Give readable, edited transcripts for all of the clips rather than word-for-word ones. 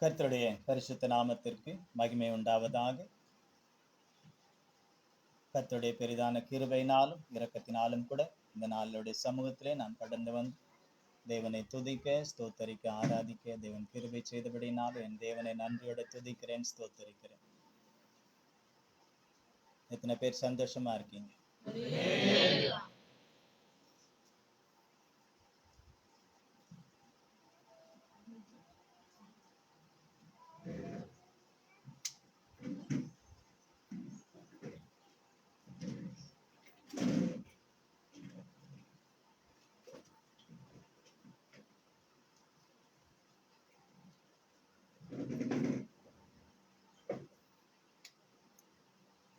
கர்த்தருடைய பரிசுத்த நாமத்திற்கு மகிமை உண்டாவதாக. கர்த்தருடைய பெரிதான கிருபையினாலும் இரக்கத்தினாலும் கூட இந்த நாளுடைய சமூகத்திலே நாம் கடந்து வந்து தேவனை துதிக்க, ஸ்தோத்தரிக்க, ஆராதிக்க தேவன் கிருபை செய்தபடினாலும் என் தேவனை நன்றியோட துதிக்கிறேன், ஸ்தோத்தரிக்கிறேன். எத்தனை பேர் சந்தோஷமா இருக்கீங்க?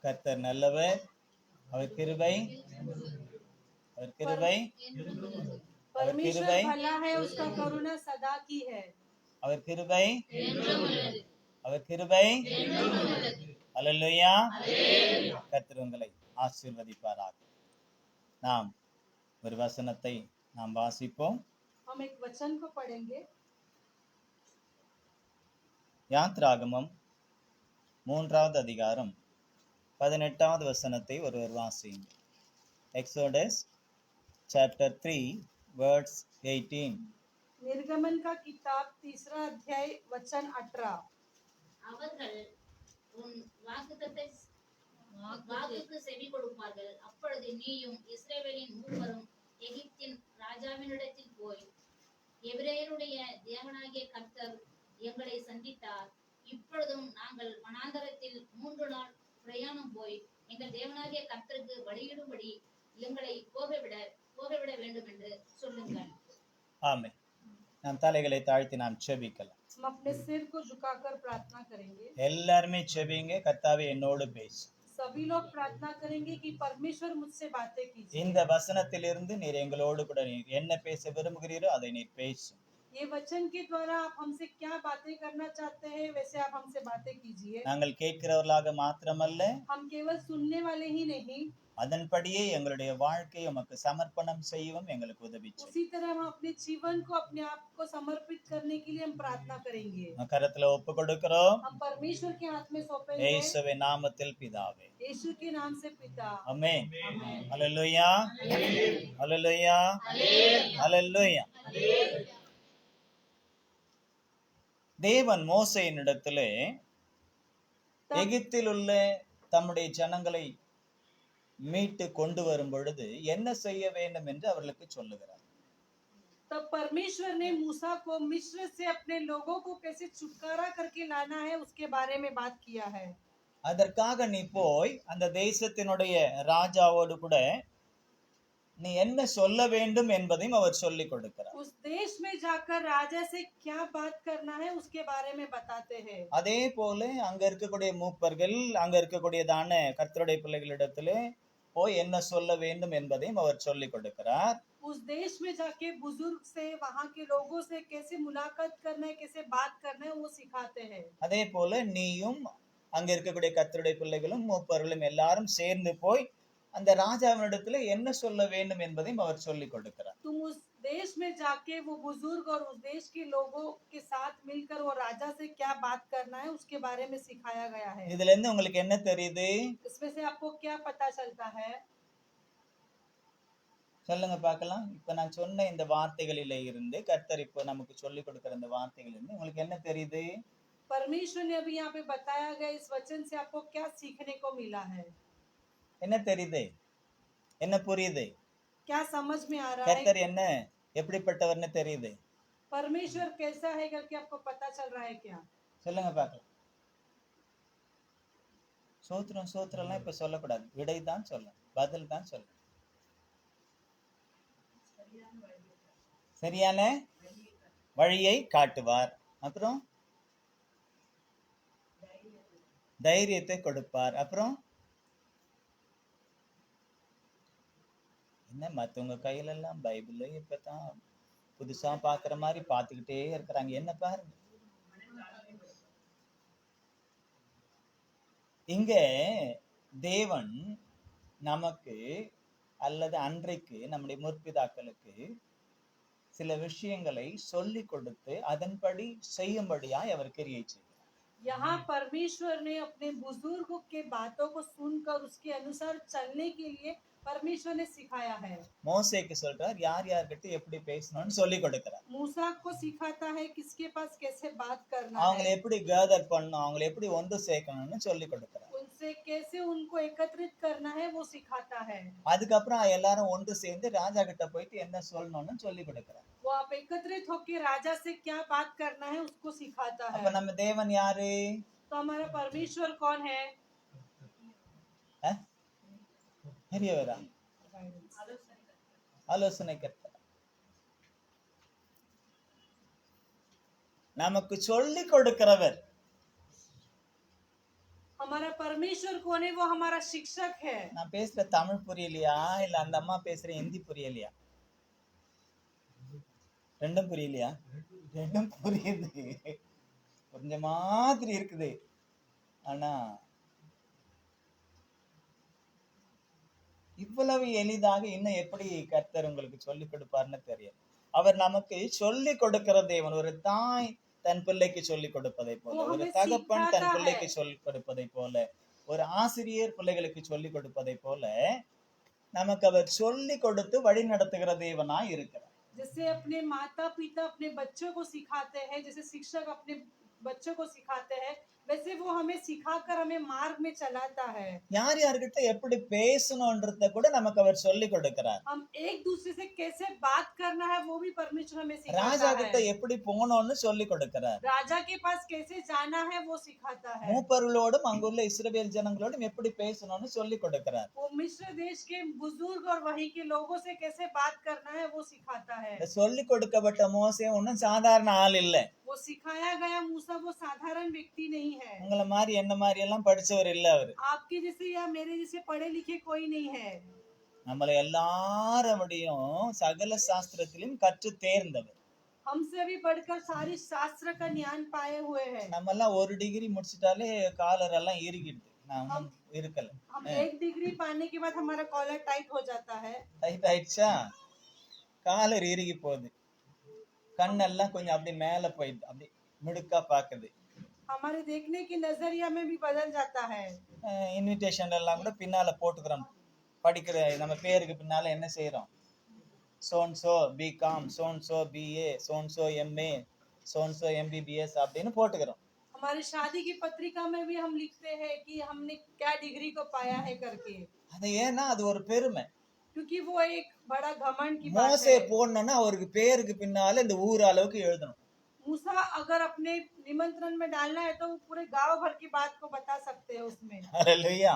கர்த்தர் நல்லவர், அவர் கிருபை அவர் கிருபை அவர் கிருபை அவர் கிருபை அவர் கிருபை. அல்லேலூயா. கர்த்தர் உங்களை ஆசீர்வதிப்பாராக. நாம் ஒரு வசனத்தை நாம் வாசிப்போம். யாத்ராகமம் 3வது அதிகாரம் 18வது வசனத்தை ஒருவர் வாசியுங்கள். Exodus chapter 3 verse 18. निर्गमन का किताब 3 अध्याय वचन 18. அவர்கள் உன் வாக்குக்கு செவி கொடுப்பார்கள். அப்பொழுது நீயும் இஸ்ரவேலின் மூப்பரும் எகிப்தின் ராஜாவினிடத்தில் போய், எபிரேயருடைய தேவனாகிய கர்த்தர் எங்களை சந்தித்தார். இப்பொழுதும் நாங்கள் வனாந்தரத்தில் 3 நாள் பிரயாணம் போய் எங்கள் தேவனாகிய கர்த்தருக்கு பலியிடும்படி எங்களை போகவிட வேண்டும் என்று சொல்லுங்கள். ஆமென். நாம் தலைகளை தாழ்த்தி நாம் ஜெபிக்கலாம். हम अपने सिर को झुकाकर प्रार्थना करेंगे. எல்லாரும் ஜெபிங்க. கர்த்தாவே என்னோடு பேசு. सभी लोग प्रार्थना करेंगे कि परमेश्वर मुझसे बातें कीजिए. இந்த வசனத்திலிருந்து நீர் எங்களோடு கூட நீர் என்ன பேச விரும்புகிறீரோ அதை நீர் பேசும். ये वचन के द्वारा आप हमसे क्या बातें करना चाहते हैं वैसे आप हमसे बातें कीजिए. நாங்கள் கேட்கிறவர்களாக மாத்திரமல்ல, हम केवल सुनने वाले ही नहीं, அதன்படியே எங்களுடைய வாழ்க்கையை உமக்கு சமர்ப்பணம் செய்யவும் எங்களுக்கு உதவி செய்யும். उसी तरह हम अपने जीवन को अपने आप को समर्पित करने के लिए हम प्रार्थना करेंगे. கரத்துல ஒப்பு கொடுக்கிறோம். हम परमेश्वर के हाथ में सौंपेंगे. இயேசுவின் நாமத்தில் பிதாவே. यीशु के नाम से पिता. ஆமென். ஹல்லேலூயா. ஹல்லேலூயா. ஹல்லேலூயா. தேவன் மோசேயினிடத்திலே எகிப்தில் உள்ள தம்முடைய ஜனங்களை மீட்டு கொண்டு வரும் பொழுது என்ன செய்ய வேண்டும் என்று அவர்களுக்கு சொல்லுகிறார். तब परमेश्वर ने मूसा को मिस्र से अपने लोगों को कैसे छुटकारा करके लाना है उसके बारे में बात किया है. அதற்காக நீ போய் அந்த தேசத்தினுடைய ராஜாவோடு கூட நீ என்ன சொல்ல வேண்டும் என்பதையும் அவர் சொல்லிக் கொடுக்கிறார். उस देश में जाकर राजा से क्या बात करना है उसके बारे में बताते हैं. அதே போல அங்க இருக்கக்கூடிய மூப்பர்கள், அங்க இருக்கக்கூடியதான கர்த்தருடைய பிள்ளைகளிடத்திலே போய் என்ன சொல்ல வேண்டும் என்பதையும் அவர் சொல்லிக் கொடுக்கிறார். उस देश में जाके बुजुर्ग से वहां के लोगों से कैसे मुलाकात करना है, कैसे बात करना है वो सिखाते हैं. அதே போல நீயும் அங்க இருக்கக்கூடிய கர்த்தருடைய பிள்ளைகளும் மூப்பர்களும் எல்லாரும் சேர்ந்து போய் அந்த ராஜாவினிடத்துல என்ன சொல்ல வேண்டும் என்பதையும் அவர் சொல்லிக் கொடுக்கிறார். तुम उस देश में जाके वो बुजुर्ग और उस देश के लोगों के साथ मिलकर वो राजा से क्या बात करना है उसके बारे में सिखाया गया है. இதுல இருந்து உங்களுக்கு என்ன தெரியுது? इसमें से आपको क्या पता चलता है? சொல்லுங்க பார்க்கலாம். இப்ப நான் சொன்ன இந்த வார்த்தைகளிலே இருந்து கர்த்தர் இப்போ நமக்கு சொல்லிக் கொடுக்கிற இந்த வார்த்தைகள் இருந்து உங்களுக்கு என்ன தெரியுது? परमेश्वर ने अभी यहाँ पे बताया गया इस वचन से आपको क्या सीखने को मिला है? என்ன தெரியுது? என்ன புரியுது? क्या समझ में आ रहा है? கர்த்தர் என்ன எப்படிப்பட்டவர்னு தெரியுது? परमेश्वर कैसा है करके आपको पता चल रहा है क्या? சொல்லுங்க பார்க்கலாம். சோத்திரம்லாம் இப்ப சொல்லக்கூடாது. விடை தான் சொல்லணும், பதில் தான் சொல்லணும். சரியான வழியை காட்டுவார். அப்புறம் தைரியத்தை கொடுப்பார். அப்புறம் என்ன மத்தவங்க கையில எல்லாம் பைபிள் இப்பதான் புதுசா பாக்குற மாதிரி பாத்துக்கிட்டே இருக்கிறாங்க. என்ன பாருங்க, இங்க தேவன் நமக்கு அல்லது அன்றைக்கு நம்முடைய முற்பிதாக்களுக்கு சில விஷயங்களை சொல்லி கொடுத்து அதன்படி செய்யும்படியாய் அவர் கிரியை செய்கிறார். यहाँ परमेश्वर ने अपने बुजुर्ग के बातों को सुनकर उसके अनुसार चलने के लिए परमेश्वर ने सिखाया है। மோசேக்கு சொல்றார் யார் யார்கிட்ட எப்படி பேசணும்னு சொல்லி கொடுக்கிறார். मूसा को सिखाता है किसके पास कैसे बात करना அவங்களை है, எப்படி கேதர் பண்ணணும், அவங்களை எப்படி ஒன்று சேர்க்கணும்னு சொல்லி கொடுக்கிறார். उनसे कैसे उनको एकत्रित करना है वो सिखाता है। அதுக்கப்புறம் எல்லாரும் ஒன்று சேர்ந்து ராஜா கிட்ட போயிட்டு என்ன சொல்லணும்னு சொல்லி கொடுக்கிறார். वो आप एकत्रित होकर राजा से क्या बात करना है उसको सिखाता அப்ப है। நம்ம தேவன் யாரு? तो हमारा परमेश्वर कौन है? பெரியவரா? ஆலோசனை கர்த்தர். நமக்கு சொல்லி கொடுக்கிறவர். हमारा परमेश्वर कौन है? वो हमारा शिक्षक है। நான் பேசுற தமிழ் புரியலையா இல்ல அந்த அம்மா பேசுற ஹிந்தி புரியலையா? ரெண்டும் புரியலையா? ரெண்டும் புரியுது, கொஞ்சம் மாதிரி இருக்குது. ஆனா இவ்வளவு எளிதாக இன்னும் எப்படி கர்த்தர் உங்களுக்கு சொல்லி கொடுப்பார்னு தெரியும். அவர் நமக்கு சொல்லி கொடுக்கிற தேவன். ஒரு தாய் தன் பிள்ளைக்கு சொல்லி கொடுப்பதை போல, ஒரு தகப்பன் தன் பிள்ளைக்கு சொல்லி கொடுப்பதை போல, ஒரு ஆசிரியர் பிள்ளைகளுக்கு சொல்லி கொடுப்பதை போல நமக்கு அவர் சொல்லி கொடுத்து வழி நடத்துகிற தேவனா இருக்கிறார். जैसे अपने माता पिता अपने बच्चों को सिखाते हैं, जैसे शिक्षक अपने बच्चों को सिखाते हैं, वैसे वो हमें सिखाकर हमें मार्ग में चलाता है। யார் யார்கிட்ட எப்படி பேசணும்ன்றத கூட நமக்கு அவர் சொல்லி கொடுக்கிறார். हम एक दूसरे से कैसे बात करना है वो भी परमेश्वर हमें ராஜா सिखाता கிட்ட है। எப்படி போகணும்னு சொல்லி கொடுக்கிறார். राजा के पास कैसे जाना है वो सिखाता है। மூப்பர்களோடும் அங்குள்ள இஸ்ரவேல் ஜனங்களோடும் எப்படி பேசணும்னு சொல்லி கொடுக்கிறார். वो मिस्र देश के बुजुर्ग और वहीं के लोगों से कैसे बात करना है वो सिखाता है। இந்த சொல்லி கொடுக்கப்பட்ட மோசே ஒன்னும் சாதாரண ஆள் இல்ல. वो सिखाया गया मूसा वो साधारण व्यक्ति नहीं है। உங்களை மாதிரி என்ன மாதிரி எல்லாம் படிச்சவர் இல்ல அவரு. आपके जैसे या मेरे जैसे पढ़े लिखे कोई नहीं है। நம்மள எல்லாரோடையும் சகல சாஸ்திரத்திலும் கற்று தேர்ந்தவர். हमसे भी बढ़कर सारी शास्त्र का ज्ञान पाए हुए हैं। நம்ம எல்லாம் ஒரு டிகிரி முடிச்சிட்டாலே காலர் எல்லாம் இறுகிடுது. நான் இருக்கல. हम एक डिग्री पाने के बाद हमारा कॉलर टाइट हो जाता है। டைட் ஆயிடுச்சா, காலர் இறுகி போகுது, கண்ணெல்லாம் கொஞ்சம் அப்படி மேல போயிடுது, அப்படி மிடுக்கா பாக்குது. हमारे देखने की नजरिया में भी बदल जाता है। இன்விடேஷன் எல்லாம் கூட பின்னால போட்டுக்கிறோம். படிக்கிற நம்ம பேருக்கு பின்னால என்ன செய்யறோம்? So and so BCom, so and so BA, so and so MA, so and so MBBS அப்படின்னு போட்டுக்கிறோம். हमारी शादी की पत्रिका में भी हम लिखते हैं कि हमने क्या डिग्री को पाया है करके, அது ஏன்னா அது ஒரு பெருமை. क्योंकि वो एक बड़ा घमंड की बात மோசே है। போடணும்னா அவருக்கு பேருக்கு பின்னால இந்த ஊர் அளவுக்கு எழுதணும். मूसा अगर अपने निमंत्रण में डालना है तो वो पूरे गांव भर की बात को बता सकते हैं उसमें। ஹல்லேலூயா.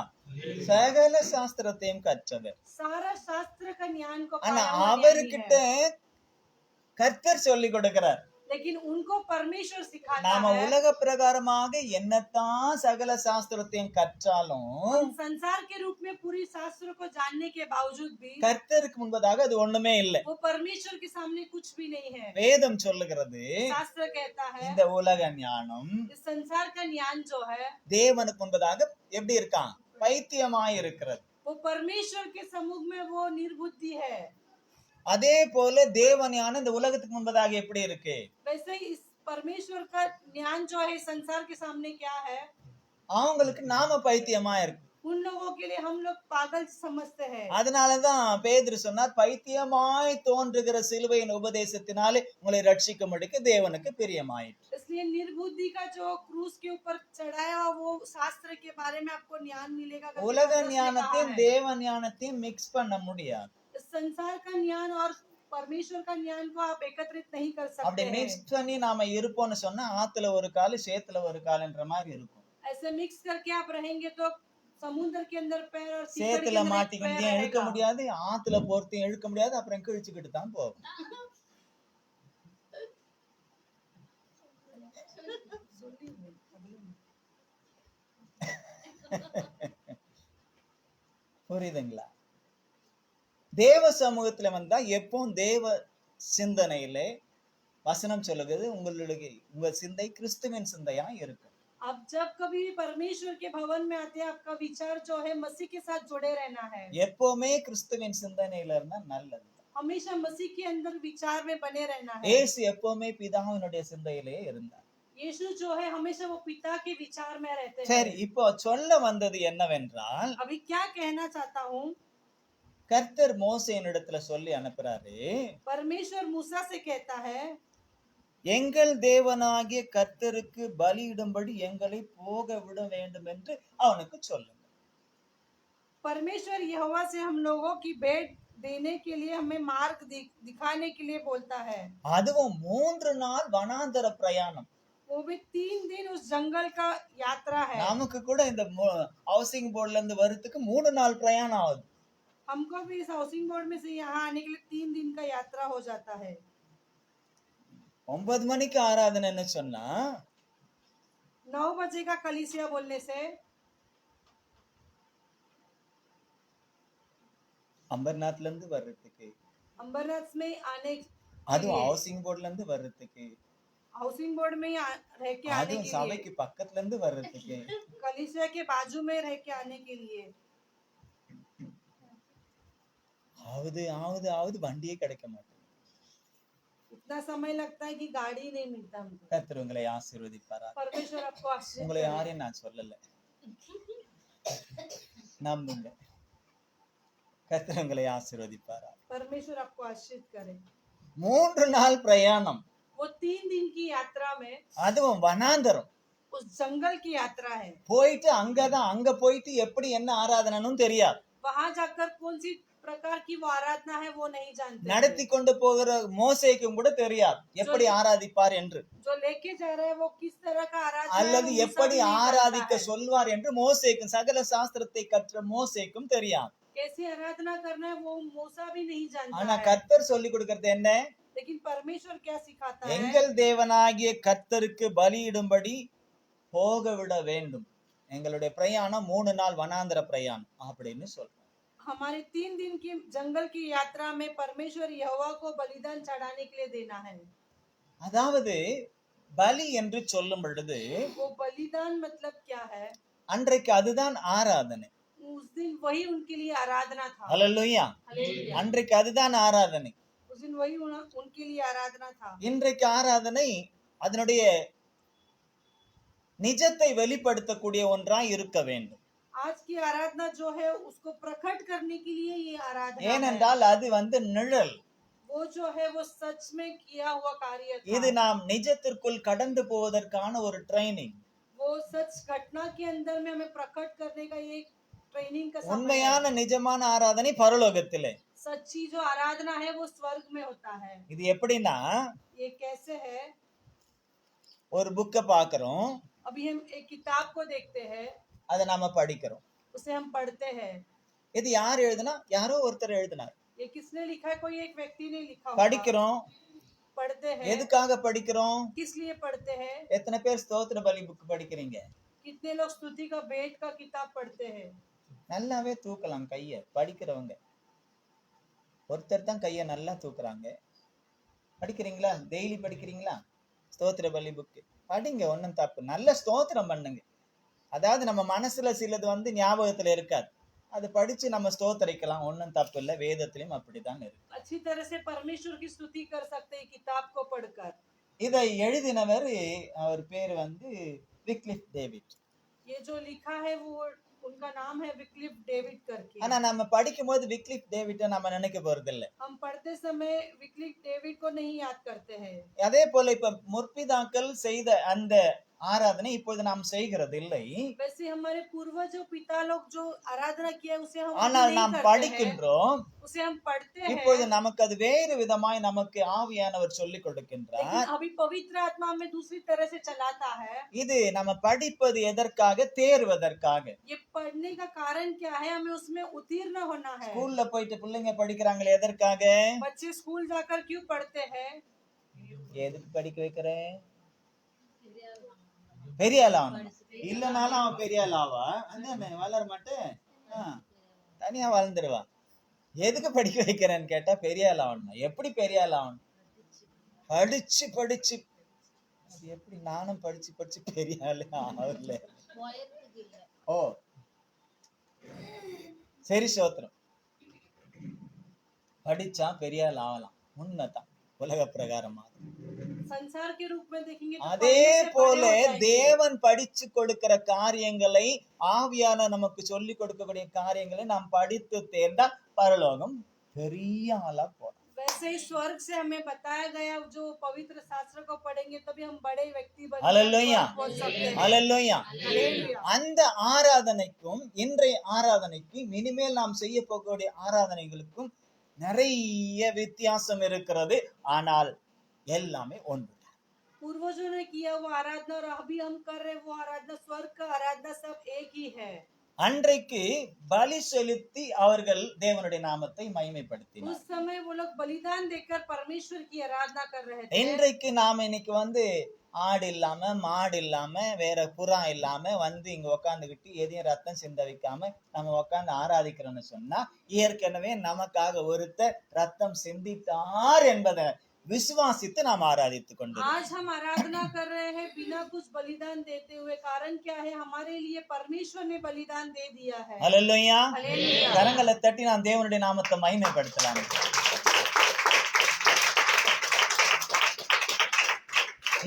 சகல சாஸ்திரத்தையும் கற்றவர். सारा शास्त्र का ज्ञान को ஆனா पाया हुआ ज्ञानी அவர்கிட்ட है। கர்த்தர் சொல்லி கொடுக்கிறார். लेकिन उनको परमेश्वर सिखाता நாம है। உலக பிரகாரமாக என்னத்தான் சகல சாஸ்திரத்தையும் கற்றாலும் हम संसार के रूप में पूरी शास्त्र को जानने के बावजूद भी கர்த்தருக்கு முன்பதாக அது ஒண்ணுமே இல்லை. वो परमेश्वर के सामने कुछ भी नहीं है। வேதம் சொல்லுகிறது शास्त्र कहता है இந்த உலக ஞானம் इस संसार का ज्ञान जो है தேவனுக்கு முன்பதாக எப்படி இருக்கான்? பைத்தியமாய் இருக்கிறது. वो परमेश्वर के सम्मुख में वो निर्बुद्धि है। அதே போல தேவ ஞானம் இந்த உலகத்துக்கு முன்பதாக எப்படி இருக்கு? वैसे इस परमेश्वर का ज्ञान जो है संसार के सामने क्या है? அவங்களுக்கு நாம பைத்தியமா இருக்கு. उन लोगों के लिए हम लोग पागल समझते हैं। அதனாலதான் பேதுரு சொன்னார், பைத்தியமாய் தோன்றுகிற சிலுவையின் உபதேசத்தினாலே உங்களை ரட்சிக்கும்படிக்கு தேவனுக்கு பிரியமாயிற்று. इसलिए निर्बुद्धि का जो क्रूस के ऊपर चढ़ाया वो शास्त्र के बारे में आपको ज्ञान मिलेगा करके உலக पतरस ने कहा ஞானத்தையும் है। தேவ ஞானத்தையும் மிக்ஸ் பண்ண முடியாது. इस संसार का ज्ञान और परमेश्वर का ज्ञान को आप एकत्रित नहीं कर அப்படி सकते हैं। மிக்ஸ் பண்ணி நாம இருப்போம்னு சொன்னா ஆத்துல ஒரு கால் சேத்துல ஒரு கால்ன்ற மாதிரி இருக்கும். ऐसे मिक्स करके आप रहेंगे तो समुद्र के अंदर पैर और सीकर के சேத்துல अंदर एक மாட்டிக்கிட்டு पैर இழுக்க रहेगा। முடியாது, ஆத்துல போர்த்தையும் இழுக்க முடியாது, அப்புறம் கிழிச்சுக்கிட்டு தான் போகும். புரியுதுங்களா? தேவ சமூகத்துல வந்தா எப்பவும் தேவ சிந்தனையிலே வசனம் சொல்லுகிறது உங்க சிந்தை கிறிஸ்துவின் சிந்தையா இருக்கும். आप जब कभी परमेश्वर के भवन में आते हैं आपका विचार जो है मसीह के साथ जुड़े रहना है। எப்பவுமே கிறிஸ்துவின் சிந்தனையில இருந்தா நல்லது. हमेशा मसीह के अंदर विचार में बने रहना है। இயேசு எப்பவுமே பிதாவினுடைய சிந்தையிலே இருந்தார். यीशु जो है हमेशा वो पिता के विचार में रहते சரி, हैं। இப்போ சொல்ல வந்தது என்னவென்றால், अभी क्या कहना चाहता हूँ, கர்த்தர் மோசேயினிடத்துல சொல்லி அனுப்புறாரு, परमेश्वर मूसा से कहता है, எங்கள் தேவனாகிய கர்த்தருக்கு பலியிடும்படி எங்களை போக விட வேண்டும் என்று அவனுக்கு சொல்லுங்க. परमेश्वर यहोवा से हम लोगों की भेंट देने के लिए हमें मार्ग दिखाने के लिए बोलता है। அதுவும் 3 நாள் வனாந்தர பிரயாணம். वो भी 3 दिन उस जंगल का यात्रा है। நமக்கு கூட இந்த ஹவுசிங் போர்டுல இருந்து வரதுக்கு 3 நாள் பிரயாணம் ஆகுது. हमको भी इस हाउसिंग बोर्ड में से यहाँ आने के लिए 3 दिन का यात्रा हो जाता है। 9 மணிக்கு ஆராதனைன்னு சொன்னா 9 बजे का कलीसिया बोलने से அம்பர்நாத்ல இருந்து வர்றதுக்கு, अम्बरनाथ में आने, அதுவும் ஹவுசிங் போர்டுல இருந்து வர்றதுக்கு, हाउसिंग बोर्ड में रह के आने அதுவும் के लिए, சபைக்கு பக்கத்துல இருந்து வர்றதுக்கு, कलीसिया के बाजू में रह के आने के लिए ஆவது வண்டியே கிடைக்க மாட்டேங்குது. इतना समय लगता है कि गाड़ी नहीं मिलता हमको। கர்த்தர் உங்களை ஆசீர்வதிப்பாராக. परमेश्वर आपको आशीर्वाद உங்களை करे। யாரையும் நான் சொல்லல, நம்புங்க. கர்த்தர் உங்களை ஆசீர்வதிப்பாராக. परमेश्वर आपको आशीर्वाद करे। 3 நாள் பிரயாணம், वो 3 दिन की यात्रा में, அதுவும் வனாந்தரம். उस जंगल की यात्रा है। போயிட்டு அங்க போயிட்டு எப்படி என்ன ஆராதனைன்னு தெரியாது. वहां जाकर कौन सी प्रकार की वो आराधना है वो नहीं जानते। நடத்தி கொண்டு போகிற மோசேக்கும் கூட தெரியாது எப்படி ஆராதிப்பார் என்று, जो लेके जा रहे हैं वो किस तरह का आराधना है, அல்லது वो मूसा எப்படி भी नहीं जानता ஆராதிக்க है। சொல்வார் என்று மோசேக்கும், சகல சாஸ்திரத்தை கற்ற மோசேக்கும் தெரியாது. कैसे आराधना करना है वो मूसा भी नहीं जानता ஆனா है। கர்த்தர் சொல்லி கொடுக்கிறது என்ன? लेकिन परमेश्वर क्या सिखाता है, எங்கள் தேவனாகிய கர்த்தருக்கு பலியிடும்படி போக விட வேண்டும். எங்களுடைய பிரயாணம் 3 நாள் வனாந்தர பிரயாணம் அப்படின்னு சொல்றோம். हमारे 3 दिन की जंगल की यात्रा में परमेश्वर यहोवा को बलिदान चढ़ाने के लिए देना है। அதாவது பலி என்று சொல்லும் பொழுது वो बलिदान मतलब क्या है, அன்றைக்கு அதுதான் ஆராதனை. उस दिन वही उनके लिए आराधना था। அல்லேலூயா. हालेलुया। அன்றைக்கு அதுதான் ஆராதனை. उस दिन वही उनके लिए आराधना था। இன்றைக்கு ஆராதனை அதனுடைய நிஜத்தை வெளிப்படுத்தக்கூடிய ஒன்றாய் இருக்க வேண்டும். आज की आराधना जो है उसको प्रकट करने के लिए ये आराधना है। ஏனென்றால் அது நிழல். वो जो है वो सच में किया हुआ कार्य இது था। நாம் நிஜத்திற்குள் கடந்து போவதற்கான ஒரு ட்ரைனிங். वो सच घटना के अंदर में हमें प्रकट करने का ये ट्रेनिंग का समय है। உண்மையான நிஜமான ஆராதனை பரலோகத்திலே. सच्ची जो आराधना है वो स्वर्ग में होता है। இது எப்படின்னா, ये कैसे है, ஒரு புக்க பாக்குறோம், अभी हम एक किताब को देखते हैं, அதை நாம படிக்கிறோம். उसे हम पढ़ते हैं। இது யார் எழுதுனா? யாரோ ஒருத்தர் எழுதினார். ये किसने लिखा है, कोई एक व्यक्ति ने लिखा होगा। படிக்கிறோம். पढ़ते हैं, எதுக்காக படிக்கிறோம்? किस लिए पढ़ते हैं। எத்தனை பேர் ஸ்தோத்திர பலி புக் படிக்கிறீங்க? कितने लोग स्तुति का भेंट का किताब पढ़ते हैं। நல்லாவே தூக்கலாம் கைய படிக்கிறவங்க. ஒருத்தர் தான் கைய நல்லா தூக்குறாங்க. படிக்கிறீங்களா? டெய்லி படிக்கிறீங்களா? ஸ்தோத்திர பலி புக் படிங்க, ஒன்னும் தப்பு. நல்ல ஸ்தோத்திரம் பண்ணுங்க. அதாவது நம்ம மனசுல சிலது ஞாபகத்துல இருக்காது, அது படிச்சு நம்ம ஸ்தோத்தரிக்கலாம், ஒன்னும் தப்பு இல்ல. வேதத்திலும் அப்படிதான் இருக்கு. अच्छी तरह से परमेश्वर की स्तुति कर सकते हैं किताब को पढ़कर। இதை எழுதினவர் அவர் பேர் விக்லிஃப் டேவிட். ये जो लिखा है वो उनका नाम है विक्लिफ डेविड करके। ஆனா நம்ம படிக்கும் போது விக்லிஃப் டேவிட்ட நம்ம நினைக்க போறது இல்ல. हम पढ़ते समय विक्लिफ डेविड को नहीं याद करते हैं। அதே போல இப்ப முற்பிதாக்கள் செய்த அந்த ஆராதனை இப்பொழுது நாம் செய்கிறது இல்லை. वैसे हमारे पूर्वज पिता लोग जो आराधना किया उसे हम ஆனால் नहीं நாம் करते படிக்கின்றோம். हैं, उसे हम पढ़ते हैं। இப்பொழுது நமக்கு அது வேறு விதமாய் நமக்கு ஆவியானவர் சொல்லிக் கொடுக்கின்றார். लेकिन अभी पवित्र आत्मा हमें दूसरी तरह से चलाता है। இது நம்ம படிப்பது எதற்காக? தேர்வதற்காக. ये पढ़ने का कारण क्या है, हमें उसमें उत्तीर्ण होना है। ஸ்கூல்ல போயிட்டு பிள்ளைங்க படிக்கிறாங்களே எதற்காக? बच्चे स्कूल जाकर क्यों पढ़ते हैं? எதுக்கு படிக்க வைக்கிறேன்? பெரிய ஆளாவணும். இல்லனாலும் அவன் பெரிய ஆளாவா வளர மாட்டேன், தனியா வளர்ந்துருவா. எதுக்கு படிக்க வைக்கிறேன்னு கேட்டா பெரிய ஆள் ஆகணும். எப்படி பெரிய ஆள் ஆகணும்? படிச்சு படிச்சு. அது எப்படி? நானும் படிச்சு படிச்சு பெரிய ஆளு ஆகல. ஓ சரி, சோத்திரம். படிச்சா பெரிய ஆள் ஆகலாம், உண்மைதான், உலக பிரகாரமாக. संसार के रूप में देखेंगे तो அதே पढ़ने से போல बड़े हो जाएंगे। தேவன் படிச்சு கொடுக்கிற காரியங்களை, ஆவியான நமக்கு சொல்லி கொடுக்கக்கூடிய காரியங்களை நாம் படித்து தேர்ந்தா பரலோகம் பெரிய ஆளா போறோம். वैसे ही स्वर्ग से हमें बताया गया, जो पवित्र शास्त्र को पढ़ेंगे तभी हम बड़े व्यक्ति बन ஹல்லேலூயா, पहुंच सकते हैं। ஹல்லேலூயா. हालेलुया। அந்த ஆராதனைக்கும் இன்றைய ஆராதனைக்கும் இனிமேல் நாம் செய்ய போகக்கூடிய ஆராதனைகளுக்கும் நிறைய வித்தியாசம் இருக்கிறது. ஆனால் எல்லாமே ஒன்று. पूर्वजों ने किया वो आराधना और अभी हम कर रहे वो आराधना, स्वर्ग का आराधना सब एक ही है। அன்றைக்கு பலி செலுத்தி அவர்கள் தேவனுடைய நாமத்தை மகிமைப்படுத்தினார். उस समय वो लोग बलिदान देकर परमेश्वर की आराधना कर रहे थे। இன்றைக்கு நாம இன்னைக்கு ஆடு இல்லாம, மாடு இல்லாம, வேற புறா இல்லாம இங்க உக்காந்துகிட்டு எதையும் ரத்தம் சிந்த வைக்காம நம்ம உக்காந்து ஆராதிக்கிறோம்னு சொன்னா, ஏற்கனவே நமக்காக ஒருத்தர் ரத்தம் சிந்தித்தார் என்பதை விசுவாசித்து நாம் ஆராதித்துக் கொண்டு आज हम आराधना कर रहे हैं बिना कुछ बलिदान देते हुए। कारण क्या है? हमारे लिए परमेश्वर ने बलिदान दे दिया है। ஹல்லேலூயா. हालेलुया। கரங்களை தட்டி நாம் தேவனுடைய நாமத்தை மகிமைப்படுத்தலாம்.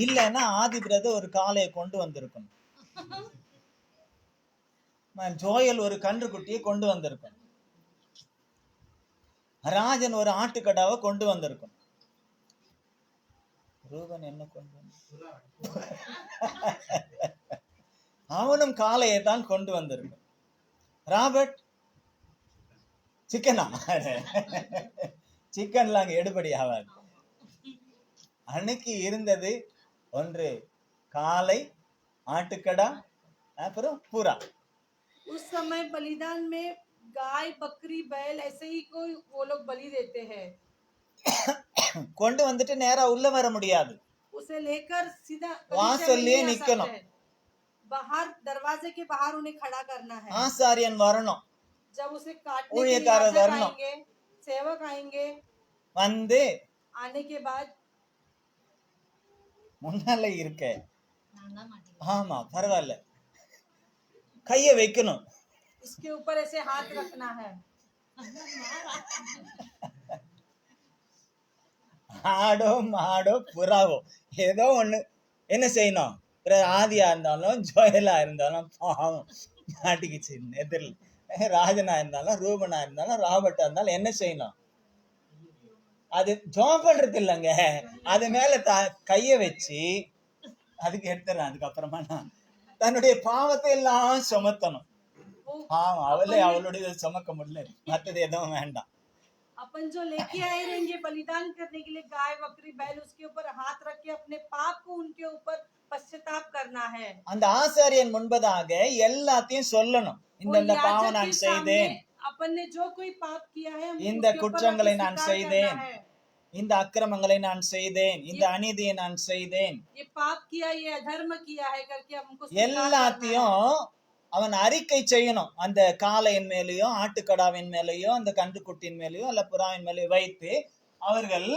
இல்லன்னா ஆதி பிரதர் ஒரு காளையை கொண்டு வந்திருக்கணும், ஜோயல் ஒரு கன்றுக்குட்டியை கொண்டு வந்திருக்கணும், ராஜன் ஒரு ஆட்டுக்கடாவை கொண்டு வந்திருக்கணும், ரூபன் என்ன கொண்டு அவனும் காளையை தான் கொண்டு வந்திருக்கும். ராபர்ட் சிக்கனா? சிக்கன்லாம் அங்க எடுபடி ஆகாது. அன்னைக்கு இருந்தது ஒன்று காளை, ஆட்டுக்கடா, அப்புறம் புறா. उस समय बलिदान में गाय, बकरी, बैल ऐसे ही कोई वो लोग बलि देते हैं। கொண்டு வந்துட்டு நேரா உள்ள வர முடியாது, उसे लेकर सीधा வாசல்லே நிக்கணும், बाहर दरवाजे के बाहर उन्हें खड़ा करना है। ஆசாரியன் வரணும், जब उसे काटने के लिए ஊழியக்காரர் याजक வரணும், आएंगे, सेवक आएंगे, வந்து आने के बाद முன்னால இருக்க, நான் தான் மாட்டேன். ஆமா பரவாயில்ல, கைய வைக்கணும், इसके ऊपर ऐसे हाथ रखना है। ஆடோ மாடோ புறாவோ ஏதோ ஒண்ணு என்ன செய்யணும். ஆதியா இருந்தாலும் ஜோயலா இருந்தாலும் பாவம் மாட்டிக்கிச்சு எதிரில், ராஜனா இருந்தாலும் ரூபனா இருந்தாலும் ராபர்ட்டா இருந்தாலும் என்ன செய்யணும், அது ஜோம் பண்றது இல்லைங்க, அது மேல கைய வச்சு அதுக்கு எடுத்துறேன். அதுக்கப்புறமா நான் தன்னுடைய பாவத்தை எல்லாம் சுமத்தணும். பாவம் அவளுடைய சுமக்க முடியல, மற்றது எதுவும் வேண்டாம். अपन जो लेके आए रहेंगे बलिदान करने के लिए गाय, बकरी, बैल, उसके ऊपर हाथ रख के अपने पाप को उनके ऊपर पश्चाताप करना है। அந்த ஆசாரியன் முன்பதாக எல்லாத்தையும் சொல்லணும், இந்த பாவம் நான் செய்தேன், अपन ने जो कोई पाप किया है இந்த குற்றங்களை நான் செய்தேன், இந்த அக்கிரமங்களை நான் செய்தேன், இந்த அநீதியை நான் செய்தேன், ये पाप किया, ये अधर्म किया है करके हमको எல்லாத்தையும் அவன் அறிக்கை செய்யணும். அந்த காளையின் மேலேயோ, ஆட்டுக்கடாவின் மேலேயோ, அந்த கன்றுக்குட்டியின் மேலேயோ அல்ல புறாவின் மேலேயோ வைத்து அவர்கள்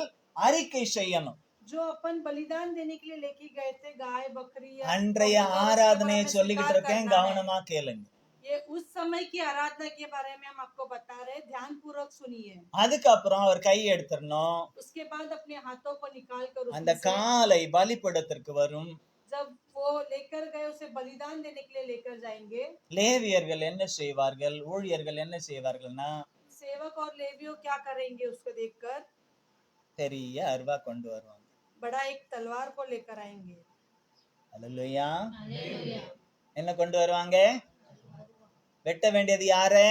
அறிக்கை செய்யணும். जो अपन बलिदान देने के लिए लेके गए थे गाय, बकरी, அன்றைய ஆராதனையை சொல்லிக்கிட்டு இருக்கேன், கவனமா கேளுங்க. ये उस समय की आराधना के बारे में हम आपको बता रहे हैं, ध्यान पूर्वक सुनिए। அதுக்கப்புறம் அவர் கை எடுத்துடணும், उसके बाद अपने हाथों को निकाल कर அந்த காளை பலிபீடத்திற்கு வரும். जब वो लेकर गए उसे बलिदान देने के लिए लेकर जाएंगे। லேவியர்கள் என்ன செய்வார்கள், ஊழியர்கள் என்ன செய்வார்கள்னா, सेवक और लेवियों क्या करेंगे उसको देखकर? பெரிய அருவா கொண்டு வருவாங்க. बड़ा एक तलवार को लेकर आएंगे। அல்லேலூயா. ஹல்லேலூயா. என்ன கொண்டு வருவாங்க? வெட்ட வேண்டியது யாரு?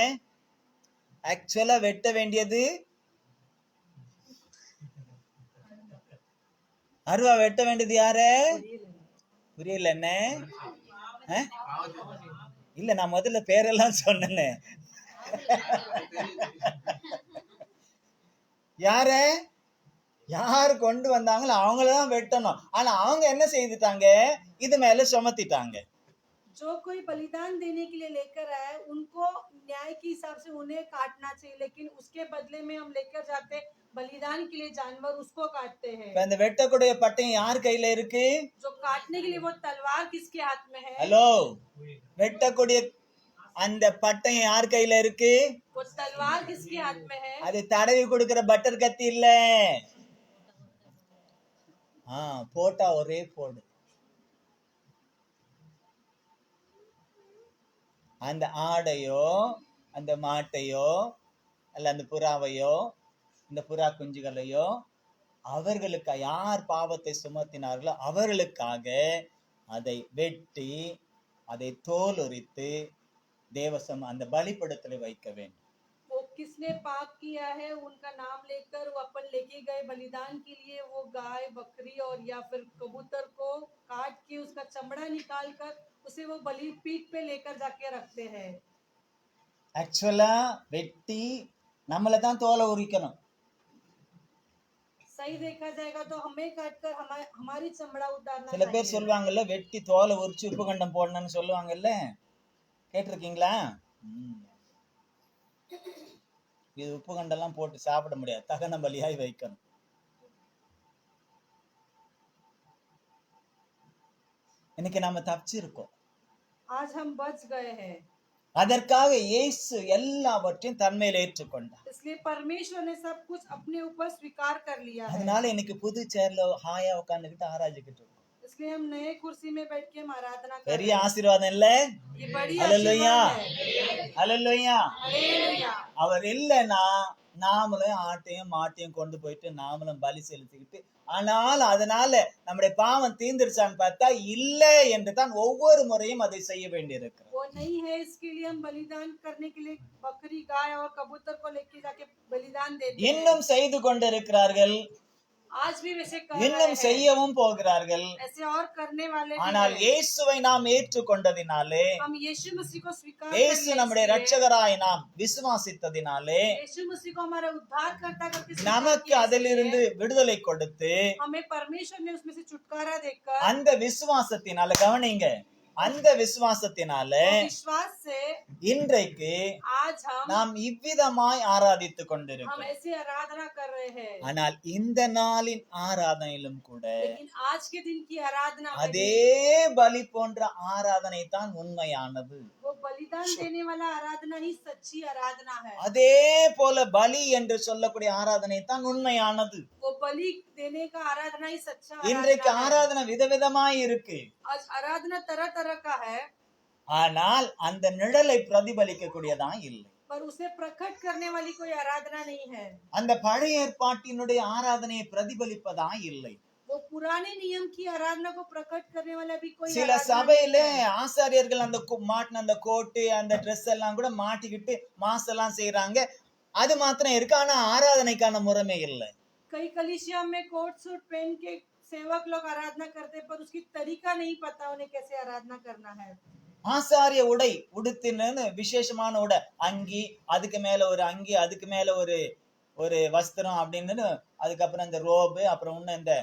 ஆக்சுவலா வெட்ட வேண்டியது அருவா வெட்ட வேண்டியது யாரு? புரியல என்ன? இல்ல நான் முதல்ல பேரெல்லாம் சொன்னேன். யாரு யாரு கொண்டு வந்தாங்களோ அவங்களதான் வெட்டணும். ஆனா அவங்க என்ன செய்துட்டாங்க, இது மேல சுமத்திட்டாங்க. जो कोई बलिदान देने के लिए लेकर आए उनको न्याय के हिसाब से उन्हें काटना चाहिए, लेकिन उसके बदले में हम लेकर जाते बलिदान के लिए जानवर, उसको काटते हैं। இந்த வெட்டக்கூடிய பட்டயம் யார் கையில இருக்கு? जो काटने के लिए वो तलवार किसके हाथ में है? ஹலோ, வெட்டக்கூடிய அந்த பட்டயம் யார் கையில இருக்கு? वो तलवार किसके हाथ में है? அது தடவி கொடுக்கிற பட்டர் கத்தி இல்ல. போட்டா ஒரே போடு. அந்த ஆடையோ அந்த மாட்டையோ அல்ல அந்த புறாவையோ இந்த புறா குஞ்சுகளையோ அவர்களுக்கு யார் பாவத்தை சுமத்தினார்களோ அவர்களுக்காக அதை வெட்டி அதை தோல் உரித்து தேவசம் அந்த பலிபீடத்தில் வைக்க வேண்டும். वो किसने पाप किया है उनका नाम लेकर वो अपन लेके गए बलिदान के लिए, वो गाय बकरी और या फिर कबूतर को काट के उसका चमड़ा निकाल कर उसे वो बलि पीठ पे लेकर जाके रखते हैं. ஆக்சுவலா வெட்டி நம்மளை தான் தோலை உரிக்கணும். सही देखा जाएगा तो हमें काटकर हमारी चमड़ा उतारना சில பேர் चाहिए. சொல்லுவாங்கல்ல வெட்டி தோலை உரிச்சு உப்பு கண்டம் போடணும்னு சொல்லுவாங்கல்ல, கேட்டிருக்கீங்களா? இது உப்பு கண்டெல்லாம் போட்டு சாப்பிட முடியாது, தகன பலியாய் வைக்கணும். இன்னைக்கு நாம தப்பிச்சிருக்கோம். आज हम बच गए हैं. அதற்காக இயேசு எல்லாவற்றையும் தன்மையில ஏற்றுக்கொண்டார். इसलिए परमेश्वर ने सब कुछ अपने ऊपर स्वीकार कर लिया है. அதனால இன்னைக்கு புது சேர்ல ஹாயா உட்கார்ந்துகிட்டு ஆராதிக்கிட்டு இருக்கோம். इसलिए हम नए कुर्सी में बैठ के हम आराधना कर பெரிய रहे हैं. ஆசீர்வாதம் இல்ல? ये बड़ी ஹல்லேலூயா, आशीर्वाद है. ஹல்லேலூயா. हालेलुया. அவர் இல்லைன்னா நாமளும் ஆட்டையும் மாட்டையும் கொண்டு போயிட்டு நாமளும் பலி செலுத்திக்கிட்டு, ஆனால் அதனால நம்முடைய பாவம் தீர்ந்துருச்சான்னு பார்த்தா இல்ல என்று தான் ஒவ்வொரு முறையும் அதை செய்ய வேண்டியிருக்கிறது. वो नहीं है, इसके लिए हम बलिदान करने के लिए बकरी गाय और कबूतर को लेके जाके बलिदान देते हैं. இன்னும் செய்து கொண்டிருக்கிறார்கள், आज भी वैसे कर இன்னும் रहे हैं. செய்யவும் போகிறார்கள். ऐसे और करने वाले भी ஆனால் हैं. இயேசுவை நாம் ஏற்றுக்கொண்டதினாலே, हम यीशु मसीह को स्वीकार कर இயேசு लिए நம்முடைய इसलिए, ரட்சகராய் நாம் விசுவாசித்ததினாலே यीशु मसीह को हमारा उद्धार करता करके स्वीकार நமக்கு किया அதிலிருந்து इसलिए, விடுதலை கொடுத்து हमें परमेश्वर ने उसमें से छुटकारा देकर அந்த விசுவாசத்தினால, கவனிங்க, அந்த விசுவாசத்தினால विश्वास से இன்றைக்கு आज हम நாம் இவ்விதமாய் ஆராதித்துக் கொண்டிருக்கிறோம். ऐसे आराधना कर रहे हैं. ஆனால் இந்த நாளின் ஆராதனையிலும் கூட लेकिन आज के दिन की आराधना में அதே பலி போன்ற ஆராதனை தான் உண்மையானது. वो बलिदान देने वाला आराधना ही सच्ची आराधना है. அதே போல பலி என்று சொல்லக்கூடிய ஆராதனை தான் உண்மையானது. वो बलि देने का आराधना ही सच्चा இன்றைக்கு आराधना है. ஆராதனை விதவிதமாய் இருக்கு. आज आराधना तरह तरह का है, ஆனால் அந்த நிழலை பிரதிபலிக்க கூடியதா இல்லை. पर उसे प्रकट करने वाली कोई आराधना नहीं है. அந்த பழைய ஏற்பாட்டினுடைய ஆராதனையை பிரதிபலிப்பதா இல்லை. वो पुराने नियम की आराधना को प्रकट करने वाला भी कोई சில आराधना சபையில नहीं है. ஆசாரியர்கள் அந்த மாட்டின அந்த கோட்டு அந்த ட்ரெஸ் எல்லாம் கூட மாட்டிக்கிட்டு மாசெல்லாம் செய்யறாங்க, அது மாத்திரம் இருக்கு. ஆனா ஆராதனைக்கான முறைமை இல்லை. कई कलीसिया में कोट सूट पहन के सेवक लोग आराधना करते, पर उसकी तरीका नहीं पता उन्हें कैसे आराधना करना है. ஆசாரிய உடை உடுத்தின்னு விசேஷமான உடை, அங்கி, அதுக்கு மேல ஒரு அங்கி, அதுக்கு மேல ஒரு ஒரு வஸ்திரம் அப்படின்னு, அதுக்கப்புறம் இந்த ரோபு, அப்புறம் இன்னும் இந்த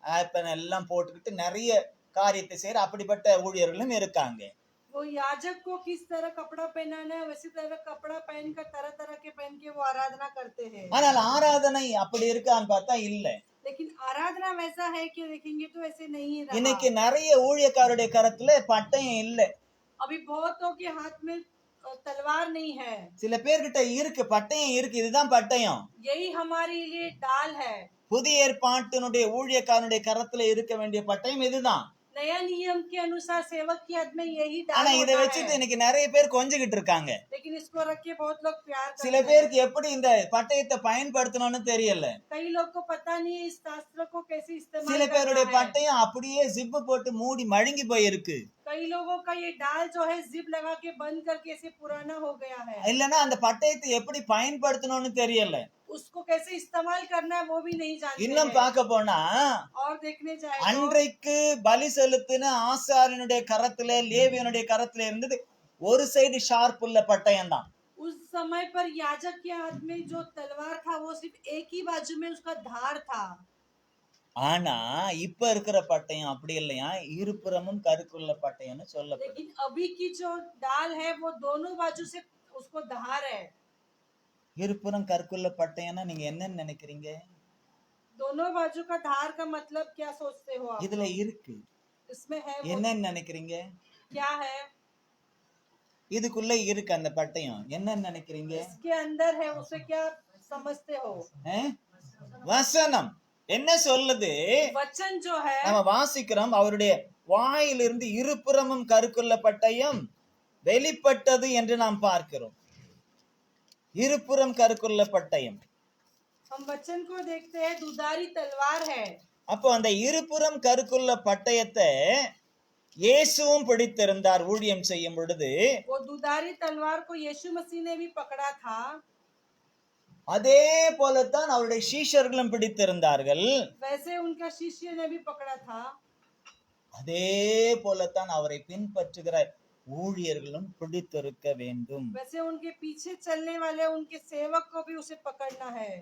ஆப்பன் எல்லாம் போட்டுக்கிட்டு நிறைய காரியத்தை செய்யற அப்படிப்பட்ட ஊழியர்களும் இருக்காங்க. वो याजक को किस तरह कपड़ा पहनाना है वैसी तरह कपड़ा पहनकर तरह तरह के पहन के वो आराधना करते हैं. ஆனால் ஆராதனை அப்படி இருக்கான்னு பார்த்தா இல்ல. लेकिन आराधना वैसा है कि देखेंगे तो ऐसे नहीं रहा. இன்னைக்கு நிறைய ஊழியக்காரருடைய கரத்துல பட்டயம் இல்ல. अभी बहुतों के हाथ में तलवार नहीं है. சில பேர்கிட்ட இருக்கு, பட்டயம் இருக்கு, இதுதான் பட்டயம். यही हमारे लिए डाल है. புதிய ஏற்பாட்டினுடைய ஊழியக்காரனுடைய கரத்துல இருக்க வேண்டிய பட்டயம் இதுதான். नया नियम के अनुसार सेवक के हाथ में यही ஆனா डाल இதை होता வச்சுட்டு है. இன்னைக்கு நிறைய பேர் கொஞ்சிக்கிட்டு இருக்காங்க. लेकिन इसको रख के बहुत लोग प्यार சில करते हैं. பேருக்கு எப்படி இந்த பட்டயத்தை பயன்படுத்தணும்னு தெரியல. कई लोग को पता नहीं है इस शास्त्र को कैसे इस्तेमाल சில करना பேருடைய है. பட்டயம் அப்படியே ஜிப்பு போட்டு மூடி மழுங்கி போயிருக்கு. कई लोगों का ये डाल जो है जिप लगा के बंद करके ऐसे पुराना हो गया है. இல்லன்னா அந்த பட்டயத்தை எப்படி பயன்படுத்தணும்னு தெரியல. उसको कैसे इस्तेमाल करना है वो भी नहीं जानते இன்னும் हैं. பார்க்க போனா और देखने जाए तो அன்றைக்கு பலி செலுத்தின ஆசாரியனுடைய கரத்துல லேவியனுடைய கரத்துல இருந்தது ஒரு சைடு ஷார்ப் உள்ள பட்டயம் தான். उस समय पर याजक के हाथ में जो तलवार था वो सिर्फ एक ही बाजू में उसका धार था. ஆனா இப்ப இருக்கிற பட்டயம் அப்படி இல்லையா, இருபுறமும் கருக்குள்ள பட்டயம்னு சொல்லப்படுது. लेकिन अभी की जो डाल है वो दोनों बाजू से उसको धार है. இருபுறம் கற்குள்ள பட்டயம்னா நீங்க என்னன்னு நினைக்கிறீங்க? दोनों बाजू का धार का मतलब क्या सोचते हो आप? இதுல இருக்கு, इसमें है वो என்னன்னு நினைக்கிறீங்க? क्या है? இதுக்குள்ள இருக்கு அந்த பட்டயம். என்ன நினைக்கிறீங்க? इसके अंदर है, उसे क्या समझते हो? வசனம் என்ன சொல்லுது? वचन जो है, நம்ம வாசிக்கிறோம், அவருடைய வாயிலிருந்து இருபுறமும் கருக்குள்ள பட்டயம் வெளிப்பட்டது என்று நாம் பார்க்கிறோம். இருபுறம் கருக்குள்ள பட்டயம். हम वचन को देखते हैं, दुधारी तलवार है। அப்போ அந்த இருபுறம் கருக்குள்ள பட்டயத்தை இயேசுவும் பிடித்திருந்தார் ஊழியம் செய்யும் பொழுது. वो दुधारी तलवार को यीशु मसीह ने भी पकड़ा था। அதே போலத்தான் அவருடைய சீஷர்களும் பிடித்திருந்தார்கள். वैसे उनका शिष्य ने भी पकड़ा था। அதே போலத்தான் அவரை பின்பற்றுகிற ஊழியர்களும் பிடித்திருக்க வேண்டும். वैसे उनके पीछे चलने वाले उनके सेवक को भी उसे पकड़ना है।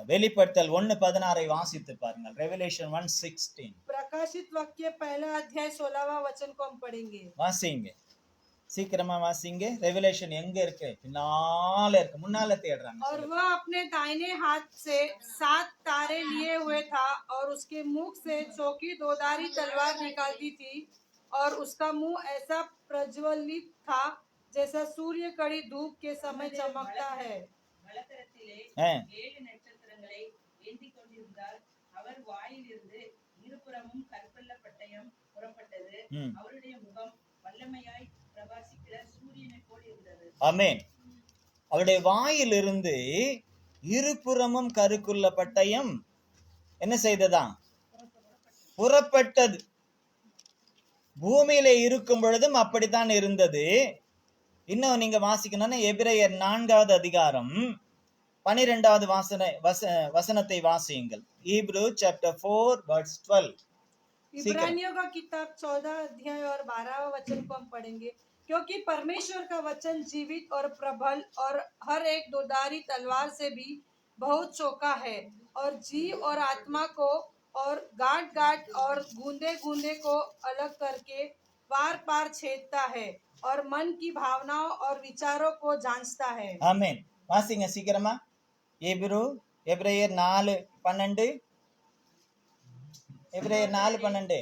வெளிப்படுத்தல் 1:16 வாசித்து பாருங்கள். ரெவலேஷன் 1:16. प्रकाशित वाक्य पहला अध्याय 16वां वचन को हम पढ़ेंगे। வாசிங்க, சீக்கிரமா வாசிங்க. ரெவலேஷன் எங்க இருக்கு? பின்னால இருக்கு, முன்னால தேடுறாங்க. और वह अपने दाहिने हाथ से 7 तारे लिए हुए था और उसके मुख से चौकी दोधारी तलवार निकालती थी और उसका मुंह ऐसा प्रज्वलित था जैसा सूर्य कड़ी धूप के समय चमकता है। வலக்கரத்திலே 7 நட்சத்திரங்களை ஏந்திக் கொண்டிருந்தார். அவர் வாயிலிருந்து இருபுறமும் கற்கொள்ள பட்டயம் புறப்பட்டது. அவருடைய முகம் வல்லமையாய் பிரகாசிக்கிற சூரியனை போல் இருந்தது. ஆமென். அவருடைய வாயிலிருந்து இருபுறமும் கருக்குள்ள பட்டயம் என்ன செய்ததா? புறப்பட்டது. பூமியில இருக்கும் பொழுதும் அப்படித்தான் இருந்தது. இன்னும் நீங்க வாசிக்கணும்னா எபிரேயர் 4வது அதிகாரம் 12வது வசனத்தை வாசியுங்கள். Hebrew chapter 4 verse 12. इब्रानियों का किताब 14 अध्याय और 12वां वचन को हम पढ़ेंगे। क्योंकि परमेश्वर का वचन जीवित और प्रबल और हर एक दोधारी तलवार से भी बहुत चौका है और जीव और आत्मा को और गांठ गांठ और गूंदे गूंदे को अलग करके पार पार छेदता है और मन की भावनाओं और विचारों को जांचता है। ஆமென். வாசிங்க சீக்கிரமா. எபிரேயர் 4:12. எபிரேயர் 4:12.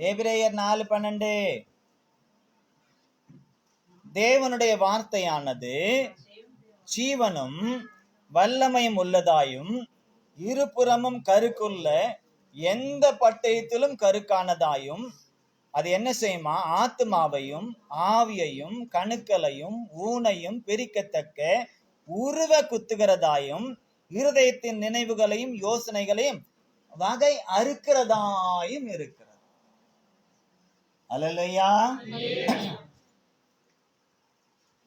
எபிரேயர் 4:12. தேவனுடைய வார்த்தையானது ஜீவனும் வல்லமையும் உள்ளதாயும் இருபுறமும் கருக்குள்ள எந்த பட்டயத்திலும் கருக்கானதாயும் அது என்ன செய்யுமா? ஆத்மாவையும் ஆவியையும் கணுக்களையும் ஊனையும் பிரிக்கத்தக்க உருவ குத்துகிறதாயும் இருதயத்தின் நினைவுகளையும் யோசனைகளையும் வகை அறுக்கிறதாயும் இருக்கிறது. அல்லேலூயா.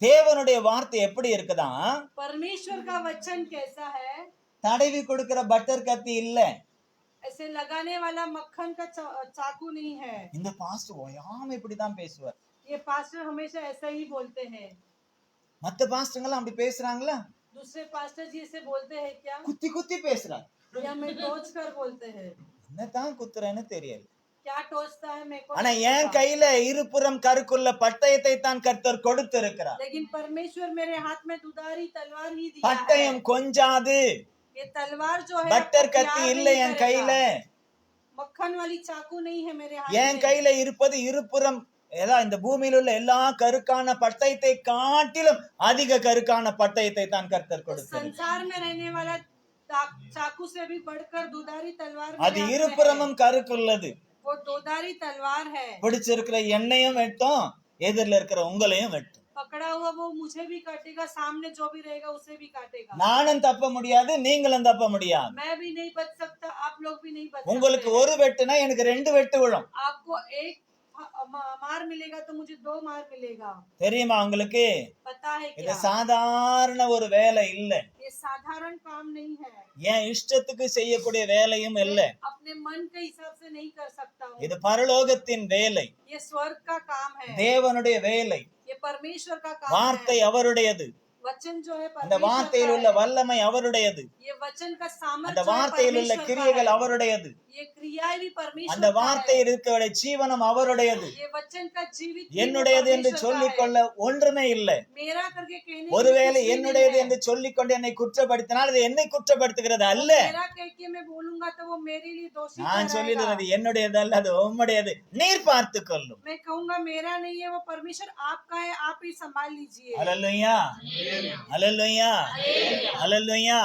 தேவனுடைய வார்த்தை எப்படி இருக்குதா? परमेश्वर का वचन कैसा है? தடவி கொடுக்கிற பட்டர் கத்தி இல்ல. ऐसे लगाने वाला मक्खन का चाकू नहीं है। இந்த பாஸ்டர் ஓயாம இப்படிதான் பேசுவார். ये पास्टर हमेशा ऐसा ही बोलते हैं। மத்த பாஸ்டர்ங்களாம் அப்படி பேசுறாங்களா? दूसरे पास्टर जी ऐसे बोलते हैं क्या? குத்தி குத்தி பேசுறாங்க. या मैं टोच कर बोलते हैं? என்னதான் குத்துறேன்னு தெரியல. क्या टोचता है मेरे को? ஆனா என் கையில இருபுறம் கருக்குள்ள பட்டயத்தை தான் கர்த்தர் கொடுத்திருக்கிறார். लेकिन परमेश्वर मेरे हाथ में दुधारी तलवार ही दिया है। பட்டயம் கொஞ்சாது. ये तलवार जो है பட்டர் आपको கத்தி प्यार இல்ல नहीं என் கையில. करेगा। मक्खन वाली चाकू नहीं है मेरे हाथ என் में। கையில இருப்பது இருபுறம் இந்த பூமியில் உள்ள எல்லா கருக்கான பட்டயத்தை காட்டிலும் அதிக கருக்கான பட்டயத்தை தான் கர்த்தர் கொடுத்தார். संसार में रहने वाला चाकू से भी बढ़कर दुधारी तलवार அது मेरे हाथ में है। இருபுறமும் கருக்குள்ளது. वो दोधारी तलवार है। பிடிச்சிருக்கிற என்னையும் வெட்டும், எதிரில இருக்கிற உங்களையும் வெட்டும். पकड़ा हुआ वो मुझे भी काटेगा, सामने जो भी रहेगा उसे भी काटेगा। நானும் தப்ப முடியாது, நீங்களும் தப்ப முடியாது. मैं भी नहीं बच सकता, आप लोग भी नहीं बच உங்களுக்கு सकते। ஒரு வெட்டுனா எனக்கு 2 வெட்டு விழும். आपको एक मार मिलेगा तो मुझे 2 मार मिलेगा। தெரியுமா உங்களுக்கு? पता है இது क्या? சாதாரண ஒரு வேலை இல்ல. ये साधारण काम नहीं है। என் இஷ்டத்துக்கு செய்யக்கூடிய வேலையும் இல்ல. अपने मन के हिसाब से नहीं कर सकता हूँ। இது பரலோகத்தின் வேலை. ये स्वर्ग का काम है। தேவனுடைய வேலை. ये परमेश्वर का काम வார்த்தை है। அவருடையது. वचन जो है அந்த परमेश्वर வார்த்தையில் का உள்ள है। வல்லமை அவருடையது. ये वचन का அந்த सामर्थ्य जो है வார்த்தையில் உள்ள परमेश्वर का கிரியைகள் है। அவருடையது. ये क्रियाएं भी परमेश्वर அந்த का है। வார்த்தையில் இருக்கிற ஜீவனம் அவருடையது. ये वचन का जीवित भी वो என்னுடையது என்று परमेश्वर का சொல்லிக் है। கொள்ள ஒன்றுமே இல்லை. मेरा करके कहने के लिए ஒருவேளை कुछ भी என்னுடையது नहीं है। என்று சொல்லிக்கொண்டு என்னை குற்றப்படுத்தினால் அது என்னை குற்றப்படுத்துகிறது அல்ல. मेरा कह के मैं बोलूंगा तो वो मेरे लिए दोषी நான் ठहराएगा। சொல்லிடுறது என்னுடையது அல்ல, அது உம்முடையது, நீர் பார்த்துக் கொள்ளும். मैं कहूंगा मेरा नहीं है, वो परमेश्वर आपका है, आप ही संभाल लीजिए। அல்லேலூயா, அல்லேலூயா, அல்லேலூயா.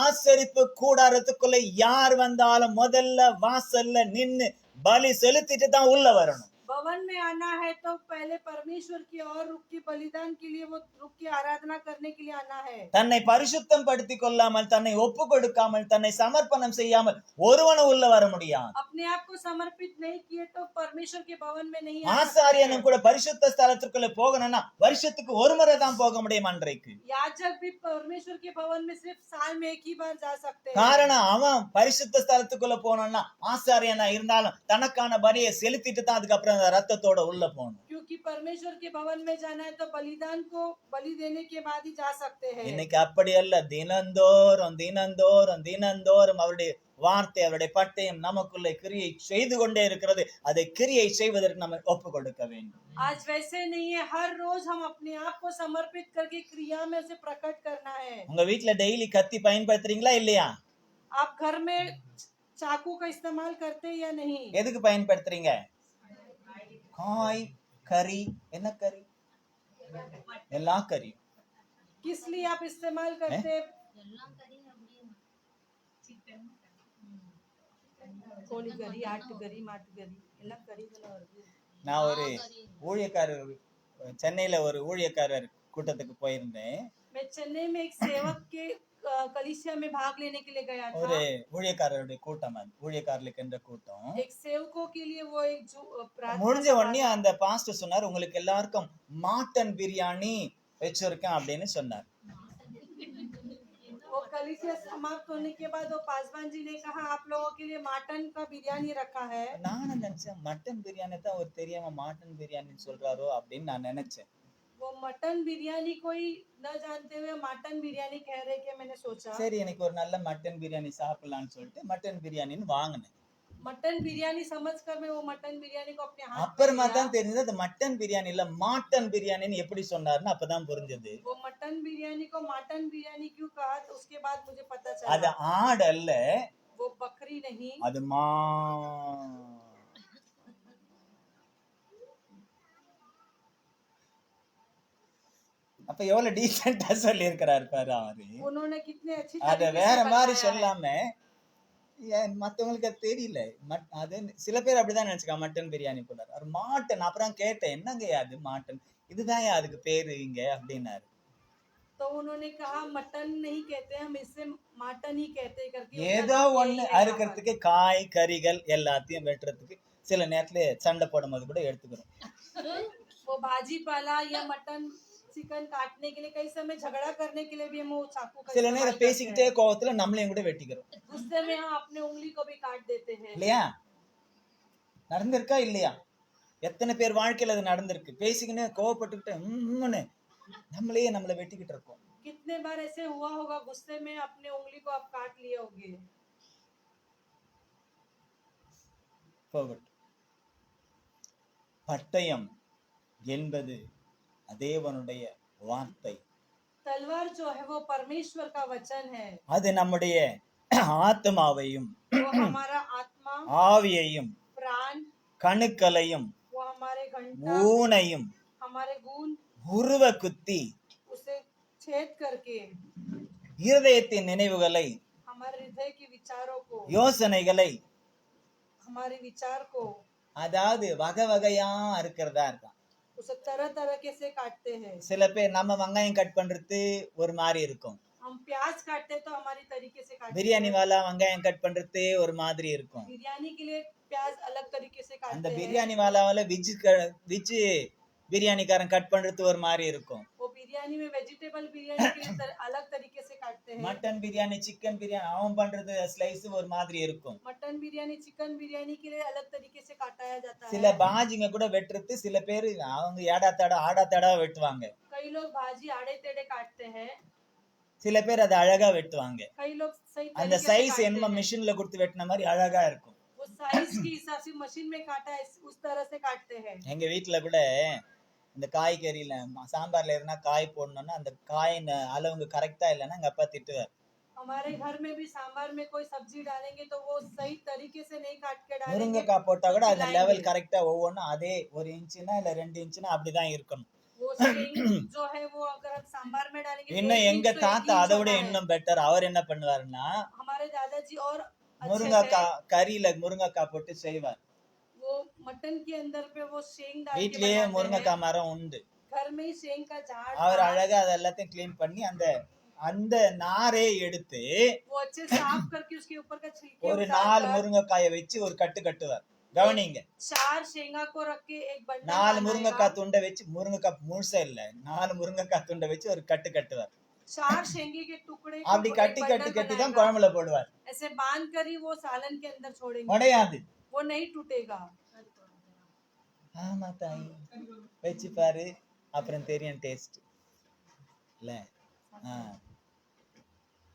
ஆசரிப்பு கூடாரத்துக்குள்ள யார் வந்தாலும் முதல்ல வாசல்ல நின்னு பலி செலுத்திட்டு தான் உள்ள வரணும். भवन में आना है तो पहले परमेश्वर की और रुक की बलिदान के लिए, वो रुक की आराधना करने के लिए आना है। தன்னை பரிசுத்தம் படுத்திக் கொள்ளாமல், தன்னை ஒப்பு கொடுக்காமல், தன்னை சமர்ப்பணம் செய்யாமல் ஒருவனும் உள்ள வர முடியாது. अपने आप को समर्पित नहीं किए तो परमेश्वर के भवन में नहीं आ सकते। ஆசாரியனும் கூட பரிசுத்த ஸ்தலத்திற்குள்ள போகணும்னா வருஷத்துக்கு ஒரு முறை தான் போக முடியும் அன்றைக்கு. याजक भी परमेश्वर के भवन में सिर्फ साल में एक ही बार जा सकते हैं। காரணம் அவன் பரிசுத்த ஸ்தலத்துக்குள்ள போனோம்னா ஆசாரியனா இருந்தாலும் தனக்கான பலியை செலுத்திட்டு தான் அதுக்கப்புறம் அந்த ரத்தத்தோட உள்ள போகணும். क्योंकि परमेश्वर के भवन में जाना है तो बलिदान को बलि देने के बाद ही जा सकते हैं। இன்னைக்கு அப்படி அல்ல. தினந்தோறும் தினந்தோறும் தினந்தோறும் அவருடைய வார்த்தை, அவருடைய பட்டயம் நமக்குள்ள கிரியை செய்து கொண்டே இருக்கிறது. அதை கிரியை செய்வதற்கு நம்ம ஒப்பு கொடுக்க வேண்டும். आज वैसे नहीं है, हर रोज हम अपने आप को समर्पित करके क्रिया में उसे प्रकट करना है। உங்க வீட்டுல டெய்லி கத்தி பயன்படுத்துறீங்களா இல்லையா? आप घर में चाकू का इस्तेमाल करते हैं या नहीं? எதுக்கு பயன்படுத்துறீங்க? காய், கறி, என்ன கறி? எல்லா கறி. किस लिए आप इस्तेमाल करते हैं? எல்லாம் கறி அப்படியே கோழி கறி, ஆட்டு கறி, மாட்டு கறி எல்லாம் கறி தான வருது. நான் ஒரு ஊழியக்காரர், சென்னையில ஒரு ஊழியக்காரர் கூட்டத்துக்கு போயிருந்தேன். मैं चेन्नई में एक सेवक के कलीसिया में भाग लेने के लिए गया ஒரு था। ஊழியக்காரருடைய கூட்டம், அது ஊழியக்காரர்களுக்கு என்ற கூட்டம். एक सेवकों के लिए वो एक जो முடிஞ்ச प्रार्थना உடனே அந்த பாஸ்டர் சொன்னார், உங்களுக்கு எல்லாருக்கும் மாட்டன் பிரியாணி வச்சிருக்கேன் அப்படின்னு சொன்னார். वो कलीसिया समाप्त होने के बाद वो पासवान जी ने कहा आप लोगों के लिए मटन का बिरयानी रखा है। நானும் நினைச்சேன் மட்டன் பிரியாணி தான் ஒரு தெரியாம மாட்டன் பிரியாணி சொல்றாரோ அப்படின்னு நான் நினைச்சேன். वो मटन बिरयानी कोई न जानते हुए मटन बिरयानी कह रहे कि मैंने सोचा சரி எனக்கு ஒரு நல்ல மட்டன் பிரியாணி சாப்பிடலாம்னு சொல்லிட்டு மட்டன் பிரியாணின்னு வாங்கினேன். मटन बिरयानी समझकर मैं वो मटन बिरयानी को अपने हाथ में அப்புறமா लिया। தான் தெரிஞ்சது அது மட்டன் பிரியாணி இல்ல மாட்டன் பிரியாணின்னு எப்படி சொன்னாருன்னு அப்பதான் புரிஞ்சது. वो मटन बिरयानी को मटन बिरयानी क्यों कहा तो उसके बाद मुझे पता அது चला ஆடு அல்ல, वो बकरी नहीं, அது அப்ப எவ்வளவு டீசென்ட்டா சொல்லி இருக்கிறாரு பாரு அவரு. उन्होंने कितने अच्छी அத तरीके வேற से மாதிரி बताया है। சொல்லாம மத்தவங்களுக்கு அது தெரியல. அது சில பேர் அப்படிதான் நினைச்சுக்கா மட்டன் பிரியாணி போடுறாரு. அவர் மாட்டன். அப்புறம் கேட்டேன் என்னங்க அது மாட்டன், இதுதான் அதுக்கு பேரு இங்க அப்படின்னாரு. तो उन्होंने कहा मटन नहीं कहते हम इसे मटन ही कहते करके ஏதோ उनका नाम ஒண்ணு यही है यहाँ पर। அறுக்கிறதுக்கு காய் கறிகள் எல்லாத்தையும் வெட்டுறதுக்கு சில நேரத்துல சண்டை போடும்போது கூட எடுத்துக்கிறோம். वो भाजी पाला या मटन चिकन काटने के लिए कई समय झगड़ा करने के लिए भी हम वो चाकू का சில इस्तेमाल நேரம் करते பேசிக்கிட்டே हैं। கோவத்துல நம்மளையும் கூட வெட்டிக்கிறோம் गुस्से में हम अपने उंगली को भी काट देते हैं। இல்லையா? நடந்திருக்கா இல்லையா? எத்தனை பேர் வாழ்க்கையில அது நடந்திருக்கு. பேசிக்கினே கோவப்பட்டுக்கிட்டு நம்மளையே நம்மளை வெட்டிக்கிட்டு இருக்கோம். कितने बार ऐसे हुआ होगा, गुस्से में अपने उंगली को आप काट लिए होंगे। போகட்டும். பட்டயம் என்பது தேவனுடைய வார்த்தை. तलवार जो है वो परमेश्वर का वचन है। அது நம்முடைய ஆத்மாவையும் वो हमारा आत्मा, ஆவியையும் प्राण, கணுக்களையும் वो हमारे घंटा, ஊனையும் हमारे गुण உருவ குத்தி उसे छेद करके இருதயத்தின் நினைவுகளை, हमारे हृदय के विचारों को, யோசனைகளை, हमारे विचार को, அதாவது வகை வகையா இருக்கிறதா இருக்கான். उसे तरह तरह के से काटते हैं। சில பேர் நம்ம வெங்காயம் கட் பண்றது ஒரு மாதிரி இருக்கும். हम प्याज काटते हैं तो हमारी तरीके से काटते பிரியாணி हैं। வாலா வெங்காயம் கட் பண்றது ஒரு மாதிரி இருக்கும். बिरयानी के लिए प्याज अलग तरीके से அந்த काटते हैं। பிரியாணி வாலாவால விஜ் பிரியாணிக்காரன் கட் பண்றது ஒரு மாதிரி இருக்கும். वो बिरयानी बिरयानी में वेजिटेबल बिरयानी के लिए अलग तरीके से काटते हैं। மட்டன் பிரியாணி சிக்கன் பிரியாணி அவன் பண்றது ஸ்லைஸ் ஒரு மாதிரி இருக்கும். मटन बिरयानी चिकन बिरयानी के लिए अलग तरीके से काटा जाता சில है। பாஜிங்க கூட வெட்டுறது சில பேர் அவங்க ஏடா தடா ஆடா தடா வெட்டுவாங்க. कई लोग भाजी आड़े टेढ़े काटते हैं, சில பேர் அதை அழகா வெட்டுவாங்க. कई लोग सही அந்த तरीके से சைஸ் काटते என்ன हैं। மிஷின்ல கொடுத்து வெட்டின மாதிரி அழகா இருக்கும். वो साइज के हिसाब से मशीन में काटा है उस तरह से काटते हैं। எங்க வீட்டுல கூட இந்த காய்கறியில சாம்பார்ல எதுனா காய் போடணும்னா அந்த காயின் அளவுங்க கரெக்டா இல்லைன்னா எங்க அப்பா திட்டுவார். हमारे घर में भी सांभर में कोई सब्जी डालेंगे तो वो सही तरीके से नहीं काट के डालेंगे। முருங்கைக்காய் போட்டா கூட அந்த லெவல் கரெக்டா ஒவ்வொன்றும் அதே 1 இன்ச்சுனா இல்ல 2 இன்ச்சுனா அப்படிதான் இருக்கணும். वो सेंग जो है वो अगर हम सांभर में डालेंगे तो இன்னும் 1 எங்க इंच तो 1 தாத்தா इंच அதை விட होना है। இன்னும் பெட்டர். அவர் என்ன பண்ணுவாருன்னா हमारे दादाजी और अच्छे थे। முருங்கைக்காய் கறியில முருங்கைக்காய் போட்டு செய்வார். वो मटन के अंदर पे वो शेंग डाल के வீட்லயே बनाते हैं। முருங்கைக்காய் மரம் உண்டு. घर में ही शेंग का झाड़ அவர் था। அழகா அதை எல்லாத்தையும் கிளீன் பண்ணி அந்த அந்த நாரே எடுத்து वो अच्छे से साफ करके उसके ऊपर का छिलके ஒரு उतार 4 कर முருங்கைக்காயை வச்சு ஒரு கட்டு கட்டுவார். கவனிங்க, 4 शेंगा को रख के एक बंडल 4 बनाएगा। முருங்கைக்காய் துண்டை வச்சு முருங்கைக்காய் முழுசா இல்ல 4 முருங்கைக்காய் துண்டை வச்சு ஒரு கட்டு கட்டுவார். 4 शेंगे के टुकड़े को அப்படி एक கட்டி बंडल கட்டி கட்டி தான் बनाएगा। குழம்புல போடுவார். ऐसे बांध कर ही वो सालन के अंदर छोड़ेंगे, உடையாது. वो नहीं टूटेगा। ஆமா தாய் வச்சு பாரு அப்புறம் தெரியும் டேஸ்ட் இல்ல.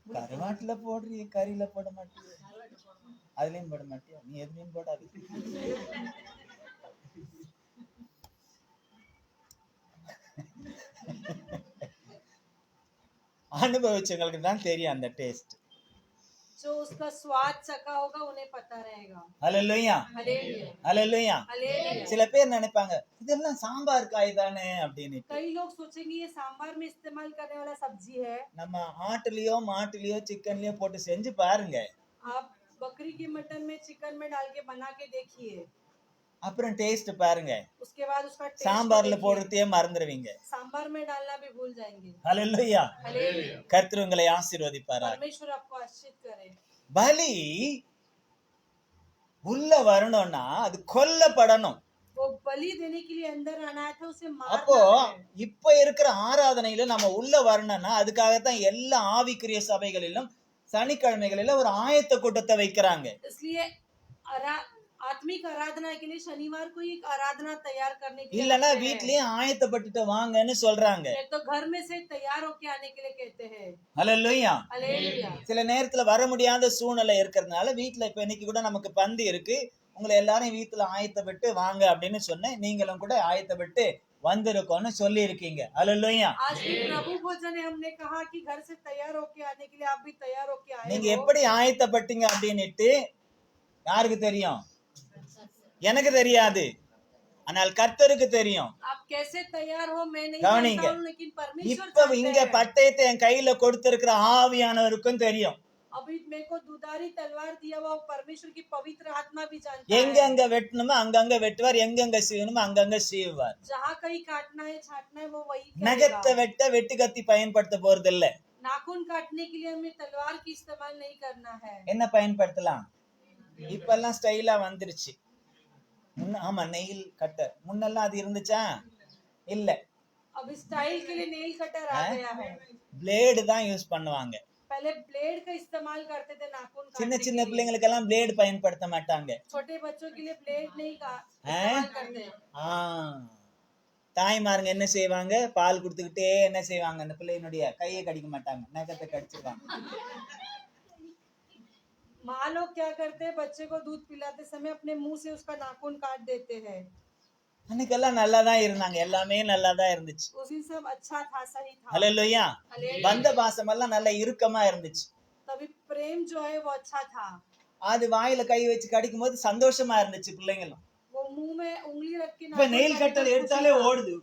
கருவாட்டுல போடுறிய கறியில போட மாட்டிய, அதுலயும் போட மாட்டியா, நீ எதுலயும் போடாது. அனுபவிச்சவங்களுக்கு தான் தெரியும் அந்த டேஸ்ட். जो उसका स्वाद चखा होगा उन्हें पता रहेगा। ஹல்லேலூயா हालेलुया ஹல்லேலூயா. हालेलुया। சில பேர் நினைப்பாங்க இதெல்லாம் சாம்பார் காய் தானே அப்படின்னு. कई लोग सोचेंगे ये सांभर में इस्तेमाल करने वाला सब्जी है। நம்ம ஆட்டுலயோ மாட்டுலயோ சிக்கன்லயோ போட்டு செஞ்சு பாருங்க. आप बकरी के मटन में चिकन में डाल के बना के देखिए, அப்புறம் டேஸ்ட் பாருங்க. उसके बाद उसका टेस्ट சாம்பார்ல देखिए। போடுறதையே மறந்துடுவீங்க. सांभर में डालना भी भूल जाएंगे। ஹல்லேலூயா. हालेलुया। கர்த்தர் உங்களை ஆசீர்வதிப்பாராக. परमेश्वर आपको आशीष करे। பலி உள்ள வரணும்னா அது கொல்லப்படணும். वो बलि देने के लिए अंदर आना था, उसे அப்போ मारना है। இப்ப இருக்கிற ஆராதனையில நம்ம உள்ள வரணும்னா அதுக்காகத்தான் எல்லா ஆவிக்குரிய சபைகளிலும் சனிக்கிழமைகளில ஒரு ஆயத்த கூட்டத்தை வைக்கிறாங்க. इसलिए आत्मिक आराधना के लिए शनिवार को एक आराधना तैयार करने के लिए இல்லன்னா रखते हैं। வீட்லயே ஆயத்தப்பட்டுட்டு வாங்கன்னு சொல்றாங்க. नहीं तो घर में से तैयार होके आने के लिए कहते हैं। ஹல்லேலூயா. हालेलुया। சில நேரத்துல வர முடியாத சூழ்நிலை இருக்கிறதுனால வீட்டுல இப்ப இன்னைக்கு கூட நமக்கு பந்தி இருக்கு, உங்களை எல்லாரும் வீட்டுல ஆயத்தப்பட்டு வாங்க அப்படின்னு சொன்னேன். நீங்களும் கூட ஆயத்தப்பட்டு வந்திருக்கோம்னு சொல்லி இருக்கீங்க. ஹல்லேலூயா. आज भी प्रभु भोजन है, हमने कहा कि घर से तैयार होके आने के लिए आप भी तैयार होके आए நீங்க हो। எப்படி ஆயத்தப்பட்டீங்க அப்படின்னுட்டு யாருக்கு தெரியும்? எனக்கு தெரியாது, ஆனால் கர்த்தருக்கு தெரியும். आप कैसे तैयार हो मैं नहीं கவனிங்க, जानता हूं, लेकिन परमेश्वर இப்ப जानता இங்க है। பட்டயத்தை என் கையில கொடுத்திருக்கிற ஆவியானவருக்கும் தெரியும். अभी मेरे को दुधारी तलवार दिया हुआ परमेश्वर की पवित्र आत्मा भी जानता எங்கெங்க है। வெட்டணுமோ அங்கங்க வெட்டுவார், எங்கெங்க சீவணுமோ அங்கங்க சீவுவார். जहाँ कहीं काटना है छाटना है वो वही நகத்தை करेगा। வெட்ட வெட்டு கத்தி பயன்படுத்த போறது இல்ல. नाखून काटने के लिए हमें तलवार की इस्तेमाल नहीं करना है। என்ன பயன்படுத்தலாம்? இப்பெல்லாம் ஸ்டைலா வந்துருச்சு. ஆமா நெயில் கட்டர். முன்னெல்லாம் அது இருந்துச்சா? இல்ல. अब स्टाइल के लिए नेल कटर आ गया है। பிளேடு தான் யூஸ் பண்ணுவாங்க. पहले ब्लेड का इस्तेमाल करते थे नाखून சின்ன काटने சின்ன के लिए। பிள்ளைங்களுக்கு எல்லாம் பிளேடு பயன்படுத்த மாட்டாங்க. छोटे बच्चों के लिए ब्लेड नहीं इस्तेमाल करते। தாய்மாருங்க என்ன செய்வாங்க? பால் கொடுத்துக்கிட்டே என்ன செய்வாங்க? அந்த பிள்ளையினுடைய கையை கடிக்க மாட்டாங்க, நகத்தை கடிச்சிருவாங்க. माँ लोग क्या करते हैं, बच्चे को दूध पिलाते समय अपने मुंह से उसका नाखून काट देते हैं। அன்னைக்கெல்லாம் நல்லா தான் இருந்தாங்க, எல்லாமே நல்லா தான் இருந்துச்சு. उस दिन सब अच्छा था, सही था। ஹல்லேலூயா. हालेलुया। பந்த பாசம் எல்லாம் நல்ல இறுக்கமா இருந்துச்சு. तभी प्रेम जो है वो अच्छा था। அது வாயில கை வச்சு கடிக்கும் போது சந்தோஷமா இருந்துச்சு பிள்ளைங்களும். वो मुंह में उंगली रख के இப்ப நெயில் கட்டர் எடுத்தாலே ஓடுது.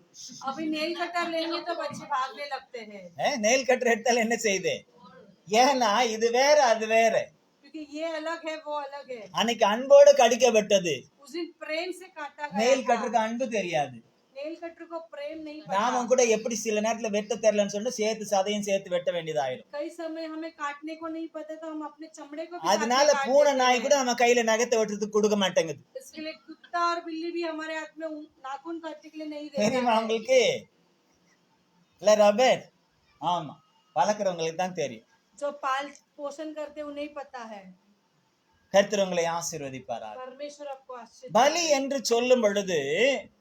अभी नेल कटर लेंगे तो बच्चे भागने लगते हैं। நெயில் கட்டர் எடுத்தாலே என்ன செய்யுது? ஏன்னா இது வேற அது வேற. क्योंकि ये अलग है वो अलग है। அன்னைக்கு அன்போடு கடிக்கப்பட்டது. उस दिन प्रेम से काटा நெயில் गया था। கட்டருக்கு அன்பு தெரியாது. नेल कटर को प्रेम नहीं நாம पता। கூட எப்படி சில நேரத்துல வெட்ட தெரியலன்னு சொல்லிட்டு சேர்த்து சதையும் சேர்த்து வெட்ட வேண்டியதாயிடும். कई समय हमें काटने को नहीं पता तो हम अपने चमड़े को भी அதனால साथ में काट பூனை देते நாய் हैं। கூட நம்ம கையில நகத்தை வெட்டுறதுக்கு கொடுக்க மாட்டேங்குது. इसके लिए कुत्ता और बिल्ली भी हमारे हाथ में नाखून काटने के लिए नहीं देता தெரியுமா है। உங்களுக்கு? இல்ல ரபேர்? ஆமா, வளர்க்குறவங்களுக்கு தான் தெரியும். जो पाल पोषण करते उन्हें पता है। கர்த்தர் உங்களை ஆசீர்வதிப்பாராக. परमेश्वर आपको आशीष பலி என்று சொல்லும் பொழுது,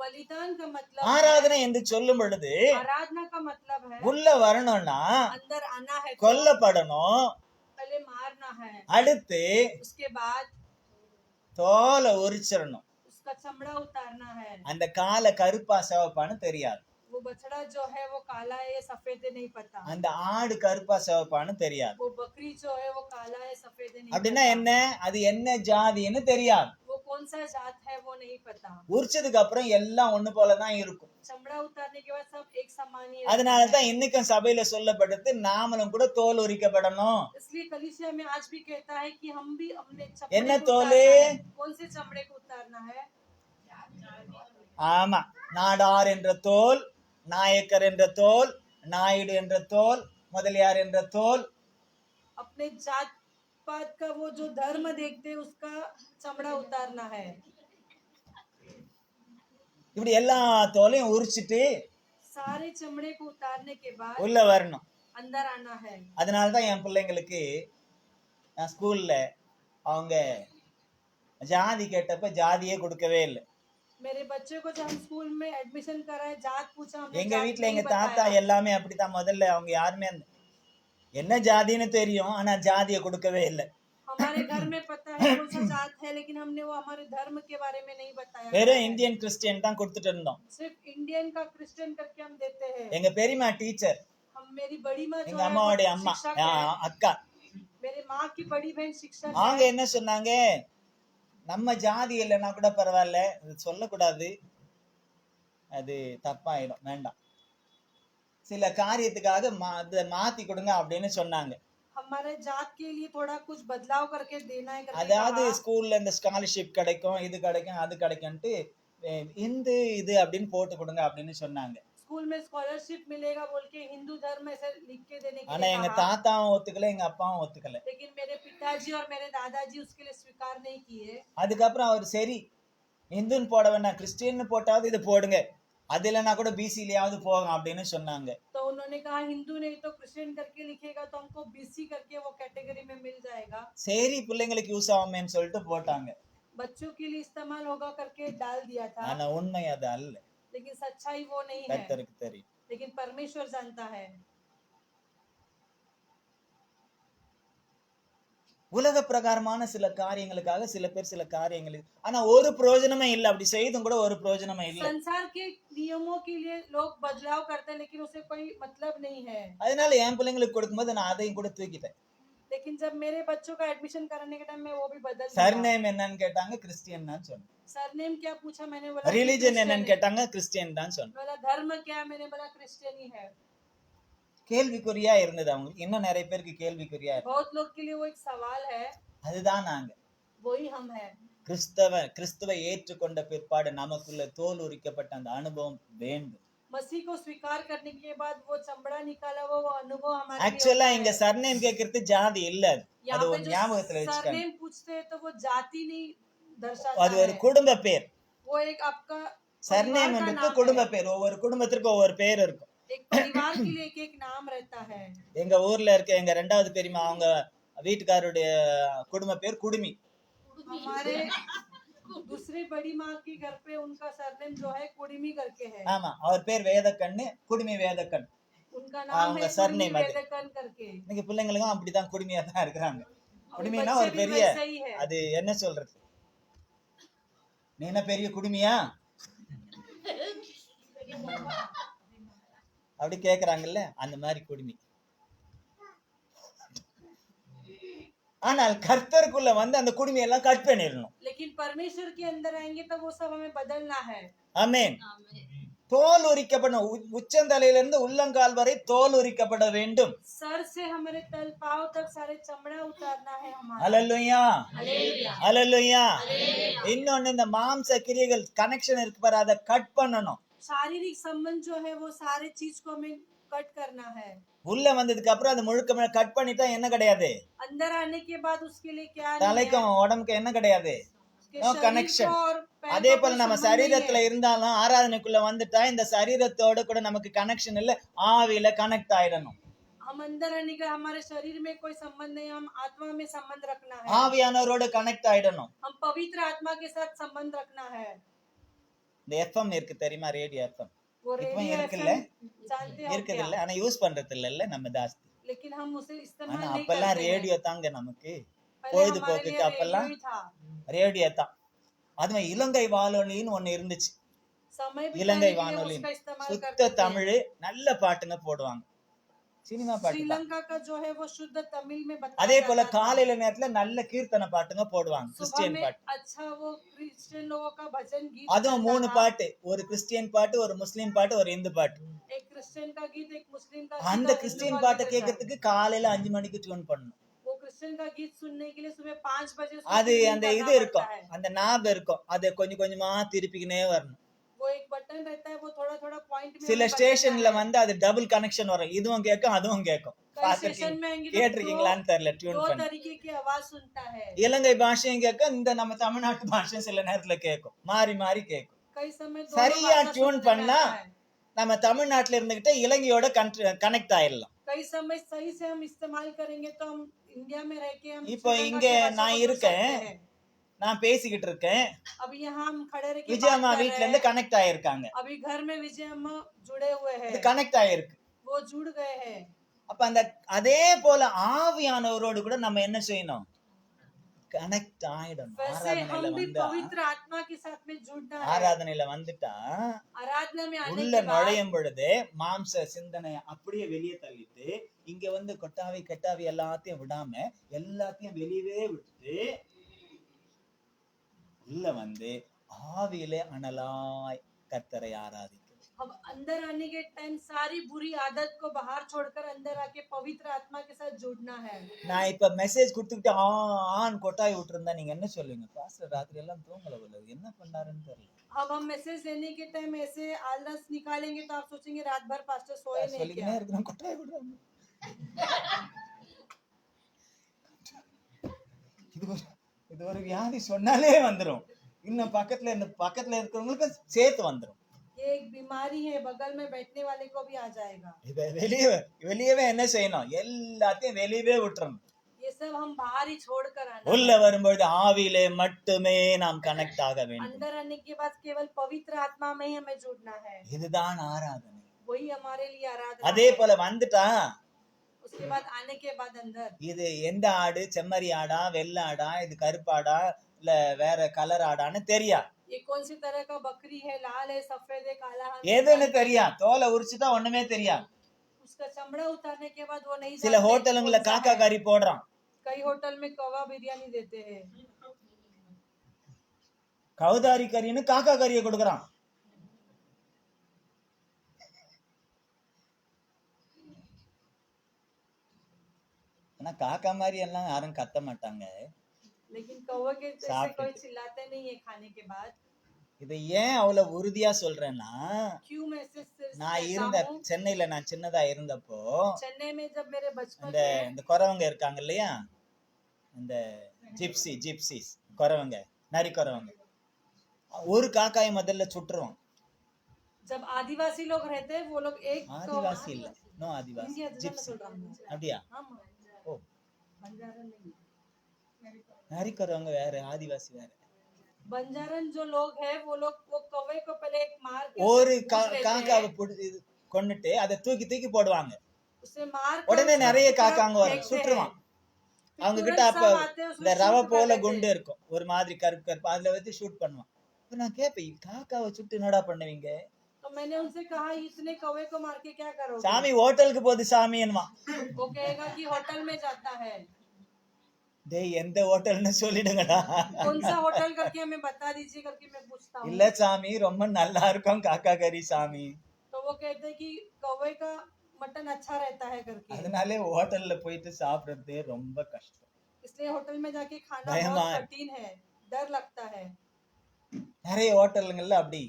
बलिदान का मतलब ஆராதனை என்று சொல்லும் பொழுது आराधना का मतलब है உள்ள வரணும்னா अंदर आना है, கொல்லப்படணும், पहले मारना है, அடுத்து उसके बाद தோலை உரிச்சிடணும். उसका चमड़ा उतारना है। அந்த காலை கருப்பா சிவப்பான்னு தெரியாது, वो बछड़ा जो है वो काला है या सफेद है नहीं पता, அந்த ஆடு கருப்பா சிவப்பான்னு தெரியாது. वो बकरी जो है वो काला है सफेद है नहीं அப்படின்னா पता, என்ன, அது என்ன ஜாதின்னு தெரியாது. वो कौन सा जात है वो नहीं पता। உரிச்சதுக்கு அப்புறம் எல்லாம் ஒண்ணு போலதான் இருக்கும். चमड़ा उतारने के बाद सब एक समान ही அதனாலதான் இன்னைக்கும் சபையில சொல்லப்படுது, நாமளும் கூட தோல் உரிக்கப்படணும். इसलिए कलीसिया में आज भी कहता है कि हम भी अपने என்ன चमड़े को தோலே? उतारना है। कौन से चमड़े को उतारना है? ஆமா, நாடார் என்ற தோல், நாயக்கர் என்ற தோல், நாயுடு என்ற தோல், முதலியார் என்ற தோல், अपने जात पात का वो जो धर्म देखते हैं उसका चमड़ा उतारना है। இப்படி எல்லா தோலையும் உரிச்சிட்டு सारे चमड़े को उतारने के बाद உள்ள வரணும். अंदर आना है। அதனாலதான் என் பிள்ளைங்களுக்கு நான் ஸ்கூல்ல அவங்க ஜாதி கேட்டப்ப ஜாதியே கொடுக்கவே இல்லை. मेरे बच्चे को जब हम स्कूल में एडमिशन कराए जात पूछा, हमने எங்க जात வீட்டுல नहीं எங்க தாத்தா बताया। எல்லாமே அப்படித்தான். முதல்ல அவங்க யாருமே என்ன ஜாதின்னு தெரியும், ஆனா ஜாதியை கொடுக்கவே இல்லை. हमारे घर में पता है कौन सा जात है, लेकिन हमने वो हमारे धर्म के बारे में नहीं बताया। வெறும் இந்தியன் கிறிஸ்டியன் தான் கொடுத்துட்டு இருந்தோம். सिर्फ इंडियन का क्रिश्चियन करके हम देते हैं। எங்க பெரியம்மா டீச்சர், हम मेरी बड़ी माँ जो எங்க है वो அம்மாவுடைய அம்மா शिक्षक है। அக்கா, मेरे माँ की बड़ी बहन शिक्षक அவங்க है। என்ன சொன்னாங்க, நம்ம ஜாதி இல்லைன்னா கூட பரவாயில்ல, அது சொல்லக்கூடாது, அது தப்பாயிடும், வேண்டாம், சில காரியத்துக்காக அதை மாத்தி கொடுங்க அப்படின்னு சொன்னாங்க. हमारे जात के लिए थोड़ा कुछ बदलाव करके देना है करके அதாவது कहा। ஸ்கூல்ல இந்த ஸ்காலர்ஷிப் கிடைக்கும், இது கிடைக்கும், அது கிடைக்கும்ட்டு இந்து இது அப்படின்னு போட்டு கொடுங்க அப்படின்னு சொன்னாங்க. स्कूल में स्कॉलरशिप मिलेगा बोल के हिंदू धर्म ऐसे लिख के देने के ஆனா लिए எங்க कहा। தாத்தாவும் ஒத்துக்கல, எங்க அப்பாவும் ஒத்துக்கல. लेकिन मेरे पिताजी और मेरे दादाजी उसके लिए स्वीकार नहीं किए। அதுக்கப்புறம் அவர் சரி இந்துன்னு போட வேண்டாம், கிறிஸ்டியன் போட்டாவது இது போடுங்க, அது இல்லைன்னா கூட பிசிலயாவது போகும் அப்படின்னு சொன்னாங்க. तो उन्होंने कहा हिंदू नहीं तो क्रिश्चियन करके लिखेगा तो हमको बीसी करके वो कैटेगरी में मिल जाएगा। சரி பிள்ளைங்களுக்கு யூஸ் ஆகுமேன்னு சொல்லிட்டு போட்டாங்க. बच्चों के लिए इस्तेमाल होगा करके डाल दिया था, ஆனா உண்மை அது அல்ல, लेकिन सच्चाई वो नहीं है। கர்த்தருக்கு தெரியும். लेकिन परमेश्वर जानता है। உலக பிரகாரமான சில காரியங்களுக்காக சில பேர் சில காரியங்களுக்கு, ஆனா ஒரு பிரயோஜனமே இல்லை, அப்படி செய்தும் கூட ஒரு பிரயோஜனமே இல்லை. संसार के नियमों के लिए लोग बदलाव करते हैं लेकिन उसे कोई मतलब नहीं है। அதனால என் பிள்ளைங்களுக்கு கொடுக்கும்போது நான் அதையும் கூட தூக்கிட்டேன். लेकिन जब मेरे बच्चों का एडमिशन कराने के टाइम में वो भी बदल दिया। சர்நேம் என்னன்னு கேட்டாங்க, கிறிஸ்டியன் தான் சொன்னேன். सरनेम क्या पूछा, मैंने बोला ரிலிஜன் என்னன்னு கேட்டாங்க, கிறிஸ்டியன் தான் சொன்னேன். बोला धर्म क्या, मैंने बोला क्रिश्चियन ही है। கேள்விக்குறியா இருந்தது அவங்களுக்கு, இன்னும் நிறைய பேருக்கு கேள்விக்குறியா இருக்கு. बहुत लोग के लिए वो एक सवाल है, அதுதான் நாங்க वही हम है। கிறிஸ்துவை ஏற்றுக்கொண்ட பிற்பாடு நமக்குள்ள தோல் உரிக்கப்பட்ட அந்த அனுபவம் வேண்டும். मसीह को स्वीकार करने के बाद वो चमड़ा निकाला वो अनुभव हमारे लिए ஆக்சுவலா होता இங்க है। சர்நேம் கேட்கறது ஜாதி இல்ல, அது यहाँ ஒரு पे जो ஞாபகத்துல வச்சுக்கோங்க. सरनेम पूछते हैं तो वो जाति नहीं दर्शाता அது ஒரு है, குடும்ப பேர். वो एक आपका சர்நேம் परिवार का என்பது नाम குடும்ப है। பேர், ஒவ்வொரு குடும்பத்திற்கும் ஒவ்வொரு பேர் இருக்கும். एक परिवार के लिए एक नाम रहता है। எங்க ஊர்ல இருக்க எங்க ரெண்டாவது பெரியம்மா, அவங்க வீட்டுக்காரருடைய குடும்ப பேர் குடுமி. हमारे दूसरी बड़ी माँ के घर पे उनका सरनेम जो है कुड़िमी करके है। ஆமா, அவர் பேர் வேதக்கண்ணு, குடுமி வேதக்கண். उनका नाम அவங்க है कुड़िमी surname அது. वेदकन करके। இன்னைக்கு பிள்ளைங்களுக்கும் அப்படிதான் குடுமியா தான் இருக்கிறாங்க. अभी குடுமினா बच्चे ஒரு भी பெரிய, वैसे ही है। அது என்ன சொல்றது, நீ என்ன பெரிய குடுமியா அப்படி கேக்குறாங்கல்ல, அந்த மாதிரி குடுமி. ஆனால் கர்த்தருக்குள்ள வந்து அந்த குடுமையெல்லாம் கட் பண்ணிடணும். लेकिन परमेश्वर के अंदर आएंगे तो वो सब हमें बदलना है। ஆமென். தோல் உரிக்கப்பட, உச்சந்தலையிலிருந்து உள்ளங்கால் வரை தோல் உரிக்கப்பட வேண்டும். सर से हमारे तल पांव तक सारे चमड़ा उतारना है हमारा। அல்லேலூயா, அல்லேலூயா. இன்னொன்னு, இந்த மாம்ச கிரியைகள் கனெக்ஷன் இருக்கு பாரு, அதை கட் பண்ணணும். शारीरिक संबंध जो है वो सारे चीज को हमें कट करना है। உள்ள வந்ததுக்கு அப்புறம் அது முழுக்க கட் பண்ணிட்டா என்ன கிடையாது, अंदर आने के बाद उसके लिए क्या नहीं है, தலைக்கும் உடம்புக்கு என்ன கிடையாது, उसके no शरीर connection. को और அதே का போல कोई நம்ம संबंध नहीं சரீரத்துல है। இருந்தாலும் ஆராதனைக்குள்ள வந்துட்டா இந்த சரீரத்தோட கூட நமக்கு கனெக்ஷன் இல்ல, ஆவியில கனெக்ட் ஆயிடணும். हम अंदर रहने का हमारे शरीर में कोई संबंध नहीं, हम आत्मा में संबंध रखना है, ஆவியானவரோட கனெக்ட் ஆயிடணும். हम पवित्र आत्मा के साथ संबंध रखना है। இந்த எஃப்எம் இருக்கு தெரியுமா, ரேடியோ எஃப்எம் वो இப்போ रेडियो இருக்குல்ல, एफएम जानते हो இருக்குது क्या? இல்ல, ஆனா யூஸ் பண்றது இல்ல நம்ம ஜாஸ்தி. लेकिन हम उसे इस्तेमाल ஆனா नहीं அப்பெல்லாம் करते हैं। ரேடியோ தாங்க நமக்கு पहले हमारे பொழுதுபோக்குக்கு, लिए रेडियो அப்பெல்லாம் ही था। ரேடியோ தான். அதுவும் இலங்கை வானொலின்னு ஒண்ணு இருந்துச்சு. समय இலங்கை बिताने के लिए வானொலி उसका इस्तेमाल சுத்த करते थे। தமிழ், நல்ல பாட்டுங்க போடுவாங்க, சினிமா பாட்டு தான். श्रीलंका का जो है वो शुद्ध तमिल में அதே बताया போல जाता था। காலையில நேரத்துல நல்ல கீர்த்தனை பாட்டுங்க போடுவாங்க, सुबह கிறிஸ்டியன் में பாட்டு. अच्छा वो क्रिश्चियन लोगों का भजन गीत அதுவும் चलता 3 था। பாட்டு, ஒரு கிறிஸ்டியன் பாட்டு, ஒரு முஸ்லீம் பாட்டு, ஒரு இந்து பாட்டு. एक क्रिश्चियन का गीत, एक मुस्लिम का அந்த गीत और हिंदू கிறிஸ்டியன் का பாட்டை गीत रहता है। கேட்கறதுக்கு காலையில 5 மணிக்கு டியூன் பண்ணணும். वो क्रिश्चियन का गीत सुनने के लिए सुबह 5 बजे उसको அது ट्यूनिंग அந்த करना இது पड़ता இருக்கும், है। அந்த நாப் இருக்கும், அதை கொஞ்சம் கொஞ்சமா திருப்பிக்கினே வரணும். वो एक बटन रहता है, वो थोड़ा थोड़ा पॉइंट में சில हमें बदलना ஸ்டேஷன்ல है। வந்து அது டபுள் கனெக்ஷன் வரும், இதுவும் கேட்கும் அதுவும் கேட்கும். कई स्टेशन में आएंगे तो கேட்டிருக்கீங்களான்னு தெரியல, டியூன் दो பண்ணி. तरीके की आवाज सुनता है। இலங்கை பாஷையும் கேட்கும், இந்த நம்ம தமிழ்நாட்டு பாஷையும் சில நேரத்துல கேட்கும், மாறி மாறி கேட்கும். कई समय சரியா दोनों டியூன் भाषा பண்ணா सुनने में आता है। நம்ம தமிழ்நாட்டுல இருந்துகிட்டே இலங்கையோட கனெக்ட் ஆயிடலாம். कई समय सही से हम इस्तेमाल करेंगे तो हम इंडिया में रह के हम இப்போ श्रीलंका இங்க की भाषा நான் को सुन இருக்கேன், सकते हैं। நான் பேசிக்கிட்டு இருக்கேன், अब यहाँ हम खड़े रह के விஜயம்மா बात कर வீட்ல रहे இருந்து हैं। கனெக்ட் ஆயிருக்காங்க, अभी घर में विजय अम्मा जुड़े हुए இது हैं, கனெக்ட் ஆயிருக்கு. वो जुड़ गए हैं। அப்ப அந்த அதே போல ஆவியானவரோடு கூட நம்ம என்ன செய்யணும், கனெக்ட் ஆயிடணும். वैसे ஆராதனையில हम भी வந்தா, पवित्र आत्मा के साथ में जुड़ना है। ஆராதனையில வந்துட்டா आराधना में आने உள்ள के बाद நுழையும் பொழுது மாம்ச சிந்தனையை அப்படியே வெளியே தள்ளிட்டு, இங்க வந்து கொட்டாவி கெட்டாவி எல்லாத்தையும் விடாம எல்லாத்தையும் வெளியவே விட்டு உள்ள வந்து ஆவியிலே அனலாய் கர்த்தரை ஆராதிக்கும். अब अंदर आने के टाइम सारी बुरी आदत को बाहर छोड़कर अंदर आके पवित्र आत्मा के साथ जुड़ना है। நான் இப்ப மெசேஜ் கொடுத்துக்கிட்டு ஆன் கொட்டாய் விட்டுருந்தா நீங்க என்ன சொல்லுவீங்க, பாஸ்டர் ராத்திரி எல்லாம் தூங்கல போல, என்ன பண்ணாருன்னு தெரியல अब हम मैसेज लेने के टाइम ऐसे आलस निकालेंगे तो आप सोचेंगे रात भर पास्टर सोए नहीं சொல்லிக்கினே क्या। இருக்கிறோம், கொட்டாய் விடுறாங்க. இது ஒரு வியாதி சொன்னாலே வந்துரும், இன்னும் பக்கத்துல இருக்கிறவங்களுக்கு சேர்த்து வந்துரும். ये एक बीमारी है, बगल में बैठने वाले को भी आ जाएगा। இத வெளியவே என்ன செய்யணும், எல்லாத்தையும் வெளியவே விட்டுறணும். ये सब हम बाहर ही छोड़ कर आना। உள்ள வரும்போது ஆவியிலே மட்டுமே நாம் கனெக்ட் ஆக வேண்டும். अंदर आने के बाद केवल पवित्र आत्मा में ही हमें जुड़ना है, இதுதான் ஆராதனை. वही हमारे लिए आराधना அதே है। போல வந்துட்டா, उसके बाद आने के बाद अंदर இது எந்த ஆடு, செம்மறி ஆடா, வெள்ளை ஆடா, இது கருப்பாடா இல்ல வேற கலர் ஆடான்னு தெரியா, ये कौन सी तरह का बकरी है, लाल है, सफेद है, काला है, எதுன்னு தெரியா, தோலை உரிச்சுட்டா ஒண்ணுமே தெரியா. उसका चमड़ा उतारने के बाद वो नहीं சில जानते ஹோட்டலுங்கள कौन सा காக்கா है। கறி போடுறான், कई होटल में कवा बिरयानी देते हैं, கவுதாரி கறின்னு காக்கா கறியை கொடுக்கறான். ஆனா காக்கா மாதிரி எல்லாம் யாரும் கத்த மாட்டாங்க. लेकिन कौवे के जैसे साफ कोई है। चिल्लाते नहीं है खाने के बाद। இதை ஏன் அவ்வளவு உறுதியா சொல்றேன்னா, क्यों मैं इसे நான் कहता இருந்த हूँ? சென்னையில நான் சின்னதா இருந்தப்போ चेन्नई में जब मेरे बचपन இந்த में இந்த குறவங்க இருக்காங்க இல்லையா, இந்த ஜிப்சிஸ் குறவங்க, நரி குறவங்க, ஒரு காக்காயை முதல்ல சுட்டுருவான். जब आदिवासी लोग रहते हैं वो लोग एक ஆதிவாசி இல்ல, நோ ஆதிவாசி, हिंदी अध्ययन ஜிப்சி. बोल रहा हूँ। அப்படியா? हाँ, ஓ, बंजारन नहीं। நரி குறவங்க வேற, ஆதிவாசி வேற. बंजारन जो लोग हैं वो लोग वो कौवे को पहले एक मार के ஒரு उसे पूछ लेते காக்காவை हैं, கொன்னுட்டு அதை தூக்கி போடுவாங்க, उसे मार कर உடனே उसको நிறைய पूरा காக்காங்க வரும், फेंकते சுட்டுருவான். हैं। அவங்க तुरंत கிட்ட அப்ப सब आते हैं, उसको இந்த ரவை shoot कर போல लेते குண்டு हैं। இருக்கும், ஒரு மாதிரி கருப்பு, அதுல வச்சு ஷூட் பண்ணுவான். இப்ப நான் கேட்பேன், காக்காவை சுட்டு என்னடா பண்ணுவீங்க? तो मैंने उनसे कहा इतने कौवे को मार के क्या करोगे? சாமி ஹோட்டலுக்கு போகுது சாமி என்னமா. वो कहेगा कि होटल में जाता है। டேய் எந்த ஹோட்டல்னு சொல்லிடுங்கடா. कौन सा होटल करके हमें बता दीजिए करके मैं पूछता हूँ। இல்ல சாமி ரொம்ப நல்லா இருக்கும் காக்கா கறி சாமி, तो वो कहते हैं कि कौवे का मटन अच्छा रहता है करके, அதனாலே ஹோட்டல்ல போயிட்டு சாப்பிடுறது ரொம்ப கஷ்டம். इसलिए होटल में जाके खाना भयमान। बहुत कठिन है, डर लगता है। நிறைய ஹோட்டலுங்கள்ல அப்படி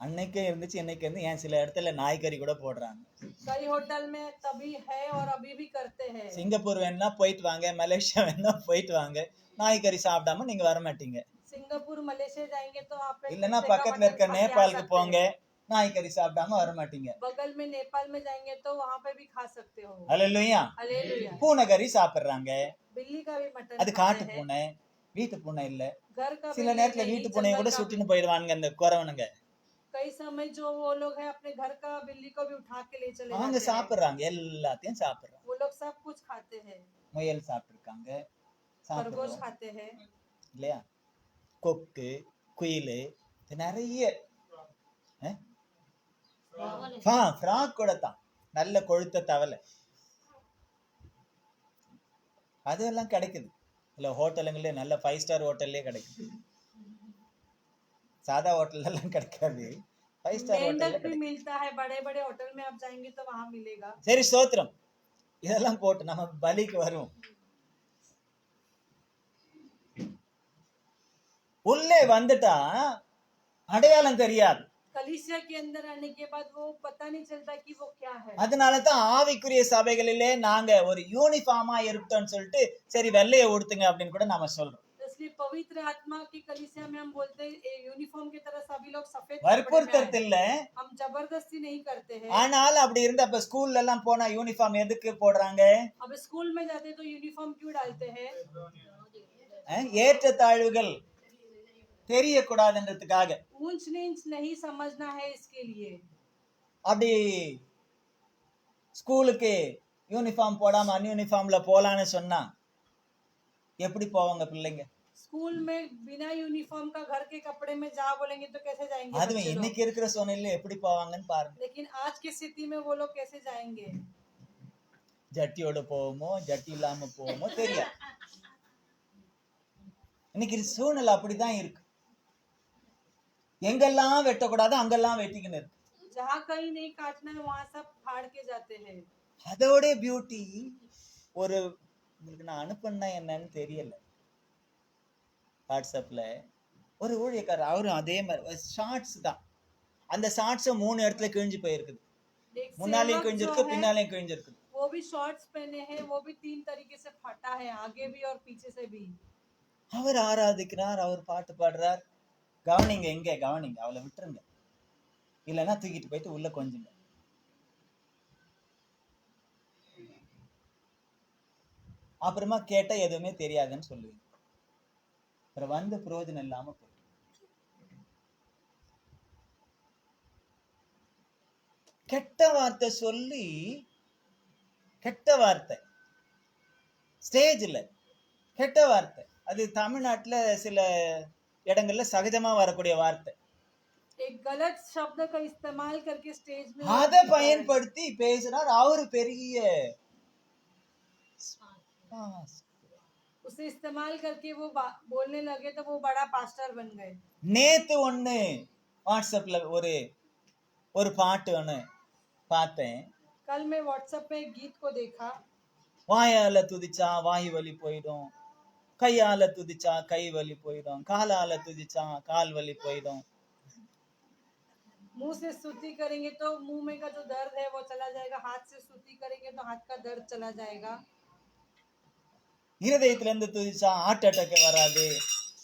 அன்னைக்கே இருந்துச்சு, இன்னைக்கு வந்து ஏன் சில இடத்துல நாய்கறி கூட போடுறாங்க. कई होटल में तभी है और अभी भी करते हैं। சிங்கப்பூர் வேணா போயிட்டு வாங்க, மலேசியா வேணா போயிட்டு வாங்க, நாய்கறி சாப்பிடாம நீங்க வர மாட்டீங்க. सिंगापुर मलेशिया जाएंगे तो आप இல்லன்னா कुत्ते का பக்கத்துல मटन இருக்க खा के आ நேபாளுக்கு सकते போங்க, हैं। நாய்க்கறி சாப்பிடாம வர மாட்டீங்க. बगल में नेपाल में जाएंगे तो वहाँ पे भी खा सकते हो। அல்லேலூயா. हालेलुया। பூனைக்கறி சாப்பிடுறாங்க. बिल्ली का भी मटन அது खाते காட்டு हैं। பூனை, வீட்டு பூனை இல்ல. घर का சில बिल्ली நேரத்துல नहीं, வீட்டு பூனையை கூட जंगल का। சுட்டுன்னு போயிடுவானுங்க இந்த குறவனுங்க. कई समय जो वो लोग हैं अपने घर का बिल्ली को भी उठा के ले चले அவங்க जाते हैं। சாப்பிடுறாங்க, எல்லாத்தையும் சாப்பிடுறாங்க. वो लोग सब कुछ खाते हैं। முயல் சாப்பிட்டுருக்காங்க, खरगोश சாப்பிடுறோம் खाते हैं। இல்லையா? கொக்கு, குயில், நிறைய ஃப்ராக் கூட தான், நல்ல கொழுத்த தவளை, அதெல்லாம் கிடைக்குது. இல்ல ஹோட்டலுங்களே, நல்ல 5 ஸ்டார் ஹோட்டல்லே கிடைக்குது. சாதா ஹோட்டல்ல எல்லாம் கிடைக்காது, 5 ஸ்டார் ஹோட்டல்ல मेंढक भी கிடைக்கும். मिलता है, बड़े बड़े होटल में आप जाएंगे तो वहाँ मिलेगा। சரி, ஸ்தோத்திரம். இதெல்லாம் போட்டு நம்ம பலிக்கு வருவோம். உள்ளே வந்துட்டா அடையாளம் தெரியாது. कलीसिया के अंदर आने के बाद वो पता नहीं चलता कि वो क्या है। அதனால தான் ஆவிக்குரிய சபைகளிலே நாங்க ஒரு யூனிஃபார்மா இருக்கட்டோம்னு சொல்லிட்டு சரி வெள்ளையை உடுத்துங்க அப்படின்னு கூட நாம சொல்றோம். इसलिए पवित्र आत्मा की कलीसिया में हम बोलते हैं यूनिफॉर्म की तरह सभी लोग सफेद வற்புறுத்தல் இல்ல, हम जबरदस्ती नहीं करते हैं। ஆனால் அப்படி இருந்தா இப்ப ஸ்கூல்ல எல்லாம் போனா யூனிஃபார்ம் எதுக்கு போடுறாங்க? अब स्कूल में जाते तो यूनिफॉर्म क्यों डालते हैं? ஏற்ற தாழ்வுகள் தெரியக்கூடாதுன்றதுக்காக. ऊंच नीच नहीं समझना है इसके लिए। அப்படி ஸ்கூலுக்கு யூனிஃபார்ம் போடாம அன்யூனிஃபார்ம்ல போலான்னு சொன்னா எப்படி போவாங்க பிள்ளைங்க? स्कूल में बिना यूनिफॉर्म का घर के कपड़े में जा बोलेंगे तो कैसे जाएंगे? அதுவும் இன்னைக்கு இருக்கிற சூழ்நிலையில எப்படி போவாங்கன்னு பாருங்க. लेकिन आज की स्थिति में वो लोग कैसे जाएंगे? ஜட்டியோட போவோமோ ஜட்டி இல்லாம போவோமோ தெரியாது. இன்னைக்கு சூழ்நிலை அப்படிதான் இருக்கு. எங்கெல்லாம் வெட்டக்கூடாது அங்கெல்லாம் வெட்டிக்கின்னு இருக்கு. जहाँ कहीं नहीं काटना है वहाँ सब फाड़ के जाते हैं। அதோட பியூட்டி ஒரு உங்களுக்கு நான் அனுப்புனா என்னன்னு தெரியல. வாட்ஸ்அப்ல ஒரு ஊழியக்காரர், அவரும் அதே மாதிரி ஷார்ட்ஸ் தான். அந்த ஷார்ட்ஸ் 3 இடத்துல கிழிஞ்சு போயிருக்குது. முன்னாலேயும் கிழிஞ்சிருக்கு, பின்னாலேயும் கிழிஞ்சிருக்கு. वो भी शॉर्ट्स पहने हैं, वो भी 3 तरीके से फटा है, आगे भी और पीछे से भी। அவர் ஆராதிக்கிறார், அவர் பாட்டு பாடுறார். கவனிங்க, எங்க கவனிங்க, அவளை விட்டுருங்க, இல்லைன்னா தூக்கிட்டு போயிட்டு உள்ள கொஞ்சுங்க. அப்புறமா கேட்டா எதுவுமே தெரியாதுன்னு சொல்லுவீங்க. அப்புறம் வந்து பிரயோஜனம் இல்லாம போய் கெட்ட வார்த்தை சொல்லி, கெட்ட வார்த்தை ஸ்டேஜ்ல கெட்ட வார்த்தை, அது தமிழ்நாட்டுல சில இடங்கள்ல சகஜமா வரக்கூடிய வார்த்தை. एक गलत शब्द का इस्तेमाल करके स्टेज में அதை பயன்படுத்தி பேசுறார். அவரு பெரிய उसे इस्तेमाल करके वो बोलने लगे तो वो बड़ा पास्टर बन गए। நேத்து ஒண்ணு வாட்ஸ்அப்ல ஒரு பாட்டு ஒண்ணு பார்த்தேன். कल मैं व्हाट्सएप पे एक गीत को देखा। வாயால துதிச்சா வாய் வலி போயிடும், கையால துதிச்சா கை வலி போயிடும், காலால துதிச்சா கால் வலி போயிடும். मुंह से स्तुति करेंगे तो मुंह में का जो दर्द है वो चला जाएगा, हाथ से स्तुति करेंगे तो हाथ का दर्द चला जाएगा। இருதயத்துல இருந்து துதிச்சா ஹார்ட் அட்டாக் வராது.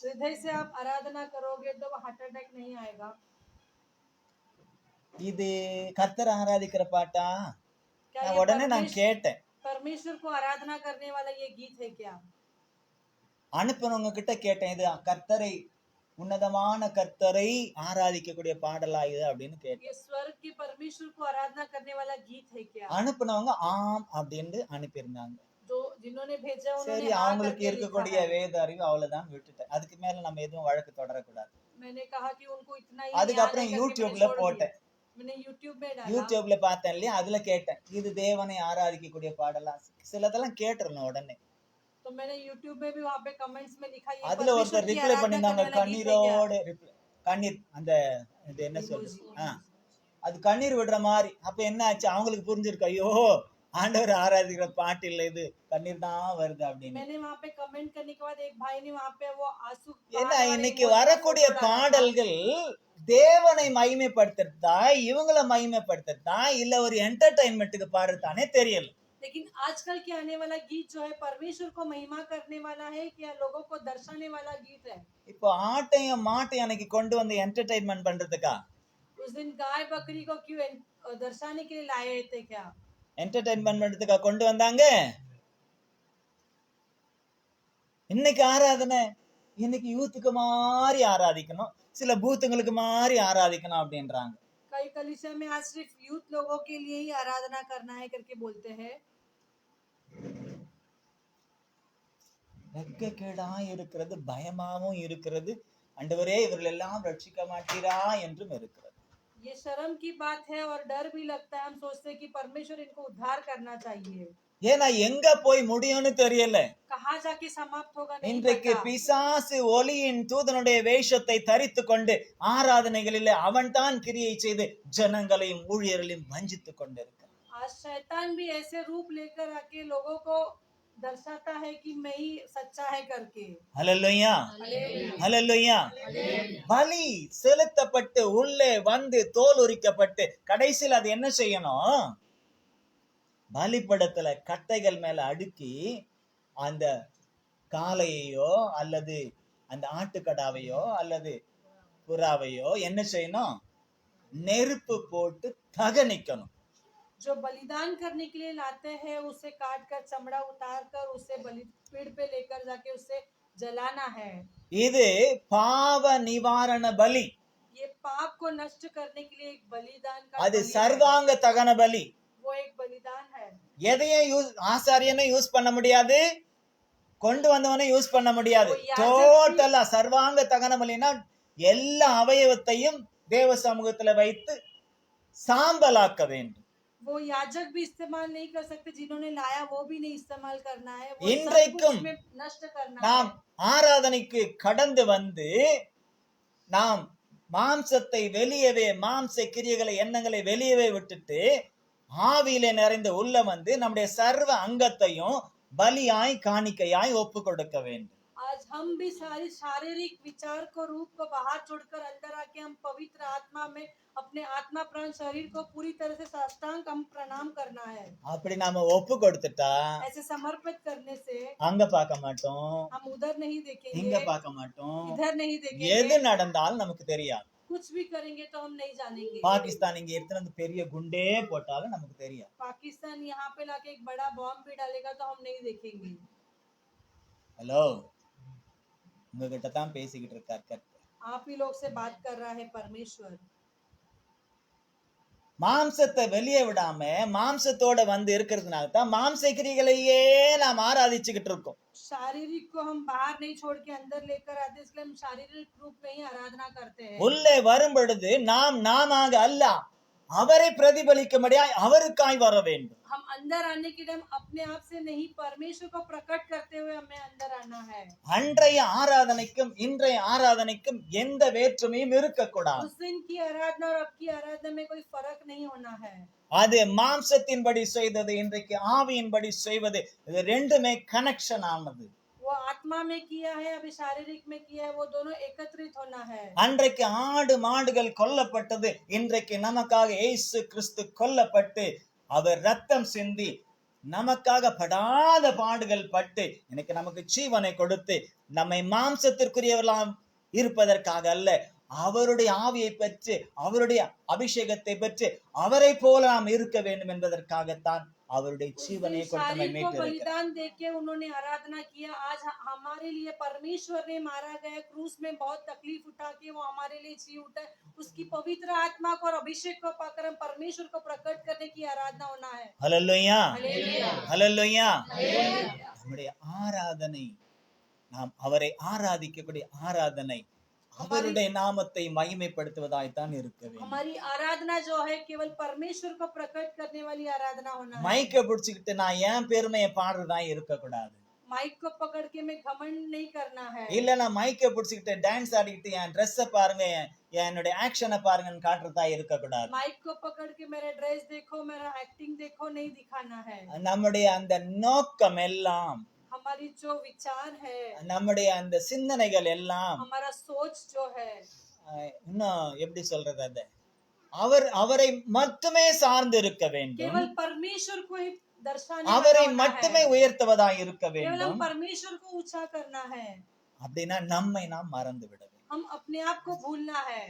हृदय से आप आराधना करोगे तो हार्ट अटैक नहीं आएगा। இது கர்த்தரை ஆராதிக்கிற பாட்டா? உடனே நான் கேட்டேன், परमेश्वर को आराधना करने वाला ये गीत है क्या? அனுப்பினவங்க கிட்ட கேட்டேன், இது கர்த்தரை, உன்னதமான கர்த்தரை ஆராதிக்கக்கூடிய பாடலா இது அப்படின்னு கேட்டேன். ये स्वर्ग के परमेश्वर को आराधना करने वाला गीत है क्या? அனுப்பினவங்க ஆம் அப்படின்னு அனுப்பியிருந்தாங்க. जो जिन्होंने भेजा சரி, उन्होंने அவங்களுக்கு இருக்கக்கூடிய வேத அறிவு அவ்வளவுதான், விட்டுட்டேன். அதுக்கு மேல நம்ம எதுவும் வழக்கு தொடரக்கூடாது. मैंने कहा कि उनको इतना ही அதுக்கப்புறம் யூடியூப்ல போட்டேன். मैंने यूट्यूब में डाला। யூடியூப்ல பார்த்தேன் இல்லையா, அதுல கேட்டேன், இது தேவனை ஆராதிக்கக்கூடிய பாடலா? சிலதெல்லாம் கேட்டுறணும் உடனே. तो मैंने यूट्यूब में भी वहाँ पे कमेंट्स में लिखा ये அதுல ஒருத்தர் ரிப்ளை பண்ணிருந்தாங்க, கண்ணீரோட கண்ணீர், அந்த இது என்ன சொல்றது, அது கண்ணீர் விடுற மாதிரி. அப்ப என்ன ஆச்சு, அவங்களுக்கு புரிஞ்சிருக்கு, ஐயோ ஆண்டவர் ஆராதிக்கிற பாட்டு இல்ல இது, கண்ணீர் தான் வருது அப்படின்னு. मैंने वहाँ पे कमेंट करने के बाद एक भाई ने वहाँ पे वो आंसू, ஏன்னா இன்னைக்கு வரக்கூடிய பாடல்கள் தேவனை மகிமைப்படுத்துறதா, இவங்களை மகிமைப்படுத்துறதா, இல்ல ஒரு என்டர்டைன்மெண்ட்டுக்கு பாடுறதானே தெரியல. लेकिन आजकल के आने वाला गीत जो है परमेश्वर को महिमा करने वाला है कि या लोगों को दर्शाने वाला गीत है। இப்போ ஆட்டையும் மாட்டையும் அன்னைக்கு கொண்டு வந்து என்டர்டைன்மெண்ட் பண்றதுக்கா? उस दिन गाय बकरी को क्यों दर्शाने के लिए लाए थे क्या? என்டர்டைன்மெண்ட் பண்றதுக்கா கொண்டு வந்தாங்க? இன்னைக்கு ஆராதனை, இன்னைக்கு யூத்துக்கு மாதிரி ஆராதிக்கணும், சில பூத்துங்களுக்கு மாதிரி ஆராதிக்கணும் அப்படின்றாங்க. कई कलीसिया में आज सिर्फ यूथ लोगों के लिए ही आराधना करना है करके बोलते हैं। வெட்கக்கேடா இருக்கிறது, பயமாவும் இருக்கிறது, ஆண்டவரே இவர்கள் எல்லாம் ரட்சிக்க மாட்டீரா என்றும் இருக்கிறது. ये शर्म की बात है और डर भी लगता है। हम सोचते हैं कि परमेश्वर इनको उद्धार करना चाहिए। ஏன்னா எங்க போய் முடியும்னு தெரியல. कहाँ जाके समाप्त होगा नहीं இன்றைக்கு पता। பிசாசு ஒளியின் தூதனுடைய வேஷத்தை தரித்து கொண்டு ஆராதனைகளிலே அவன் தான் கிரியை செய்து ஜனங்களையும் ஊழியர்களையும் வஞ்சித்து கொண்டிருக்கிறான். आज शैतान भी ऐसे रूप लेकर आके लोगों को दर्शाता है कि मैं ही सच्चा है करके। ஹல்லேலூயா, ஹல்லேலூயா. பலி செலுத்தப்பட்டு உள்ளே வந்து தோல் உரிக்கப்பட்டு கடைசியில் அது என்ன செய்யணும்? பலிபடத்துல கட்டைகள் மேல அடுக்கி அந்த காளையையோ அல்லது அந்த ஆட்டுக்கடாவையோ அல்லது புறாவையோ என்ன செய்யணும்? நெருப்பு போட்டு தகனிக்கணும். जो बलिदान करने के लिए लाते हैं उसे काट कर चमड़ा उतार कर उसे बलि पेड़ पे लेकर जाके उसे जलाना है। இது பாவ நிவாரண பலி. ये पाप को नष्ट करने के लिए एक बलिदान का அது बलि है। சர்வாங்க தகன பலி. वो एक बलिदान है। எதையும் ஆசாரியனை யூஸ் பண்ண முடியாது, கொண்டு வந்தவனை யூஸ் பண்ண முடியாது. ஓ, யாஜக் டோட்டலா சர்வாங்க தகன பலினா எல்லா அவயவத்தையும் தேவ சமூகத்துல வைத்து சாம்பலாக்க வேண்டும். वो याजक भी इस्तेमाल नहीं कर सकते, जिन्होंने लाया वो भी नहीं इस्तेमाल करना है। वो सब இன்றைக்கும் कुछ में नष्ट करना நாம் है। ஆராதனைக்கு கடந்து வந்து நாம் மாம்சத்தை வெளியவே, மாம்ச கிரியைகளை எண்ணங்களை வெளியவே விட்டுட்டு ஆவியிலே நிறைந்த உள்ள வந்து நம்முடைய சர்வ அங்கத்தையும் பலியாய் காணிக்கையாய் ஒப்பு கொடுக்க வேண்டும். आज हम भी सारी शारीरिक विचार को रूप को बाहर छोड़कर अंदर आके हम पवित्र आत्मा में अपने आत्मा प्राण शरीर को पूरी तरह से साष्टांग हम प्रणाम करना है। அப்படி நாம ஒப்பு கொடுத்துட்டா ऐसे समर्पित करने से அங்க பார்க்க மாட்டோம், हम उधर नहीं இங்க देखेंगे, பார்க்க மாட்டோம், इधर नहीं எது देखेंगे, நடந்தாலும் நமக்கு தெரியாது. कुछ भी करेंगे तो हम नहीं जानेंगे। பாகிஸ்தான் இங்க எடுத்துட்டு பெரிய குண்டே போட்டாலும் நமக்கு தெரியாது. पाकिस्तान यहाँ पे लाके एक बड़ा बॉम्ब भी डालेगा तो हम नहीं देखेंगे। ஹலோ, உங்ககிட்ட தான் பேசிக்கிட்டு இருக்கார் கர்த்தர். आप ही लोग से बात कर रहा है परमेश्वर। மாம்சத்தை வெளியே விடாம மாம்சத்தோட வந்து இருக்கிறதுனால தான் மாம்ச கிரிகளையே நாம் ஆராதிச்சுக்கிட்டு இருக்கோம். शारीरिक को हम बाहर नहीं छोड़ के अंदर लेकर आते, इसलिए हम शारीरिक रूप में ही आराधना करते हैं। உள்ளே வரும் பொழுது நாம் நாமாக அல்ல, அவரை பிரதிபலிக்கும்படியாய் அவருக்காய் வர வேண்டும். हम अंदर आने के टाइम अपने आप से नहीं, परमेश्वर को प्रकट करते हुए हमें अंदर आना है। அன்றைய ஆராதனைக்கும் இன்றைய ஆராதனைக்கும் எந்த வேற்றுமையும் இருக்கக்கூடாது. उस दिन की आराधना और अब की आराधना में कोई फर्क नहीं होना है। அது மாம்சத்தின்படி செய்தது, இன்றைக்கு ஆவியின்படி செய்வது, இது ரெண்டுமே கனெக்ஷன் ஆனது. वो आत्मा में किया है, अभी शारीरिक में किया है, वो दोनों एकत्रित होना है। அன்றைக்கு ஆடு மாடுகள் கொல்லப்பட்டது, இன்றைக்கு நமக்காக இயேசு கிறிஸ்து கொல்லப்பட்டு அவர் ரத்தம் சிந்தி நமக்காக படாத பாடுகள் பட்டு இன்னைக்கு நமக்கு ஜீவனை கொடுத்து நம்மை மாம்சத்திற்குரியவர்களாம் இருப்பதற்காக அல்ல, அவருடைய ஆவியை பெற்று அவருடைய அபிஷேகத்தை பெற்று அவரை போல நாம் இருக்க வேண்டும் என்பதற்காகத்தான் அவருடைய ஜீவனை கொடுத்து நம்மை शरीर को மீட்டிருக்கிறார். बलिदान देके उन्होंने आराधना किया। आज हमारे लिए परमेश्वर ने मारा गया क्रूस में, बहुत तकलीफ उठा के वो हमारे लिए जी उठा है। उसकी पवित्र आत्मा को और अभिषेक को पाकर हम परमेश्वर को प्रकट करने की आराधना होना है। ஹல்லேலூயா, हालेलुया, ஹல்லேலூயா. हालेलुया। நம்முடைய ஆராதனை, நாம் அவரை ஆராதிக்கக்கூடிய ஆராதனை அவருடைய நாமத்தை மகிமைப்படுத்துவதாய்த்தான் இருக்க வேண்டும். हमारी आराधना जो है केवल परमेश्वर को प्रकट करने वाली आराधना होना है। மைக்க பிடிச்சுக்கிட்டு நான் ஏன் பெருமையை பாடுறதா இருக்கக்கூடாது. माइक को पकड़ के मैं घमंड नहीं करना है। இல்ல நான் மைக்க பிடிச்சுக்கிட்டு டான்ஸ் ஆடிக்கிட்டு என் ட்ரெஸ்ஸை பாருங்க, என்னுடைய ஆக்ஷனை பாருங்கன்னு காட்டுறதா இருக்கக்கூடாது. माइक को पकड़ के मेरा ड्रेस देखो, मेरा एक्टिंग देखो नहीं दिखाना है। நம்முடைய அந்த நோக்கம் எல்லாம், हमारी जो विचार है, நம்முடைய அந்த சிந்தனைகள் எல்லாம் हमारा सोच जो है, இன்னும் எப்படி சொல்றது, அது அவரை மட்டுமே சார்ந்து இருக்க வேண்டும். केवल परमेश्वर को ही दर्शाने அவரை वाला होता மட்டுமே है। உயர்த்துவதாய் இருக்க केवल हम வேண்டும். परमेश्वर को ऊंचा करना है, அப்படின்னா நம்மை நாம் மறந்து விட வேண்டும். हम अपने आप को भूलना है।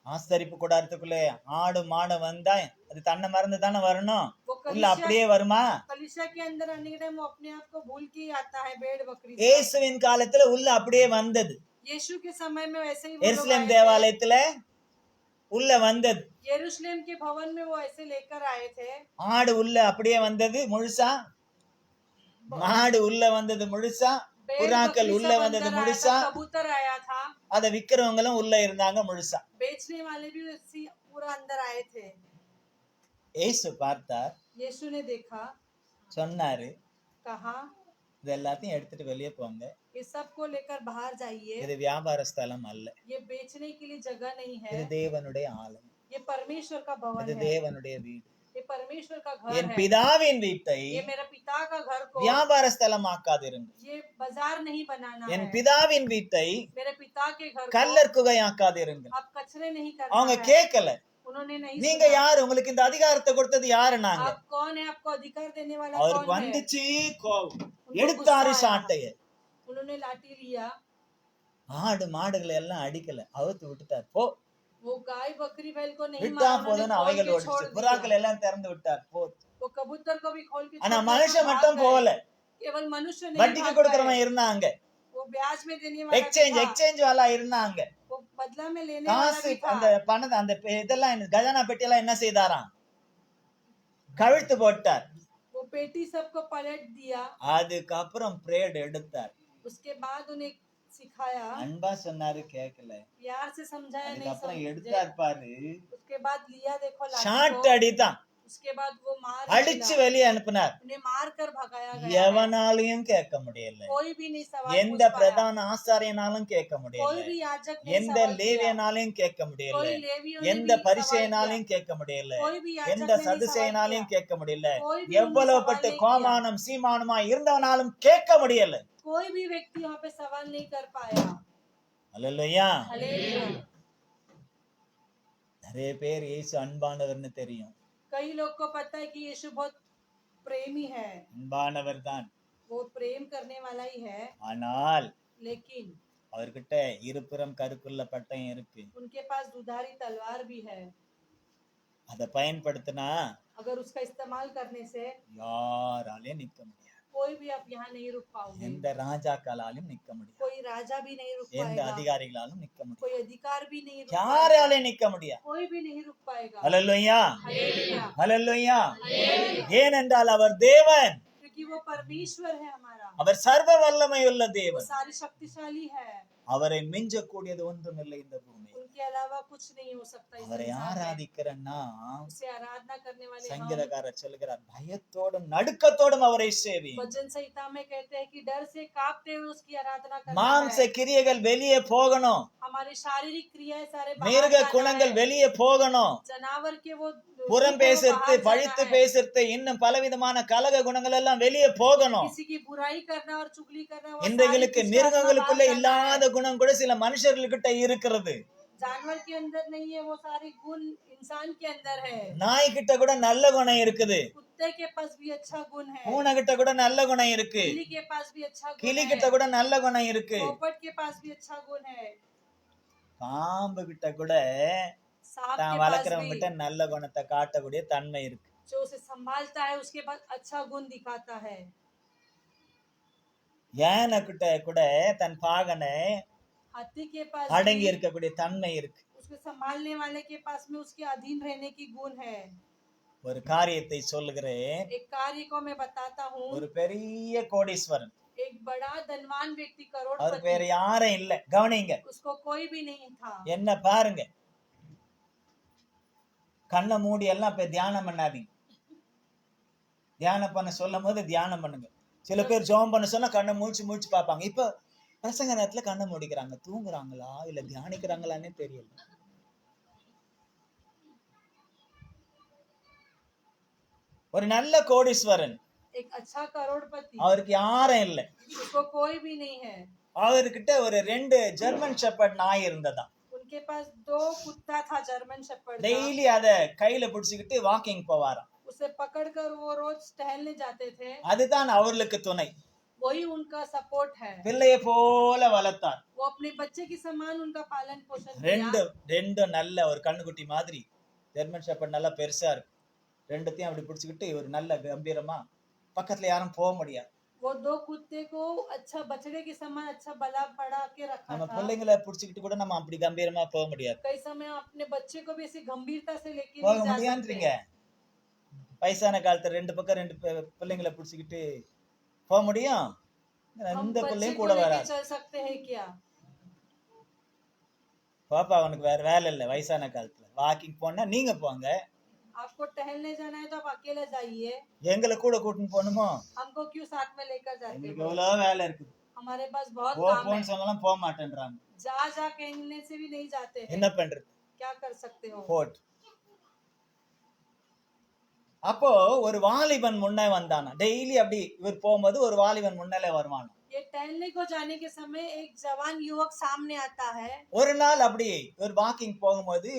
ஆசரிப்பு கூடாரத்துக்குள்ளே ஆடு மாடு வந்தா அது தன்னை மறந்து தானே வரணும், वो உள்ள அப்படியே வருமா? कलीसिया के अंदर आने के टाइम वो अपने आप को भूल के ही आता है, भेड़ बकरी। இயேசுவின் காலத்துல உள்ள அப்படியே வந்தது. यीशु के समय में वैसे ही वो लोग எருசலேம் आए थे। தேவாலயத்துல உள்ள வந்தது. यरूशलेम के भवन में वो ऐसे लेकर आए थे। ஆடு உள்ள அப்படியே வந்தது முழுசா, மாடு உள்ள வந்தது முழுசா, भेड़ புறாக்கள் बकरी உள்ள सब வந்தது अंदर आया முழுசா, था, कबूतर आया था, அத விக்கிறவங்களும் உள்ள இருந்தாங்க முழுசா. बेचने वाले भी उसी पूरा अंदर आए थे। இயேசு பார்த்தார், यीशु ने देखा, சொன்னாரு, कहा இது எல்லாத்தையும் எடுத்துட்டு வெளியே போங்க, ये सबको लेकर बाहर जाइए, இது வியாபார ஸ்தலம் அல்ல, ये बेचने के लिए जगह नहीं இது है, தேவனுடைய ஆலயம், ये परमेश्वर का भवन இது है, தேவனுடைய வீடு. ये परमेश्वर का घर என் है, பிதாவின் வீட்டை ये मेरा पिता का घर को வியாபார ஸ்தலமாக்காதிருங்க, ये बाजार नहीं बनाना என் है, பிதாவின் வீட்டை मेरे पिता के घर को கல்லர் குகையாக்காதிருங்க. आप कचरे नहीं அவங்க करना है। கேட்கல, उन्होंने नहीं நீங்க सुना। யாரு, உங்களுக்கு இந்த அதிகாரத்தை கொடுத்தது யாரு? நாங்க. आप कौन है, आपको अधिकार देने वाला அவருக்கு कौन है? வந்துச்சு கோபம், उनको எடுத்தாரு गुस्सा आया। சாட்டைய. उन्होंने लाठी लिया, ஆடு மாடுகளை எல்லாம் அடிக்கல, அவுத்து விட்டுட்டார். போ, वो गाय बकरी बैल को नहीं விட்டா मारा, போதுன்னு उन्होंने खोल அவைகள் के ஓடிச்சு, छोड़ दिया। புறாக்கள் எல்லாம் திறந்து விட்டார். போ. वो कबूतर को भी खोल के ஆனா छोड़ दिया, மனுஷன் भाग மட்டும் गए। போகல. केवल मनुष्य नहीं வட்டிக்கு भाग கொடுக்கறவன் गए। இருந்தாங்க, वो ब्याज में देने वाला भी எக்ஸ்சேஞ்ச் था, வாலா இருந்தாங்க. वो बदला में लेने वाला காசு भी था। அந்த பணத்தை அந்த இதெல்லாம் கஜானா பெட்டி எல்லாம் என்ன செய்தாராம்? கவிழ்த்து போட்டார். वो पेटी सबको पलट दिया। அதுக்கப்புறம் பிரேட் எடுத்தார். उसके बाद उन्हें सिखाया, அன்பா சொன்னாரு, கேட்கல. प्यार से समझाया, नहीं அதுக்கப்புறம் समझे। எடுத்தார் பாரு, उसके बाद लिया, देखो लाठी ஷாட் को। அடித்தான், उसके बाद वो मार அடிச்சு दिया, வெளியே அனுப்பினார். उन्हें मार कर भगाया गया है। எவனாலையும் கேட்க முடியல, कोई भी नहीं सवाल எந்த पूछ पाया, பிரதான ஆசாரியனாலும் கேட்க कोई முடியல, भी याजक नहीं எந்த सवाल किया, லேவியனாலையும் கேட்க முடியல, कोई लेवियों ने எந்த भी सवाल பரிசேயனாலையும் किया, கேட்க முடியல, कोई भी याजक எந்த ने नहीं सवाल சதுசேயனாலையும் किया, கேட்க முடியல, कोई भी उन्हें எவ்வளவு सवाल பட்டு नहीं किया, கோமானம் சீமானுமா இருந்தவனாலும் கேட்க முடியல. कोई भी व्यक्ति वहाँ पे सवाल नहीं कर पाया। அல்லேலூயா. हालेलुया। நிறைய பேர் இயேசு அன்பானவர்னு தெரியும், कई लोग को पता है कि यीशु बहुत प्रेमी है, அன்பானவர் தான். वो प्रेम करने वाला ही है, ஆனால் लेकिन அவர்கிட்ட இருபுறம் கருக்குள்ள பட்டயம் இருக்கு. उनके पास दुधारी तलवार भी है। அதை பயன்படுத்தினா अगर उसका इस्तेमाल करने से யாராலையும் நிக்க முடியாது, कोई भी आप यहाँ नहीं रुक पाओगे, எந்த ராஜாக்களாலும் நிக்க முடியாது, कोई राजा भी नहीं रुक எந்த पाएगा, அதிகாரிகளாலும் நிக்க முடியாது, कोई अधिकार भी नहीं रुक पाएगा, யாராலையும் நிக்க முடியாது. कोई भी नहीं रुक पाएगा। அல்லேலூயா, हालेलुया। அல்லேலூயா. ஏனென்றால் அவர் தேவன், क्योंकि वो परमेश्वर है हमारा, அவர் சர்வ வல்லமையுள்ள वो தேவன். सारी शक्तिशाली है, அவரை மிஞ்சக்கூடியது ஒன்றுமில்லை இந்த பூமி. उनके अलावा कुछ नहीं हो सकता इस அவரை संसार में। ஆராதிக்கிறன்னா उसे आराधना करने वाले हम, சங்கீதக்காரர் சொல்கிறார், பயத்தோடும் நடுக்கத்தோடும் அவரை சேவி. वचन संहिता में कहते हैं कि डर से कांपते हुए उसकी आराधना करना மாம்ச है। கிரியைகள் வெளியே போகணும், हमारी शारीरिक क्रियाएं सारे बाहर மிருக जाना குணங்கள் है। வெளியே போகணும், जनावर के वो புறம் रूपों பேசுறது बाहर பழித்து जाना है। பேசுறது இன்னும் பலவிதமான கலக குணங்கள் எல்லாம் வெளியே போகணும். किसी की बुराई करना और चुगली करना, वो सारी இன்றைகளுக்கு दुष्ट आत्मा மிருகங்களுக்குள்ள बाहर जाना है। இல்லாத குணம் கூட சில மனுஷர்களுக்கிட்ட இருக்கிறது. जानवर के अंदर नहीं है, वो सारे गुण इंसान के अंदर है। நாய் கிட்ட கூட நல்ல குணம் இருக்குது, कुत्ते के पास भी अच्छा गुण है, பூனை கிட்ட கூட நல்ல குணம் இருக்கு, बिल्ली के पास भी अच्छा गुण கிளி है, கிட்ட கூட நல்ல குணம் இருக்கு, पोपट के पास भी अच्छा गुण है, பாம்பு கிட்ட கூட सांप தான் के पास வளர்க்குறவங்க भी கிட்ட நல்ல குணத்தை காட்டக்கூடிய தன்மை இருக்கு. जो उसे संभालता है उसके पास अच्छा गुण दिखाता है। யானை கிட்ட கூட தன் பாகனை हाथी के पास அடங்கி भी இருக்கக்கூடிய தன்மை இருக்கு. उसके संभालने वाले के पास में उसके अधीन रहने की गुण है। ஒரு காரியத்தை சொல்லுகிறேன், एक कार्य को मैं बताता हूँ, ஒரு பெரிய கோடீஸ்வரன், एक बड़ा धनवान व्यक्ति அவர் வேற करोड़पति, யாரும் இல்ல, கவனிங்க, उसको कोई भी नहीं था। என்ன பாருங்க, கண்ணை மூடி எல்லாம் இப்ப தியானம் பண்ணாதீங்க. தியானம் பண்ண சொல்லும் போது தியானம் பண்ணுங்க. சில பேர் ஜெபம் பண்ண சொன்னா கண்ணை மூச்சு பார்ப்பாங்க. இப்ப பிரசங்க நேரத்துல கண்ணை மூடிக்கிறாங்க, தூங்குறாங்களா இல்ல தியானிக்கிறாங்களான்னே தெரியல. ஒரு நல்ல கோடீஸ்வரன், एक अच्छा करोड़पति, அவருக்கு யாரும் இல்ல. उसको कोई भी नहीं है। அவர்கிட்ட ஒரு 2 ஜெர்மன் ஷெப்பர்ட் நாய் இருந்ததா. उनके पास 2 कुत्ता था, जर्मन शेपर्ड था। டெய்லி அத கையில பிடிச்சுக்கிட்டு வாக்கிங் போவாராம். उसे पकड़कर वो रोज टहलने जाते थे। அதுதான் அவர்களுக்கு துணை. वही उनका सपोर्ट है। பிள்ளையை போல வளர்த்தார். वो अपने बच्चे के समान उनका पालन पोषण ரெண்டு किया। ரெண்டு நல்ல ஒரு கண்ணுக்குட்டி மாதிரி ஜெர்மன் ஷெப்பர்ட் நல்லா பெருசா இருக்கு. ரெண்டுத்தையும் அப்படி பிடிச்சுக்கிட்டு ஒரு நல்ல கம்பீரமா பக்கத்துல யாரும் போக முடியாது. वो दो कुत्ते को अच्छा बछड़े के समान अच्छा बला पड़ा के रखा நம்ம था। பிள்ளைங்களை பிடிச்சுக்கிட்டு கூட நம்ம அப்படி கம்பீரமா போக முடியாது. कई समय अपने बच्चे को भी ऐसी गंभीरता से लेके போக नहीं जा முடியான்றீங்க. सकते। வயசான காலத்துல ரெண்டு பக்கம் ரெண்டு பிள்ளைங்களை பிடிச்சுக்கிட்டு போக முடியும்? हम இந்த बच्चे பிள்ளையும் को கூட लेके வராது. चल सकते हैं क्या? பாப்பா அவனுக்கு வேற வேலை இல்லை. வயசான காலத்துல வாக்கிங் போனா நீங்க போங்க, आपको टहलने जाना है तो आप अकेले जाइए, எங்களை கூட கூட்டின்னு போகணுமோ? हमको क्यों साथ में लेकर जाते எங்களுக்கு हो? எவ்வளவு வேலை இருக்குது. हमारे पास बहुत போ काम है। போன்னு சொன்னாலும் போக மாட்டேன்றாங்க. जा जा कहने से भी नहीं जाते हैं। என்ன பண்றது? क्या कर सकते हो? போட். அப்போ ஒரு வாலிபன் முன்னே வந்தானா. டெய்லி அப்படி இவர் போகும்போது ஒரு வாலிபன் முன்னாலே வருவானா. ये टहलने को जाने के समय एक जवान युवक सामने आता है। ஒரு நாள் அப்படி ஒரு வாக்கிங் போகும்போது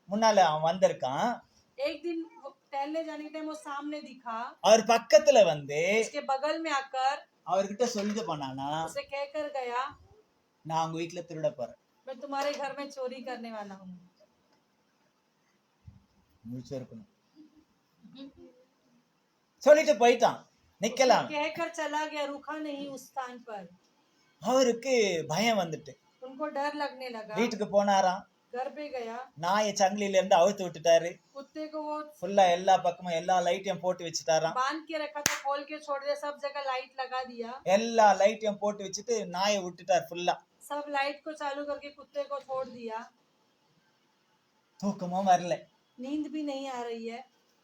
முன்னால அவன் வந்திருக்கான். एक दिन वो टहलने जाने के टाइम वो सामने दिखा। அவர் பக்கத்துல வந்து उसके बगल में आकर அவர்கிட்ட சொல்லிட்டு போனானா, उसे कहकर गया, நான் உங்க வீட்டுல திருட போறேன். मैं तुम्हारे घर में चोरी करने वाला हूँ। முழிச்சு இருக்கணும். சொல்லிட்டு போயிட்டான். நிக்கலாம். कहकर चला गया, रुका नहीं उस स्थान पर। அவருக்கு பயம் வந்துட்டு उनको डर लगने लगा। வீட்டுக்கு போனாராம். घर पे गया, நாயை சங்கிலில இருந்து அவுத்து விட்டுட்டாரு. कुत्ते को वो ஃபுல்லா எல்லா பக்கமும் எல்லா லைட்டையும் போட்டு வச்சுட்டாராம். बांध के रखा था, खोल के छोड़ दिया, सब जगह लाइट लगा दिया। எல்லா லைட்டையும் போட்டு வச்சுட்டு நாயை விட்டுட்டார் ஃபுல்லா. सब लाइट को चालू करके कुत्ते को छोड़ दिया। தூக்கமும் வரல. नींद भी नहीं आ रही है।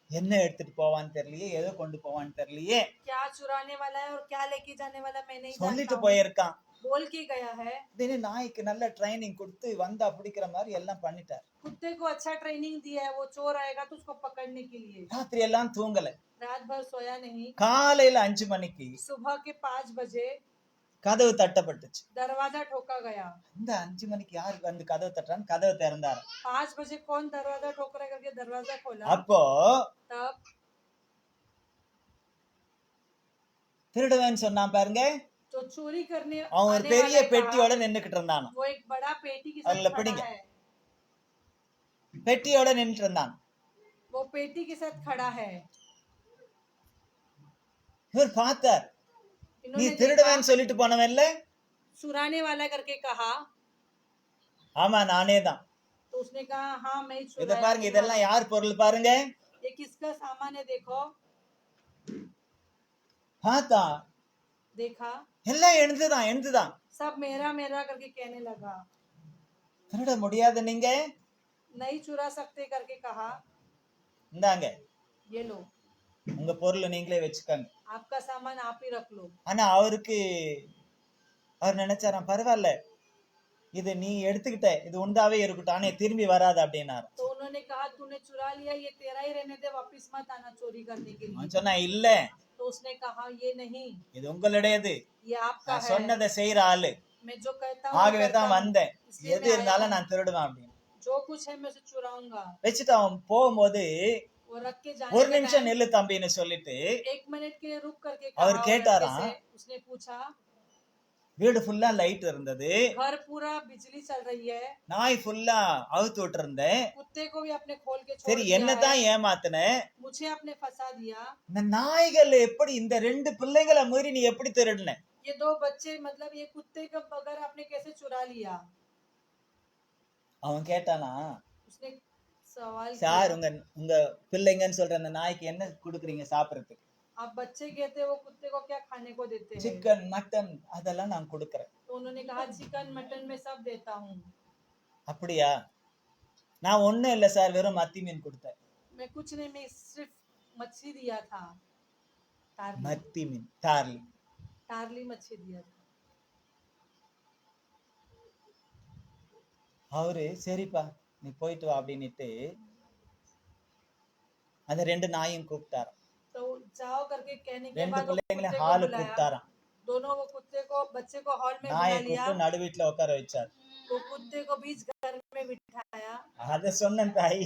என்ன எடுத்துட்டு போவான்னு தெரியலையே, ஏதோ கொண்டு போவான்னு தெரியலையே. क्या चुराने वाला है और क्या लेके जाने वाला मैं नहीं சொல்லிட்டு जानता हूँ। போயிருக்கான். बोल के गया है। திடீர்னு நாய்க்கு நல்ல ட்ரைனிங் கொடுத்து வந்தா பிடிக்கிற மாதிரி எல்லாம் பண்ணிட்டார். कुत्ते को अच्छा ट्रेनिंग दिया है, वो चोर आएगा तो उसको पकड़ने के लिए। ராத்திரி எல்லாம் தூங்கல. रात भर सोया नहीं। காலையில 5 மணிக்கு सुबह के 5 बजे கதவு தட்டப்பட்டுச்சு. दरवाजा ठोका गया। இந்த 5 மணிக்கு யார் வந்து கதவு தட்டுறான்னு கதவு திறந்தாரு. 5 बजे कौन दरवाजा ठोक रहा है करके दरवाजा खोला। அப்போ तब திருடுவேன்னு சொன்னான் பாருங்க. तो चोरी करने அவன் ஒரு आने பெரிய वाले பெட்டியோட कहा, நின்னுக்கிட்டு இருந்தான். वो एक बड़ा पेटी के अगला साथ पढ़ेंगे। खड़ा है। பெட்டியோட நின்னுட்டு இருந்தான். वो पेटी के साथ खड़ा है। இவர் பார்த்தார். நீ इन्होंने देखा, திருடுவேன்னு சொல்லிட்டு போனவன்ல? चुराने वाला करके कहा। ஆமா நானே தான். तो उसने कहा हाँ मैं ही இத चुराया பாருங்க, हूँ। இதெல்லாம் யார் பொருள் பாருங்க. ये किसका सामान है देखो। பார்த்தா देखा, எல்லாம் எழுந்துதான். सब मेरा मेरा करके कहने लगा। திருட முடியாது நீங்க. नहीं चुरा सकते करके कहा। இந்தாங்க ये लो, உங்க பொருள் நீங்களே வச்சுக்கோங்க. आपका सामान आप ही रख लो। ஆனா அவருக்கு அவர் நினைச்சாராம், பரவாயில்ல இது நீ எடுத்துக்கிட்ட, இது உண்டாவே இருக்கட்டும், ஆனா திரும்பி வராது அப்படின்னாரு. तो उन्होंने कहा तूने चुरा लिया, ये तेरा ही रहने दे, वापिस मत आना चोरी करने के लिए। அவன் சொன்னா இல்ல, तो उसने कहा ये नहीं, இது உங்களுடையது, ये आपका நான் है। சொன்னதை செய்யற ஆளு, मैं जो कहता हूँ ஆகவே करता தான் हूँ। வந்தேன், इसलिए எது मैं आया இருந்தாலும் हूँ। நான் திருடுவேன் அப்படின்னு जो कुछ है मैं उसे चुराऊंगा। வச்சுட்டு அவன் போகும்போது वो रख के जाने ஒரு के நிமிஷம் टाइम நில்லு தம்பின்னு சொல்லிட்டு 1 मिनट के लिए रुक करके और कहा, கேட்டாரா? लड़के से उसने पूछा। வீடு ஃபுல்லா லைட் இருந்தது, घर पूरा बिजली चल रही है, நாய் ஃபுல்லா அவுத்து விட்டு இருந்தேன். कुत्ते को भी अपने खोल के छोड़ சரி दिया है, என்னதான் ஏமாத்தின, मुझे आपने फंसा दिया। இந்த நாய்கள் எப்படி இந்த 2 பிள்ளைகளை மீறி நீ எப்படி திருடுன? ये 2 बच्चे मतलब ये कुत्ते का बगैर आपने कैसे चुरा लिया। அவன் கேட்டானா, उसने सवाल சார் किया, உங்க பிள்ளைங்கன்னு சொல்ற அந்த நாய்க்கு என்ன கொடுக்குறீங்க சாப்பிடறதுக்கு? आप बच्चे कहते हैं वो कुत्ते को क्या खाने को देते हैं। சிக்கன் மட்டன் அதெல்லாம் நான் கொடுக்கறேன். तो उन्होंने कहा चिकन मटन में सब देता हूँ। அப்படியா? நான் ஒண்ணும் இல்ல சார், வெறும் மத்தி மீன் கொடுத்தேன். मैं कुछ नहीं, मैं सिर्फ मच्छी दिया था, टारली மத்தி மீன் டார்லி. टारली मच्छी दिया था। அவரு சரிப்பா நீ போயிட்டு வா அப்படின்னுட்டு அந்த 2 நாயும் கூப்பிட்டாராம். तो जाओ करके कहने के 2 बाद वो பிள்ளைங்களை कुत्ते को ஹாலு बुलाया। கூப்பிட்டாராம். दोनों वो कुत्ते को बच्चे को हॉल में நாயை बुला लिया। கூப்பிட்டு நடு வீட்டுல உட்கார வச்சார். तो कुत्ते को बीच घर में बिठाया। அத சொன்னேன் தாய்,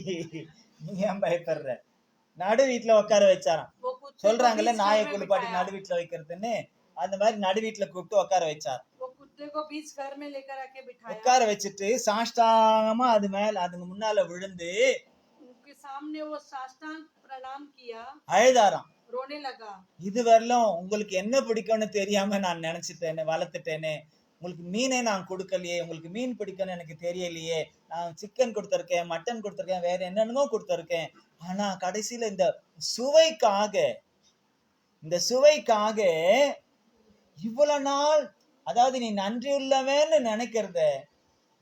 நீ ஏன் பயப்படுற? நடு வீட்டுல உட்கார வச்சாராம். वो कुत्ते को சொல்றாங்கல்ல बीच நாயை घर में குளிப்பாட்டி बिठाया। நடு வீட்டுல வைக்கிறதுன்னு, அந்த மாதிரி நடு வீட்டுல கூப்பிட்டு உட்கார வச்சார். वो कुत्ते को बीच घर में लेकर आके बिठाया। உட்கார வச்சுட்டு சாஷ்டாங்கமா அது மேல அதுங்க முன்னால விழுந்து उनके सामने वो साष्टांग प्रणाम किया, அழுதாராம். रोने लगा। இதுவரையிலும் உங்களுக்கு என்ன பிடிக்கும்னு தெரியாம நான் நினைச்சிட்டேனே, வளர்த்துட்டேனே, உங்களுக்கு மீனே நான் கொடுக்கலையே, உங்களுக்கு மீன் பிடிக்கும்னு எனக்கு தெரியலையே, நான் சிக்கன் கொடுத்துருக்கேன், மட்டன் கொடுத்துருக்கேன், வேற என்னென்னமோ கொடுத்துருக்கேன், ஆனா கடைசியில இந்த சுவைக்காக இவ்வளவு நாள், அதாவது நீ நன்றி உள்ளவன்னு நினைக்கிறத,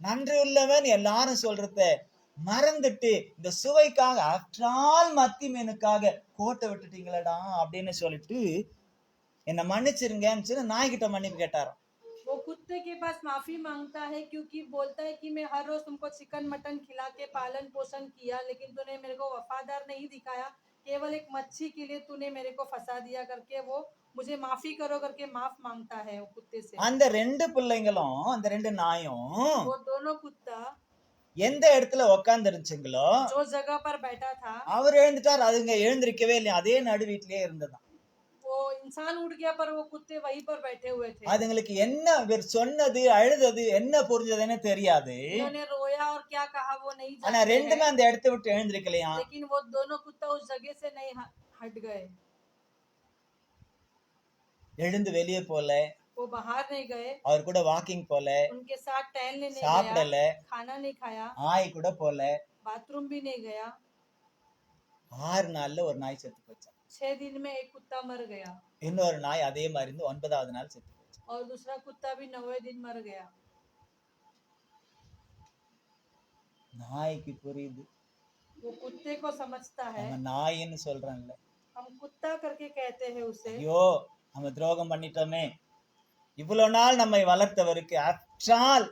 நன்றி உள்ளவன் எல்லாரும் சொல்றத மறந்துட்டு இந்த சுவைக்காக, ஆஃப்டர் ஆல் மத்தி மீனுக்காக கோட்டை விட்டுட்டீங்களடா அப்படின்னு சொல்லிட்டு என்ன மன்னிச்சிருங்கன்னு சொல்லி நாய்கிட்ட மன்னிப்பு கேட்டாராம். वो कुत्ते के पास माफी मांगता है, क्योंकि बोलता है कि मैं हर रोज तुमको चिकन मटन खिला के पालन पोषण किया, लेकिन तूने मेरे को वफादार नहीं दिखाया, केवल एक मच्छी के लिए तूने मेरे को फंसा दिया करके वो मुझे माफी करो करके माफ मांगता है वो कुत्ते से। அந்த ரெண்டு பிள்ளைங்களும், அந்த ரெண்டு நாயும் वो दोनों कुत्ता எந்த இடத்துல உட்கார்ந்து இருந்துச்சுங்களோ जो जगह पर बैठा था, அவர் எழுந்துட்டார், அதுங்க எழுந்திருக்கவே இல்லையா, அதே நடு வீட்டிலேயே இருந்ததாம். वो इंसान उठ गया पर वो कुत्ते वहीं पर बैठे हुए थे। அதுங்களுக்கு என்ன இவர் சொன்னது அழுதது என்ன புரிஞ்சதுன்னு தெரியாது. उन्होंने रोया और क्या कहा वो नहीं ஆனா जानते ரெண்டுமே हैं, அந்த இடத்தை விட்டு எழுந்திருக்கலையா. लेकिन वो दोनों कुत्ता उस जगह से नहीं हट गए। எழுந்து வெளியே போல, वो बाहर नहीं गए, அவர் கூட வாக்கிங் போல, उनके साथ टहलने नहीं சாப்பிடல, गया, खाना नहीं खाया, ஆய் கூட போல. बाथरूम भी नहीं गया। 6 நாள்ல ஒரு நாய் செத்து போச்சு. 6 दिन में एक कुत्ता मर गया இன்னொரு நாய் அதே மாதிரி இருந்து 9வது நாள் செத்து போச்சு. और दूसरा कुत्ता भी 9वें दिन मर गया। நாய்க்கு புரியுது, वो कुत्ते को समझता है, நம்ம நாயின்னு சொல்றோம்ல, हम कुत्ता करके कहते हैं उसे। ஐயோ நம்ம துரோகம் பண்ணிட்டோமே, இவ்வளவு நாள் நம்மை வளர்த்தவருக்கு ஆஃப்டர் ஆல்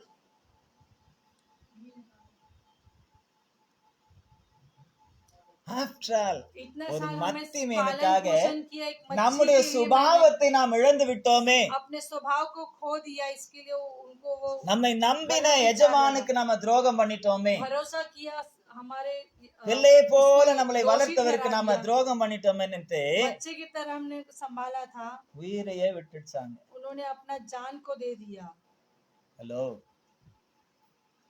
इतना ஒரு साल हमें மத்தி पालन மீனுக்காக पोषण किया, एक मच्छी நம்முடைய के लिए சுபாவத்தை நாம் இழந்து விட்டோமே. मैंने अपने स्वभाव को खो दिया, इसके लिए उनको वो நம்மை நம்பின எஜமானுக்கு நாம துரோகம் பண்ணிட்டோமே. भरोसा किया, हमारे பிள்ளையை போல நம்மளை दोषी வளர்த்தவருக்கு ठहरा நாம दिया। துரோகம் பண்ணிட்டோம்னுட்டு बच्चे की तरह हमने संभाला था, உயிரையே விட்டுச்சாங்க. उन्होंने अपना जान को दे दिया। ஹலோ,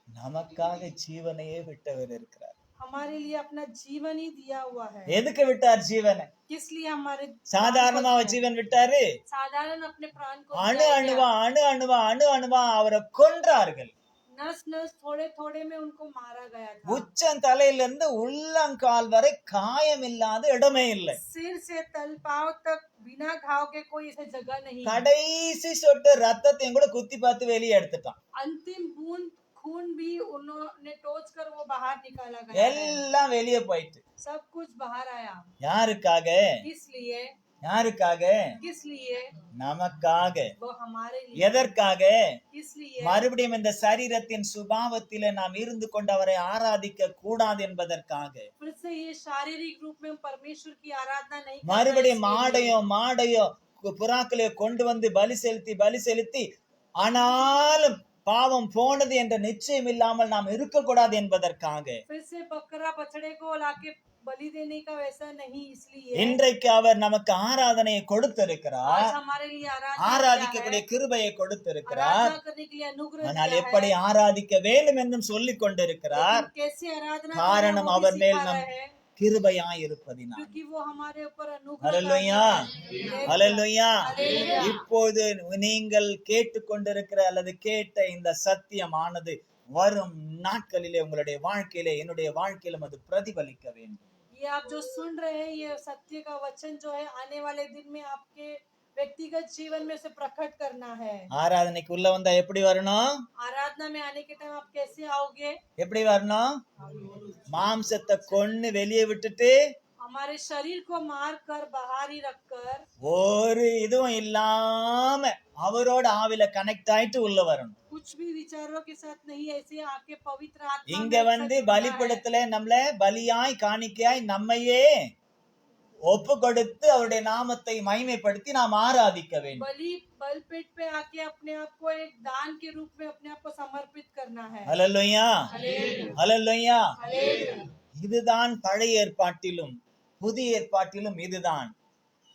நமக்காக ஜீவனையே விட்டவர் இருக்கிறார். हमारे लिए अपना जीवन ही दिया हुआ है। எதுக்கு விட்டார் ஜீவனை? किस लिए हमारे சாதாரணமா ஜீவன் விட்டாரு? साधारण अपने प्राण को அணு दिया அணுவா அணு அணுவா அணு அணுவா அவரை கொன்றார்கள். नस नस थोड़े थोड़े में उनको मारा गया था। உச்சம் தலையில இருந்து உள்ளங்கால் வரை காயம் இல்லாத இடமே இல்லை. सिर से तल पांव तक बिना घाव के कोई ऐसी जगह नहीं। கடைசி சொட்டு ரத்தத்தையும் கூட குத்தி பார்த்து வெளியே எடுத்துட்டான். अंतिम बूंद खून भी उन्होंने टोच कर वो बाहर निकाला गया है। எல்லாம் வெளியே போயிட்டு. सब कुछ बाहर आया। யாருக்காக? किस लिए? யாருக்காக? किस लिए? நமக்காக. वो हमारे लिए। எதற்காக? किस लिए? மறுபடியும் இந்த சரீரத்தின் சுபாவத்திலே நாம் இருந்து கொண்டு அவரை ஆராதிக்க கூடாது என்பதற்காக. फिर से ये शारीरिक रूप में परमेश्वर की आराधना नहीं करना, மறுபடியும் इसके लिए। மாடையோ புறாக்களையோ கொண்டு வந்து பலி செலுத்தி ஆனாலும் பாவம் போனது என்ற நிச்சயம் இல்லாமல் நாம் இருக்கக்கூடாது என்பதற்காக. फिर से बकरा बछड़े को लाके बलि देने का वैसा नहीं, इसलिए இன்றைக்கு அவர் நமக்கு ஆராதனையை கொடுத்திருக்கிறார், आज हमारे लिए ஆராதிக்கக்கூடிய கிருபையை கொடுத்திருக்கிறார். आराधना करने के लिए अनुग्रह ஆனால் दिया எப்படி है। ஆராதிக்க வேண்டும் என்றும் சொல்லிக் கொண்டிருக்கிறார். लेकिन कैसे आराधना करना காரணம் वो भी அவர் மேல் सिखा நம் रहे हैं, கிருபையாய் இருப்பதினால். क्योंकि वो हमारे ऊपर अनुग्रह ஹல்லேலூயா, कर रहे हैं। ஹல்லேலூயா. ஹல்லேலூயா. இப்போது நீங்கள் கேட்டுக்கொண்டிருக்கிற அல்லது கேட்ட இந்த சத்தியமானது வரும் நாட்களிலே உங்களுடைய வாழ்க்கையிலே, என்னுடைய வாழ்க்கையிலும் அது பிரதிபலிக்க வேண்டும். ये आप जो सुन रहे हैं, ये सत्य का वचन जो है आने वाले दिन में आपके व्यक्तिगत जीवन में से प्रकट करना है। ஆராதனைக்கு உள்ள வந்தா எப்படி வரணும்? आराधना में आने के टाइम आप कैसे आओगे? எப்படி வரணும்? மாம்சத்தை கொன்னு வெளியே விட்டுட்டு हमारे शरीर को मार कर बाहर ही रखकर ஒரு இதுவும் இல்லாம அவரோட ஆவில கனெக்ட் ஆயிட்டு உள்ள வரணும். कुछ भी विचारों के साथ नहीं, ऐसे आके पवित्र आत्मा இங்க में வந்து सच होना है। பலிபீடத்துல நம்மள பலியாய் காணிக்கையாய் நம்மையே ஒப்பு கொடுத்து அவருடைய நாமத்தை மகிமைப்படுத்தி நாம் ஆராதிக்க வேண்டும். बलिपीठ पे आके अपने आप को एक दान के रूप में अपने आप को समर्पित करना है। ஹல்லேலூயா, हालेलुया, ஹல்லேலூயா. हालेलुया। இதுதான் பழைய ஏற்பாட்டிலும் புதிய ஏற்பாட்டிலும் இதுதான்.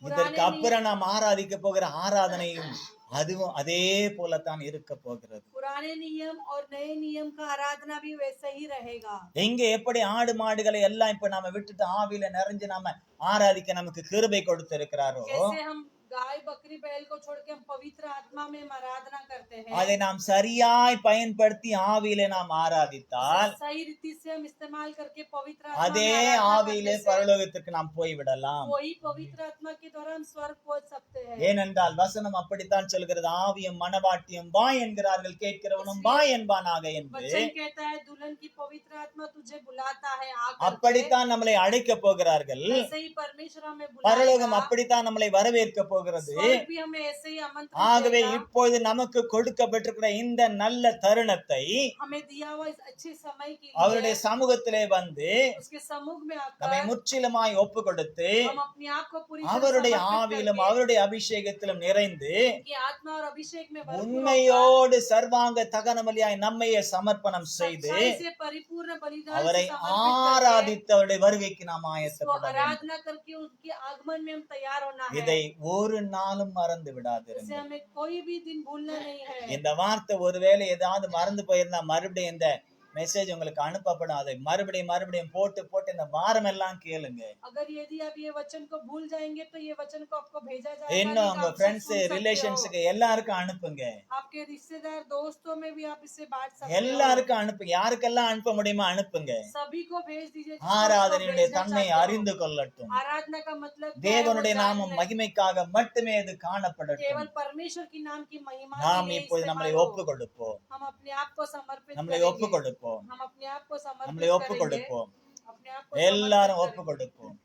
पुराने இதற்கு அப்புறம் நாம் ஆராதிக்க போகிற ஆராதனையும் அதுவும் அதே போலத்தான் இருக்க போகிறது. पुराने नियम और नए नियम का आराधना भी वैसा ही रहेगा. எங்க எப்படி ஆடு மாடுகளை எல்லாம் இப்ப நாம விட்டுட்டு ஆவியில நிறைஞ்சு நாம ஆராதிக்க நமக்கு கிருபை கொடுத்திருக்கிறாரோ, कैसे हम गाय बकरी बैल को छोड़ के हम पवित्र आत्मा में हम आराधना करते हैं. அதை நாம் சரியாய் பயன்படுத்தி ஆவியிலே நாம் ஆராதித்தால் सही रीति से हम इस्तेमाल करके पवित्र आत्मा அதே में आराधना ஆவியிலே करने से பரலோகத்துக்கு நாம் போய்விடலாம். वही पवित्र आत्मा के द्वारा हम स्वर्ग पहुंच सकते हैं. ஏனென்றால் வசனம் அப்படித்தான் சொல்கிறது, ஆவியும் மனவாட்டியும் வா என்கிறார்கள், கேட்கிறவனும் வா என்பானாக என்று. वचन कहता है दुल्हन की पवित्र आत्मा तुझे बुलाता है आकर. அப்படித்தான் நம்மளை அழைக்க போகிறார்கள். ऐसे ही परमेश्वर हमें பரலோகம் बुलाएगा. அப்படித்தான் நம்மளை வரவேற்க போகிறது. स्वर्ग भी हमें ऐसे ही आमंत्रित ஆகவே करेगा. இப்பொழுது நமக்கு கொடுக்கப்பட்டிருக்கிற இந்த நல்ல தருணத்தை हमें दिया हुआ इस अच्छे समय के அவருடைய लिए சமூகத்திலே வந்து उसके सम्मुख में நம்மை आकर முற்றிலுமாய் ஒப்பு கொடுத்து हम अपने आप को पूरी तरह அவருடைய समर्पित ஆவியிலும் करके அவருடைய அபிஷேகத்திலும் நிறைந்து उनकी आत्मा और अभिषेक में भरपूर होकर உண்மையோடு சர்வாங்க தகனபலியாய் நம்மையே சமர்ப்பணம் செய்து सच्चाई से परिपूर्ण बलिदान அவரை से समर्पित करके ஆராதித்து அவருடைய வருகைக்கு நாம் उसको ஆயத்தப்பட வேண்டும். आराधना करके उनके आगमन में हम तैयार होना है. இதை ஒரு நாளும் மறந்து इसे விடாதிருங்கள். हमें कोई भी दिन भूलना नहीं है. இந்த வார்த்தை ஒருவேளை ஏதாவது மறந்து போயிருந்தா மறுபடியும் இந்த மெசேஜ் உங்களுக்கு அனுப்பப்படும். அதை மறுபடியும் போட்டு இந்த வாரம் எல்லாம் கேளுங்க. अगर यदि आप ये वचन को भूल जाएंगे तो ये वचन को आपको भेजा जाएगा. இன்னும் नहीं உங்க तो आप ஃப்ரெண்ட்ஸ் सुन सकते हो. ரிலேஷன்ஸுக்கு எல்லாருக்கும் அனுப்புங்க. आपके रिश्तेदार दोस्तों में भी आप इसे बांट सकते हो. எல்லாருக்கும் அனுப்புங்க. யாருக்கெல்லாம் அனுப்ப முடியுமோ அனுப்புங்க. सभी को भेज दीजिए. ஆராதனையுடைய தன்மை அறிந்து கொள்ளட்டும். आराधना का मतलब क्या है, தேவனுடைய वो நாமம் जान लें. மகிமைக்காக மட்டுமே அது காணப்படட்டும். केवल परमेश्वर की नाम की महिमा के நாம் लिए இப்போது நம்மளை इस्तेमाल ஒப்பு हो. கொடுப்போம். हम अपने आप को समर्पित நம்மளை ஒப்பு करेंगे. கொடுப்போம். हम अपने आप को நம்மளை समर्पित ஒப்பு करेंगे. கொடுப்போம். अपने आप को எல்லாரும் समर्पित ஒப்பு करेंगे. கொடுப்போம்.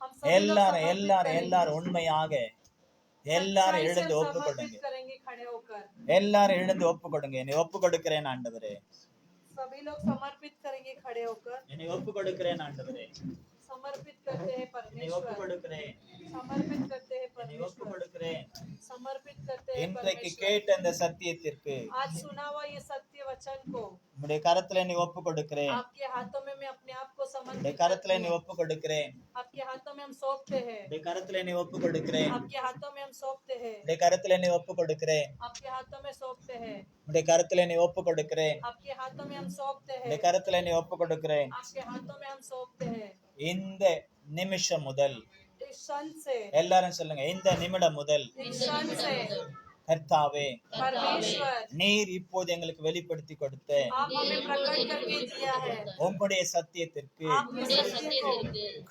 हम सभी लोग எல்லாரும் समर्पित எல்லாரும் करेंगे. எல்லாரும் உண்மையாக எல்லாரும் सच्चाई से எழுந்து ஒப்பு समर्पित கொடுங்க. करेंगे खड़े होकर. எல்லாரும் எழுந்து ஒப்பு கொடுங்க. என்னை ஒப்பு கொடுக்கிறேன் ஆண்டவரே, सभी लोग समर्पित करेंगे खड़े होकर. என்னை ஒப்பு கொடுக்கிறேன் ஆண்டவரே, समर्पित करते हैं என்னை ஒப்பு परमेश्वर. கொடுக்கிறேன், समर्पित करते हैं என்னை ஒப்பு परमेश्वर. கொடுக்கிறேன். समर्पित करते हैं இன்றைக்கு परमेश्वर. கேட்ட இந்த சத்தியத்திற்கு आज सुना हुआ ये सत्य वचन को உம்முடைய கரத்துல என்னை ஒப்பு கொடுக்கிறேன். आपके हाथों में मैं अपने आप को உம்முடைய समर्पित கரத்துல करती என்னை हूँ. ஒப்பு கொடுக்கிறேன். आपके हाथों में हम सौंपते हैं. உம்முடைய கரத்துல என்னை ஒப்பு கொடுக்கிறேன். आपके हाथों में हम सौंपते हैं. உம்முடைய கரத்துல என்னை ஒப்பு கொடுக்கிறேன். आपके हाथों में सौंपते हैं. உம்முடைய கரத்துல என்னை ஒப்பு கொடுக்கிறேன். आपके हाथों में हम सौंपते हैं. உம்முடைய கரத்துல என்னை ஒப்பு கொடுக்கிறேன். आपके हाथों में हम सौंपते हैं. இந்த நிமிஷம் முதல் इस क्षण से எல்லாரும் சொல்லுங்க, இந்த நிமிடம் முதல் इस क्षण से கர்த்தாவே परमेश्वर நீர் இப்போது எங்களுக்கு வெளிப்படுத்தி கொடுத்த आप हमें प्रकट करके दिया है. உம்முடைய சத்தியத்திற்கு आपके सत्य को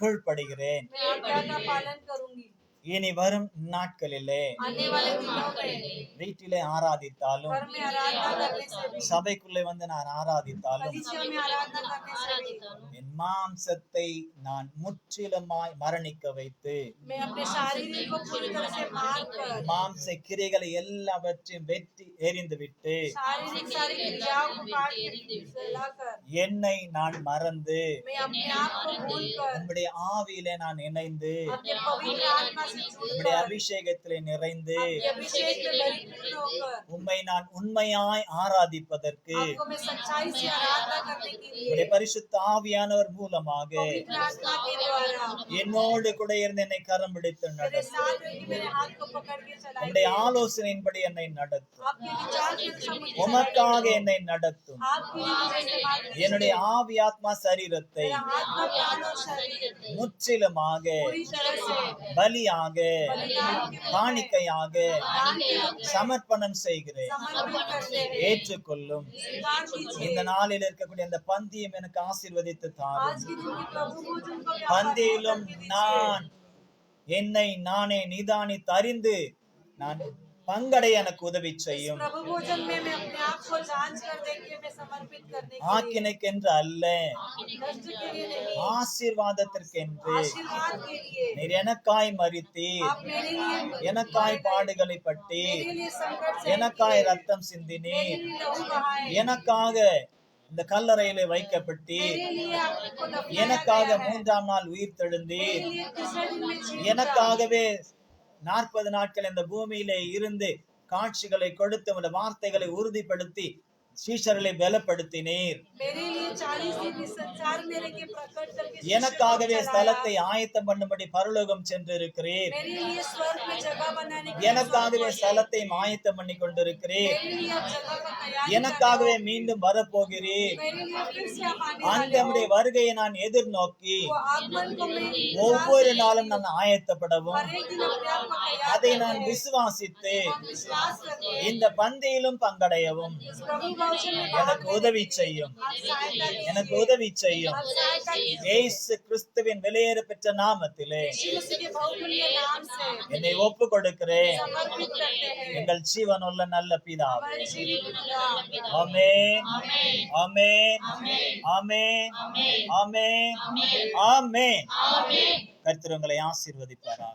கீழ்ப்படுகிறேன். मैं आज्ञा का पालन करूंगी. இனி வரும் நாட்களிலே आने वाले दिनों में வீட்டிலே ஆராதித்தாலும் घर में आराधना करने से भी சபைக்குள்ளே வந்து நான் ஆராதித்தாலும் कलीसिया में आराधना करने से भी என் மாம்சத்தை நான் முற்றிலுமாய் மரணிக்க வைத்து मैं अपने शारीरिक को पूरी तरह से मार कर மாம்ச கிரைகளை எல்லாவற்றையும் வெட்டி எறிந்து விட்டு शारीरिक सारी क्रियाओं को काट के जलाकर என்னை நான் மறந்து मैं अपने आप को भूल कर உம்முடைய ஆவியிலே நான் இணைந்து अपने पवित्र आत्मा से உம்முடைய जुड़कर அபிஷேகத்திலே நிறைந்து आपके अभिषेक में परिपूर्ण होकर உம்மை நான் உண்மையாய் ஆராதிப்பதற்கு आपको मैं सच्चाई से आराधना करने के लिए உம்முடைய பரிசுத்த ஆவியானவர் மூலமாக पवित्र आत्मा के द्वारा என்னோடு கூட இருந்து என்னை கரம் பிடித்து मेरे நடத்தும். साथ रह के मेरे हाथ को पकड़ के உம்முடைய चलाइए. ஆலோசனையின்படி என்னை நடத்தும். आपके विचार के अनुसार मुझे உமக்காக चलाइए. என்னை நடத்தும். आपके लिए मुझे इस्तेमाल कीजिए. என்னுடைய ஆவி ஆத்மா சரீரத்தை मेरा आत्मा प्राण और शरीर முற்றிலுமாக पूरी तरह से பலியாக बलिदान के रूप में காணிக்கையாக दान के रूप में சமர்ப்பணம் செய்கிறேன். समर्पित करते हैं. ஏற்றுக்கொள்ளும். स्वीकार कीजिए. இந்த நாளில் இருக்கக்கூடிய அந்த பந்தியம் எனக்கு ஆசீர்வதித்து தாரும். आज के दिन में प्रभु भोजन को भी பந்தியிலும் आशीर्वाद करके நான் என்னை நானே நிதானித்து அறிந்து நான் பங்கடை எனக்கு உதவி दीजिए. செய்யும். प्रभु भोजन में मैं अपने आप को जांच कर देके मैं समर्पित करने के लिए ஆக்கினைக்கென்று அல்ல, कष्ट के लिए नहीं, ஆசீர்வாதத்திற்கென்று आशीर्वाद के लिए. நீர் எனக்காய் மரித்தீர், आप मेरे लिए எனக்காய் பாடுகளை பட்டி, मेरे लिए संकट से எனக்காய் ரத்தம் मेरे சிந்தினீர், लिए लहू बहाए. எனக்காக இந்த கல்லறையிலே வைக்கப்பட்டீர், मेरे लिए आपको दफनाया எனக்காக गया है. 3ஆம் நாள் உயிர் தெழுந்தீர், मेरे लिए तीसरे दिन में जी उठा. எனக்காகவே 40 நாட்கள் இந்த பூமியிலே இருந்து காட்சிகளை கொடுத்து உம்முடைய வார்த்தைகளை உறுதிப்படுத்தி சீஷர்களை பலப்படுத்தினீர். मेरे लिए मुझे 40 दिन इस संसार में रह के प्रकट करके शिष्यों को எனக்காகவே चलाया। ஸ்தலத்தை ஆயத்தம் பண்ணும்படி பரலோகம் சென்றிருக்கிறீர். मेरे लिए स्वर्ग में जगह बनाने के लिए எனக்காகவே ஸ்தலத்தை ஆயத்தம் பண்ணி கொண்டிருக்கிறீர். मेरे लिए आप जगह का तैयारी எனக்காகவே மீண்டும் வரப்போகிறீர். मेरे लिए फिर से आप आने அந்த वाले हो। உம்முடைய வருகையை நான் எதிர்நோக்கி वो आगमन को मैं ஒவ்வொரு நாளும் நான் ஆயத்தப்படவும் हर एक दिन अपने आप को तैयार அதை करते நான் हैं। விசுவாசித்து हम विश्वास करते हैं இந்த பந்தியிலும் பங்கடையவும் इस प्रभु भोजन में भाग எனக்கு உதவி செய்யும். आप सहायता எனக்கு कीजिए। உதவி செய்யும். आप सहायता कीजिए। இயேசு கிறிஸ்துவின் வெளியேற பெற்ற நாமத்திலே यीशु मसीह के बहुमूल्य नाम से என்னை ஒப்பு கொடுக்கிறேன். समर्पित करते हैं। எங்கள் ஜீவனுள்ள நல்ல பிதாவே. हमारे जीवित पिता। ஆமென். ஆமென். ஆமென். ஆமென். ஆமென். கர்த்தர் உங்களை ஆசீர்வதிப்பாராக.